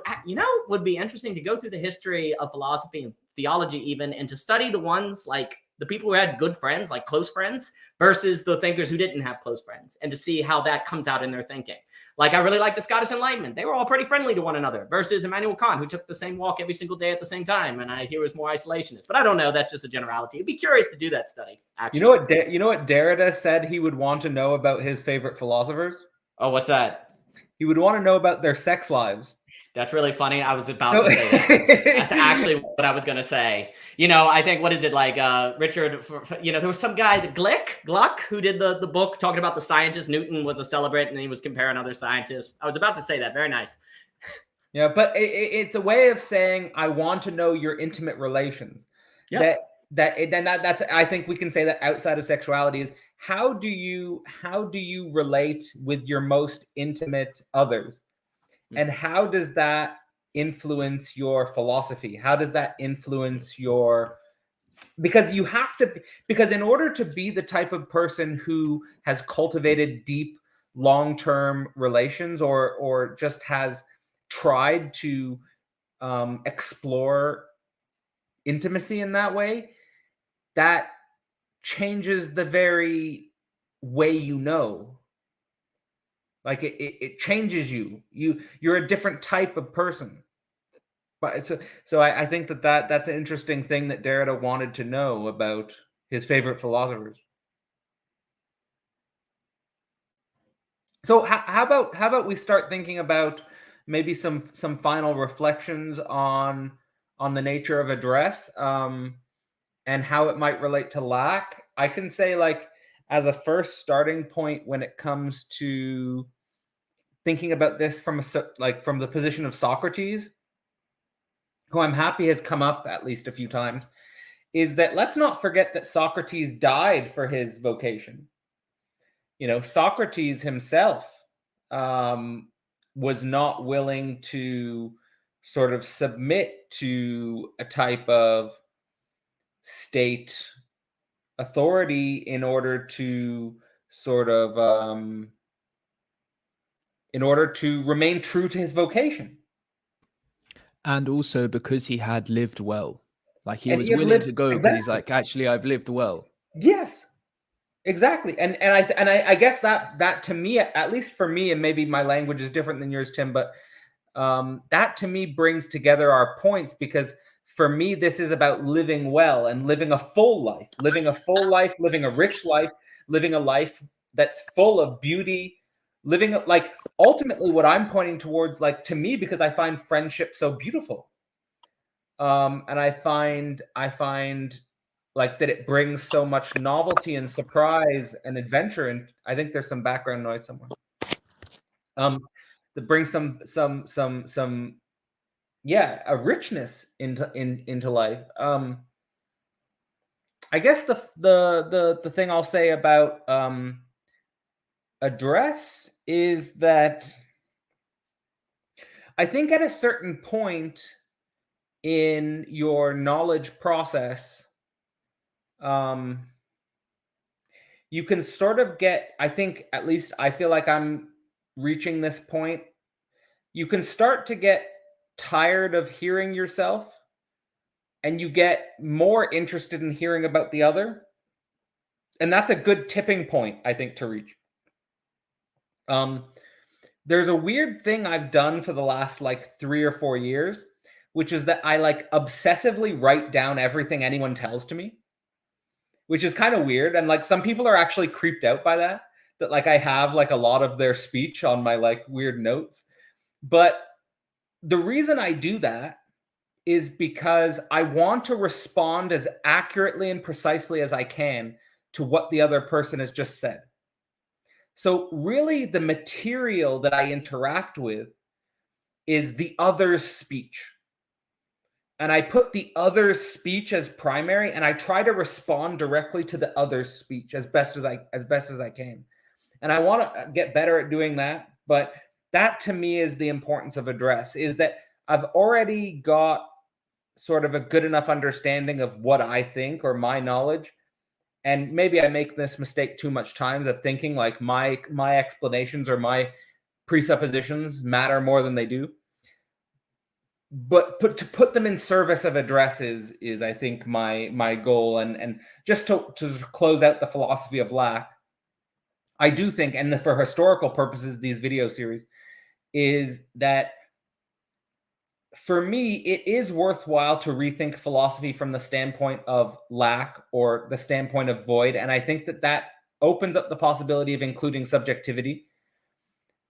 would be interesting to go through the history of philosophy and theology even, and to study the ones like the people who had good friends, like close friends, versus the thinkers who didn't have close friends, and to see how that comes out in their thinking. Like, I really like the Scottish Enlightenment. They were all pretty friendly to one another, versus Immanuel Kant, who took the same walk every single day at the same time, and I hear was more isolationist. But I don't know. That's just a generality. I'd be curious to do that study, actually. You know what Derrida said he would want to know about his favorite philosophers? Oh, what's that? He would want to know about their sex lives. That's really funny. I was about to say that. That's actually what I was going to say. I think, what is it, like Richard, there was some guy, Gluck, who did the book talking about the scientist. Newton was a celebrant and he was comparing other scientists. I was about to say that. Very nice. Yeah, but it's a way of saying, I want to know your intimate relations. Yeah. That's, I think we can say that outside of sexuality is, how do you relate with your most intimate others? And how does that influence your philosophy? How does that influence because in order to be the type of person who has cultivated deep, long-term relations, or just has tried to explore intimacy in that way, that changes the very way you know. Like it changes you. You're a different type of person. But so I think that's an interesting thing that Derrida wanted to know about his favorite philosophers. So how about we start thinking about maybe some final reflections on the nature of address, and how it might relate to lack. I can say, like, as a first starting point when it comes to thinking about this from the position of Socrates, who I'm happy has come up at least a few times, is that let's not forget that Socrates died for his vocation. Socrates himself was not willing to sort of submit to a type of state authority in order to sort of in order to remain true to his vocation. And also because he had lived well. Like he And was he had willing lived to go, but he's exactly. like, actually, I've lived well. Yes, exactly. And I guess that to me, at least for me, and maybe my language is different than yours, Tim, but that to me brings together our points, because for me, this is about living well and living a full life, living a rich life, living a life that's full of beauty, living like ultimately what I'm pointing towards, like to me, because I find friendship so beautiful. And I find like that it brings so much novelty and surprise and adventure. And I think there's some background noise somewhere. That brings some a richness into life. I guess the thing I'll say about address is that I think at a certain point in your knowledge process, you can sort of get, I think, at least I feel like I'm reaching this point. You can start to get tired of hearing yourself, and you get more interested in hearing about the other. And that's a good tipping point, I think, to reach. There's a weird thing I've done for the last like 3 or 4 years, which is that I like obsessively write down everything anyone tells to me, which is kind of weird. And like some people are actually creeped out by that like I have like a lot of their speech on my like weird notes. But the reason I do that is because I want to respond as accurately and precisely as I can to what the other person has just said. So really the material that I interact with is the other's speech. And I put the other's speech as primary, and I try to respond directly to the other's speech as best as I can. And I want to get better at doing that, but that to me is the importance of address, is that I've already got sort of a good enough understanding of what I think or my knowledge. And maybe I make this mistake too much times of thinking like my explanations or my presuppositions matter more than they do. But to put them in service of address is I think my goal. And just to close out the philosophy of lack, I do think, and for historical purposes, these video series, is that for me, it is worthwhile to rethink philosophy from the standpoint of lack or the standpoint of void. And I think that opens up the possibility of including subjectivity.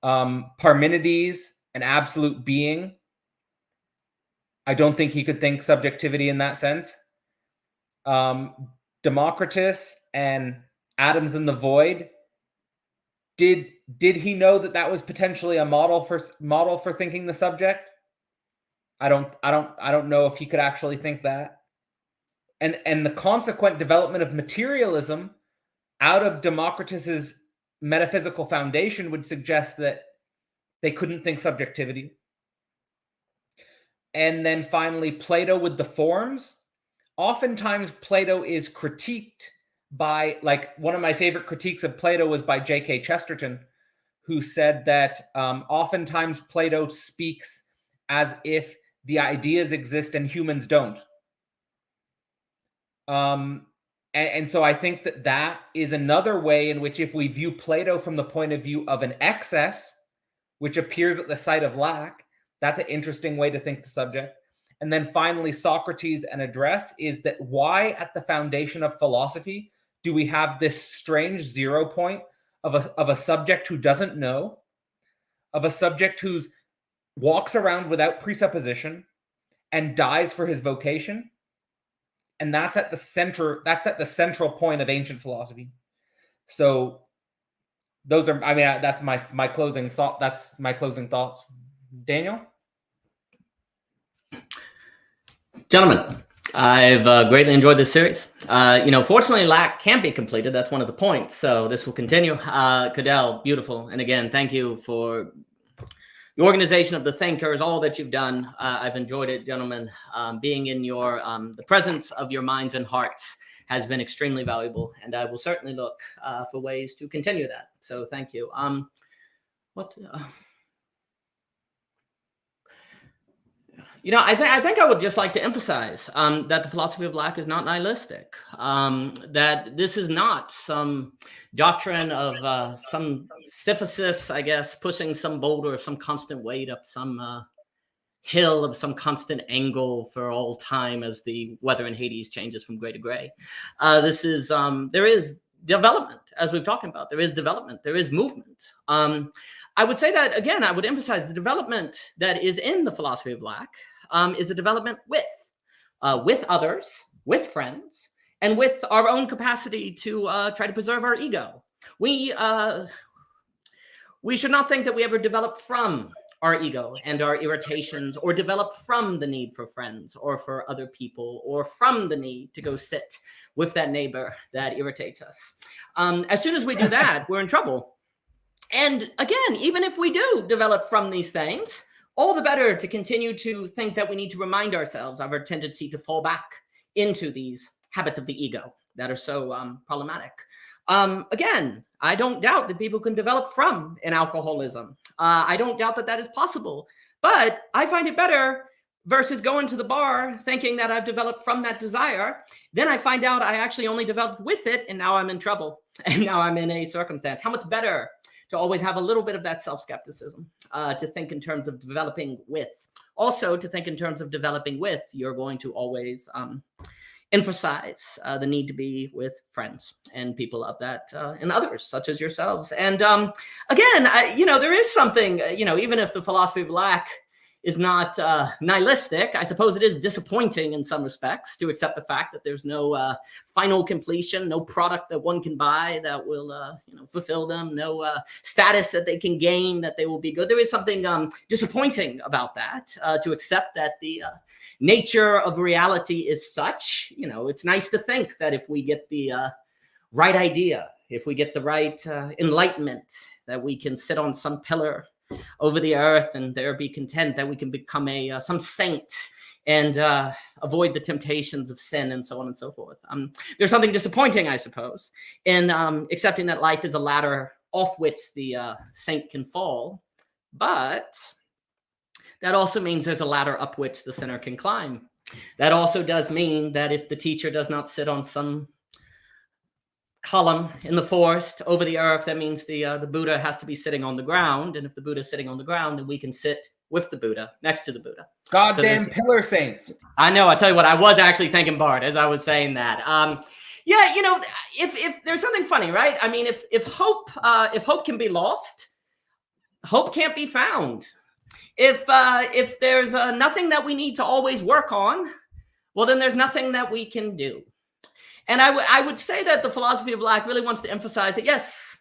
Parmenides, an absolute being, I don't think he could think subjectivity in that sense. Democritus and atoms in the void, did he know that was potentially a model for thinking the subject? I don't know if he could actually think that. And the consequent development of materialism out of Democritus's metaphysical foundation would suggest that they couldn't think subjectivity. And then finally, Plato with the forms. Oftentimes, Plato is critiqued by, like, one of my favorite critiques of Plato was by J.K. Chesterton, who said that oftentimes Plato speaks as if the ideas exist and humans don't. And so I think that is another way in which, if we view Plato from the point of view of an excess, which appears at the site of lack, that's an interesting way to think the subject. And then finally, Socrates and address is that why at the foundation of philosophy do we have this strange 0 point of a subject who doesn't know, of a subject who's walks around without presupposition and dies for his vocation? And that's at the central point of ancient philosophy. So those are, I mean, that's my closing thought. That's my closing thoughts. Daniel? Gentlemen, I've greatly enjoyed this series. Fortunately, lack can't be completed. That's one of the points. So this will continue. Cadell, beautiful. And again, thank you for the organization of the thinkers, all that you've done. I've enjoyed it, gentlemen, being in your the presence of your minds and hearts. has been extremely valuable, and I will certainly look for ways to continue that. So thank you. I think I would just like to emphasize that the philosophy of lack is not nihilistic. That this is not some doctrine of some Sisyphus, I guess, pushing some boulder of some constant weight up some hill of some constant angle for all time as the weather in Hades changes from gray to gray. There is development, as we've talked about. There is development. There is movement. I would say that, again, I would emphasize the development that is in the philosophy of lack is a development with others, with friends, and with our own capacity to try to preserve our ego. We should not think that we ever develop from our ego and our irritations, or develop from the need for friends or for other people, or from the need to go sit with that neighbor that irritates us. As soon as we do that, we're in trouble. And again, even if we do develop from these things, all the better to continue to think that we need to remind ourselves of our tendency to fall back into these habits of the ego that are so problematic. Again, I don't doubt that people can develop from an alcoholism. I don't doubt that that is possible, but I find it better versus going to the bar thinking that I've developed from that desire. Then I find out I actually only developed with it, and now I'm in trouble, and now I'm in a circumstance. How much better to always have a little bit of that self-skepticism, to think in terms of developing with. Also, to think in terms of developing with, you're going to always emphasize the need to be with friends and people of that, and others such as yourselves. And again, there is something, even if the philosophy of lack is not nihilistic, I suppose it is disappointing in some respects to accept the fact that there's no final completion, no product that one can buy that will fulfill them, no status that they can gain that they will be good. There is something disappointing about that, to accept that the nature of reality is such. It's nice to think that if we get the right idea, if we get the right enlightenment, that we can sit on some pillar over the earth and there be content, that we can become some saint and avoid the temptations of sin and so on and so forth. There's something disappointing, I suppose, in accepting that life is a ladder off which the saint can fall, but that also means there's a ladder up which the sinner can climb. That also does mean that if the teacher does not sit on some column in the forest over the earth, that means the Buddha has to be sitting on the ground. And if the Buddha is sitting on the ground, then we can sit with the Buddha, next to the Buddha. Goddamn pillar saints. I know. I tell you what, I was actually thinking Bart as I was saying that. If there's something funny, right? I mean, if hope can be lost, hope can't be found. If there's nothing that we need to always work on, well, then there's nothing that we can do. And I would say that the philosophy of lack really wants to emphasize that, yes,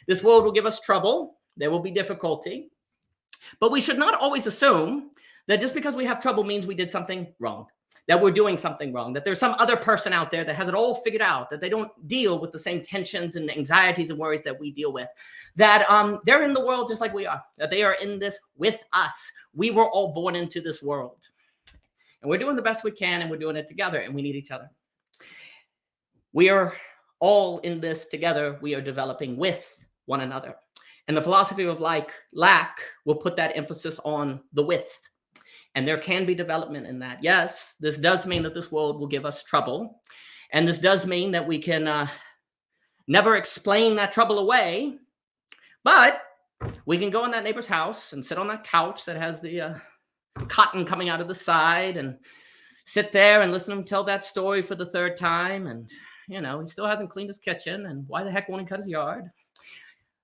this world will give us trouble. There will be difficulty. But we should not always assume that just because we have trouble means we did something wrong, that we're doing something wrong, that there's some other person out there that has it all figured out, that they don't deal with the same tensions and anxieties and worries that we deal with, that they're in the world just like we are, that they are in this with us. We were all born into this world. And we're doing the best we can, and we're doing it together, and we need each other. We are all in this together. We are developing with one another. And the philosophy of lack will put that emphasis on the with. And there can be development in that. Yes, this does mean that this world will give us trouble. And this does mean that we can never explain that trouble away. But we can go in that neighbor's house and sit on that couch that has the cotton coming out of the side, and sit there and listen to him tell that story for the third time. And he still hasn't cleaned his kitchen, and why the heck won't he cut his yard?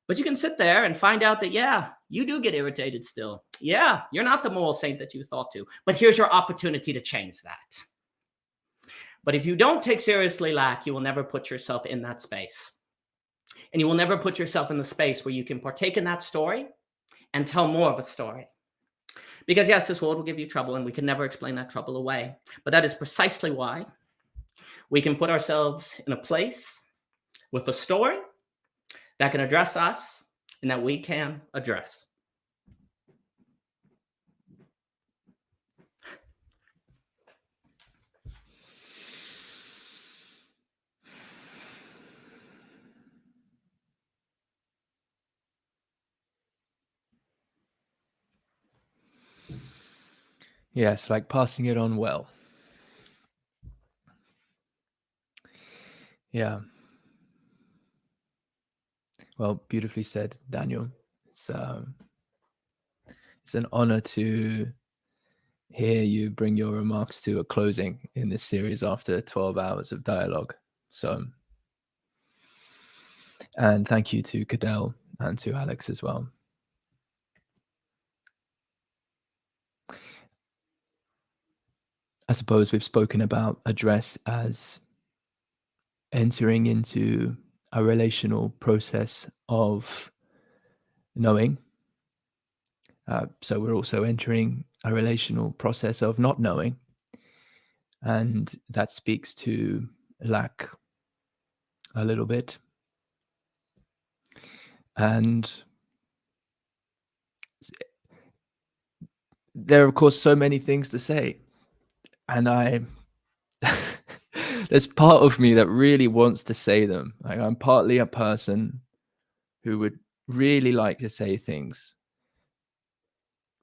But you can sit there and find out that, yeah, you do get irritated still. Yeah, you're not the moral saint that you thought to, but here's your opportunity to change that. But if you don't take seriously lack, you will never put yourself in that space. And you will never put yourself in the space where you can partake in that story and tell more of a story. Because yes, this world will give you trouble, and we can never explain that trouble away. But that is precisely why we can put ourselves in a place with a story that can address us and that we can address. Yes, like passing it on well. Yeah. Well, beautifully said, Daniel. It's an honor to hear you bring your remarks to a closing in this series after 12 hours of dialogue. So, and thank you to Cadell and to Alex as well. I suppose we've spoken about address as entering into a relational process of knowing. So we're also entering a relational process of not knowing. And that speaks to lack a little bit. And there are, of course, so many things to say. And there's part of me that really wants to say them. Like, I'm partly a person who would really like to say things,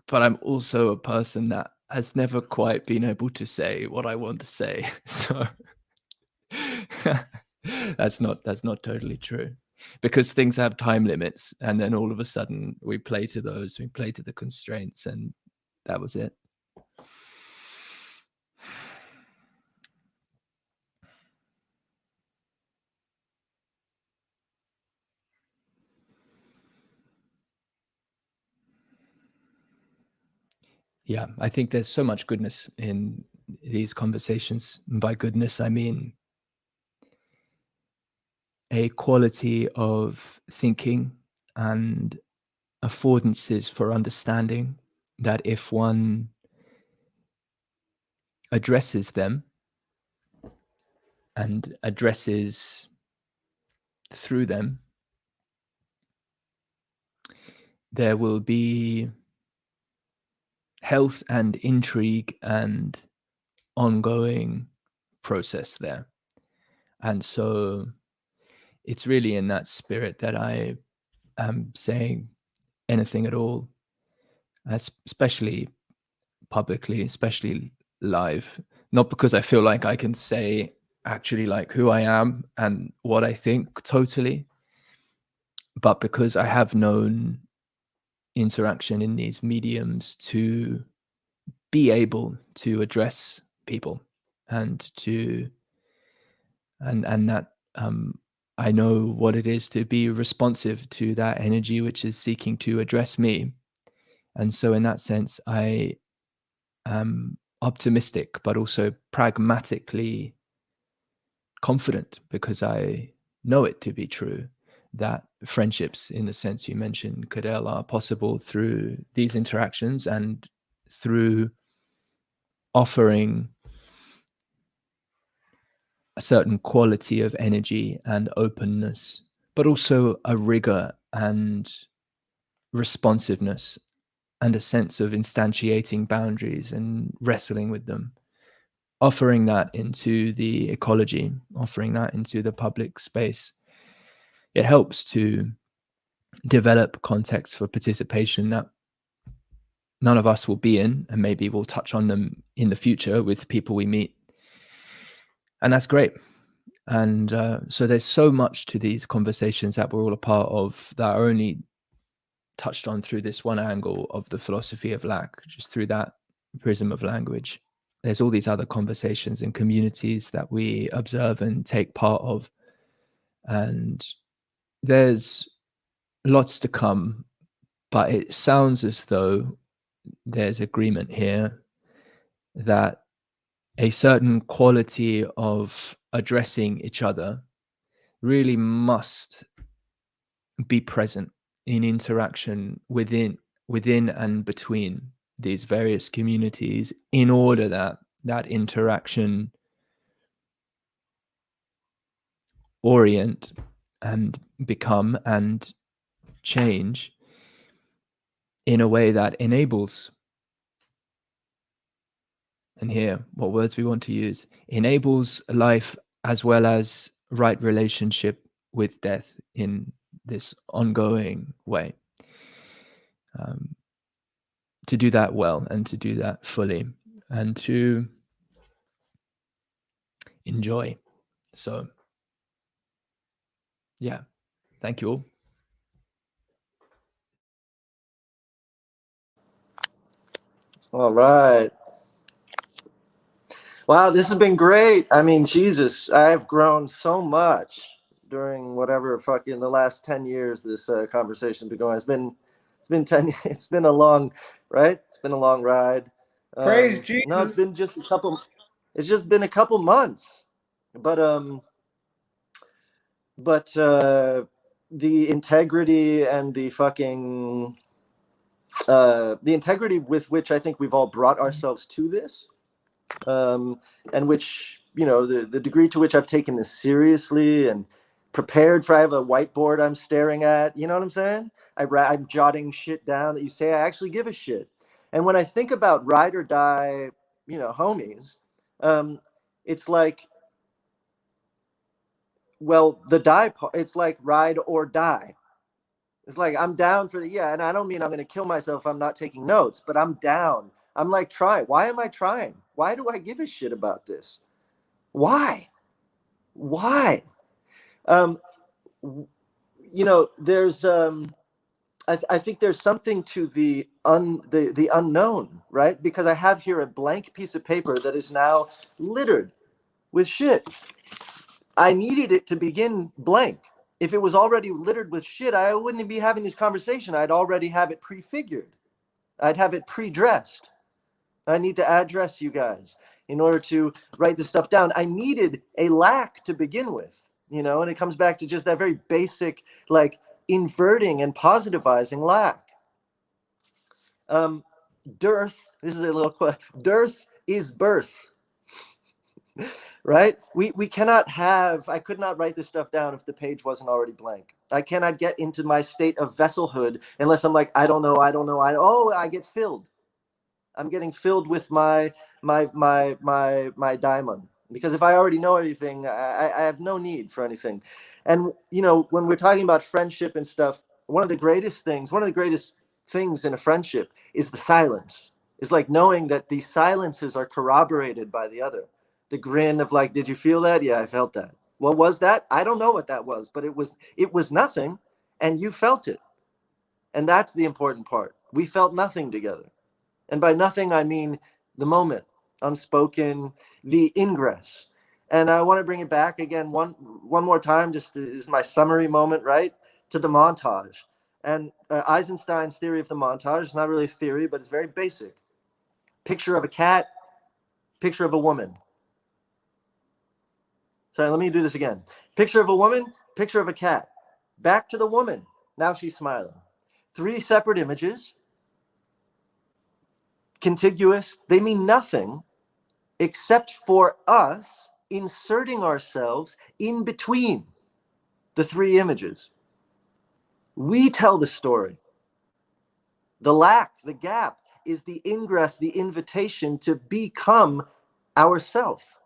but I'm also a person that has never quite been able to say what I want to say. So that's not totally true, because things have time limits, and then all of a sudden we play to the constraints, and that was it. Yeah, I think there's so much goodness in these conversations. And by goodness, I mean a quality of thinking and affordances for understanding that, if one addresses them and addresses through them, there will be health and intrigue and ongoing process there. And so it's really in that spirit that I am saying anything at all, especially publicly, especially live, not because I feel like I can say actually like who I am and what I think totally, but because I have known interaction in these mediums to be able to address people and that I know what it is to be responsive to that energy which is seeking to address me. And so in that sense, I am optimistic, but also pragmatically confident, because I know it to be true that friendships, in the sense you mentioned, Cadell, are possible through these interactions and through offering a certain quality of energy and openness, but also a rigor and responsiveness and a sense of instantiating boundaries and wrestling with them, offering that into the ecology, offering that into the public space. It helps to develop contexts for participation that none of us will be in, and maybe we'll touch on them in the future with people we meet. And that's great. And so there's so much to these conversations that we're all a part of that are only touched on through this one angle of the philosophy of lack, just through that prism of language. There's all these other conversations and communities that we observe and take part of. And there's lots to come, but it sounds as though there's agreement here that a certain quality of addressing each other really must be present in interaction within and between these various communities, in order that that interaction orient and become and change in a way that enables, and here what words we want to use, enables life as well as right relationship with death in this ongoing way. To do that well and to do that fully. and to enjoy. So yeah, thank you all. All right. Wow, this has been great. I mean, Jesus, I've grown so much during whatever fucking the last 10 years this conversation's been going. It's been 10 it's been a long, right? It's been a long ride. Praise Jesus. No, it's been just a couple months. But the integrity and the fucking the integrity with which I think we've all brought ourselves to this, and which, you know, the degree to which I've taken this seriously and prepared for. I have a whiteboard I'm staring at, you know what I'm saying? I'm jotting shit down that you say. I actually give a shit. And when I think about ride or die, you know, homies, it's like, well, the die part, it's like ride or die. It's like, I'm down for the, yeah, and I don't mean I'm going to kill myself if I'm not taking notes, but I'm down. I'm like, try. Why am I trying? Why do I give a shit about this? Why? You know, there's I think there's something to the unknown, right? Because I have here a blank piece of paper that is now littered with shit. I needed it to begin blank. If it was already littered with shit, I wouldn't be having this conversation. I'd already have it prefigured. I'd have it pre-dressed. I need to address you guys in order to write this stuff down. I needed a lack to begin with, you know, and it comes back to just that very basic, like, inverting and positivizing lack. Dearth, this is a little quote, dearth is birth. Right? We cannot have, I could not write this stuff down if the page wasn't already blank. I cannot get into my state of vesselhood unless I'm like, I don't know. I get filled. I'm getting filled with my diamond. Because if I already know anything, I have no need for anything. And, you know, when we're talking about friendship and stuff, one of the greatest things in a friendship is the silence. It's like knowing that these silences are corroborated by the other. The grin of like, did you feel that? Yeah, I felt that. What was that? I don't know what that was, but it was nothing, and you felt it. And that's the important part. We felt nothing together. And by nothing, I mean the moment, unspoken, the ingress. And I want to bring it back again one more time, just is my summary moment, right? To the montage. And Eisenstein's theory of the montage is not really a theory, but it's very basic. Picture of a cat, picture of a woman. Sorry, let me do this again. Picture of a woman, picture of a cat. Back to the woman. Now she's smiling. 3 separate images. Contiguous. They mean nothing except for us inserting ourselves in between the 3 images. We tell the story. The lack, the gap, is the ingress, the invitation to become ourself.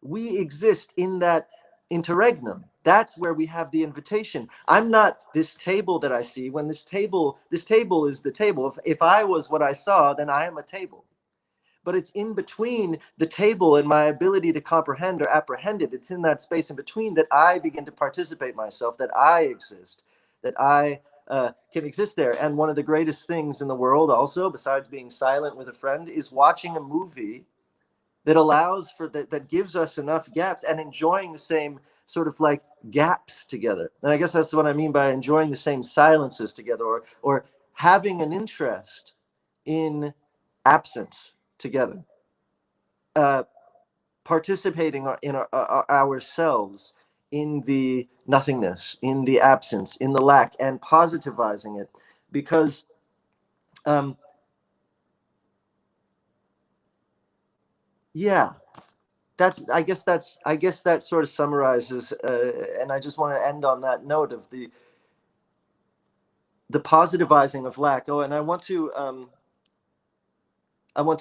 We exist in that interregnum. That's where we have the invitation. I'm not this table that I see. When this table is the table. If I was what I saw, then I am a table. But it's in between the table and my ability to comprehend or apprehend it. It's in that space in between that I begin to participate myself, that I exist, that I can exist there. And one of the greatest things in the world also, besides being silent with a friend, is watching a movie that allows for that gives us enough gaps and enjoying the same sort of like gaps together. And I guess that's what I mean by enjoying the same silences together, or having an interest in absence together, participating in ourselves in the nothingness, in the absence, in the lack, and positivizing it, because yeah, I guess that sort of summarizes, and I just want to end on that note of the positivizing of lack. Oh, and I want to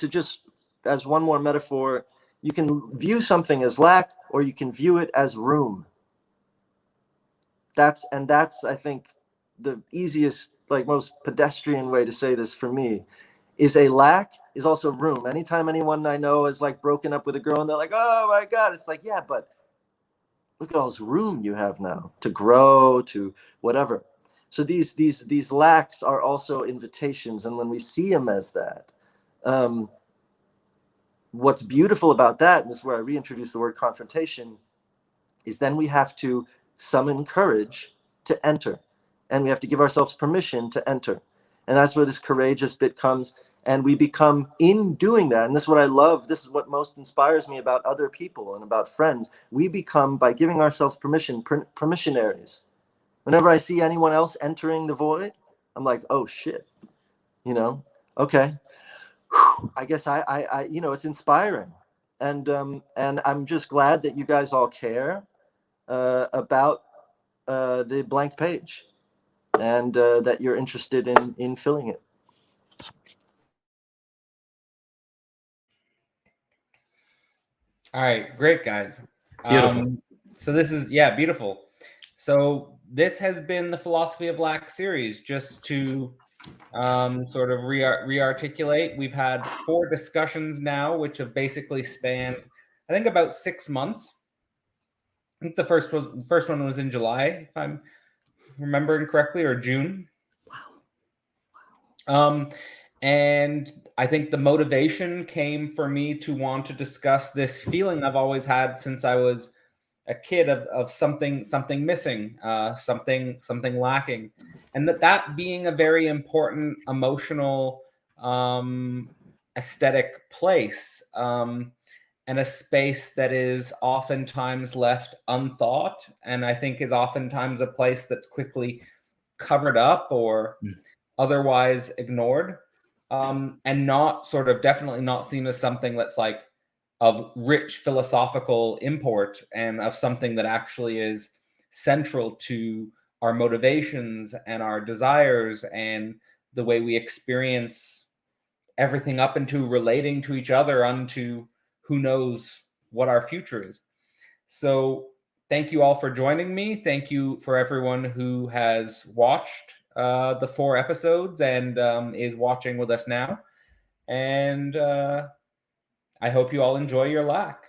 just, as one more metaphor, you can view something as lack, or you can view it as room. That's I think the easiest, like most pedestrian way to say this for me is a lack is also room. Anytime anyone I know is like broken up with a girl and they're like, oh my God, it's like, yeah, but look at all this room you have now to grow, to whatever. So these lacks are also invitations, and when we see them as that, what's beautiful about that, and this is where I reintroduce the word confrontation, is then we have to summon courage to enter, and we have to give ourselves permission to enter, and that's where this courageous bit comes. And we become, in doing that, and this is what I love, this is what most inspires me about other people and about friends, we become, by giving ourselves permission, permissionaries. Whenever I see anyone else entering the void, I'm like, oh shit, you know, okay. I guess I you know, it's inspiring. And I'm just glad that you guys all care about the blank page, and that you're interested in filling it. All right, great, guys. Beautiful. So this is, yeah, beautiful. So this has been the Philosophy of Lack series. Just to sort of re-articulate, we've had 4 discussions now, which have basically spanned, I think, about 6 months. I think the first one was in July, if I'm remembering correctly, or June. Wow. And I think the motivation came for me to want to discuss this feeling I've always had since I was a kid of something missing, something lacking, and that being a very important emotional, aesthetic place, and a space that is oftentimes left unthought, and I think is oftentimes a place that's quickly covered up or otherwise ignored, and not sort of definitely not seen as something that's like of rich philosophical import, and of something that actually is central to our motivations and our desires and the way we experience everything up into relating to each other, unto who knows what our future is. So thank you all for joining me. Thank you for everyone who has watched the 4 episodes and is watching with us now. And I hope you all enjoy your lack.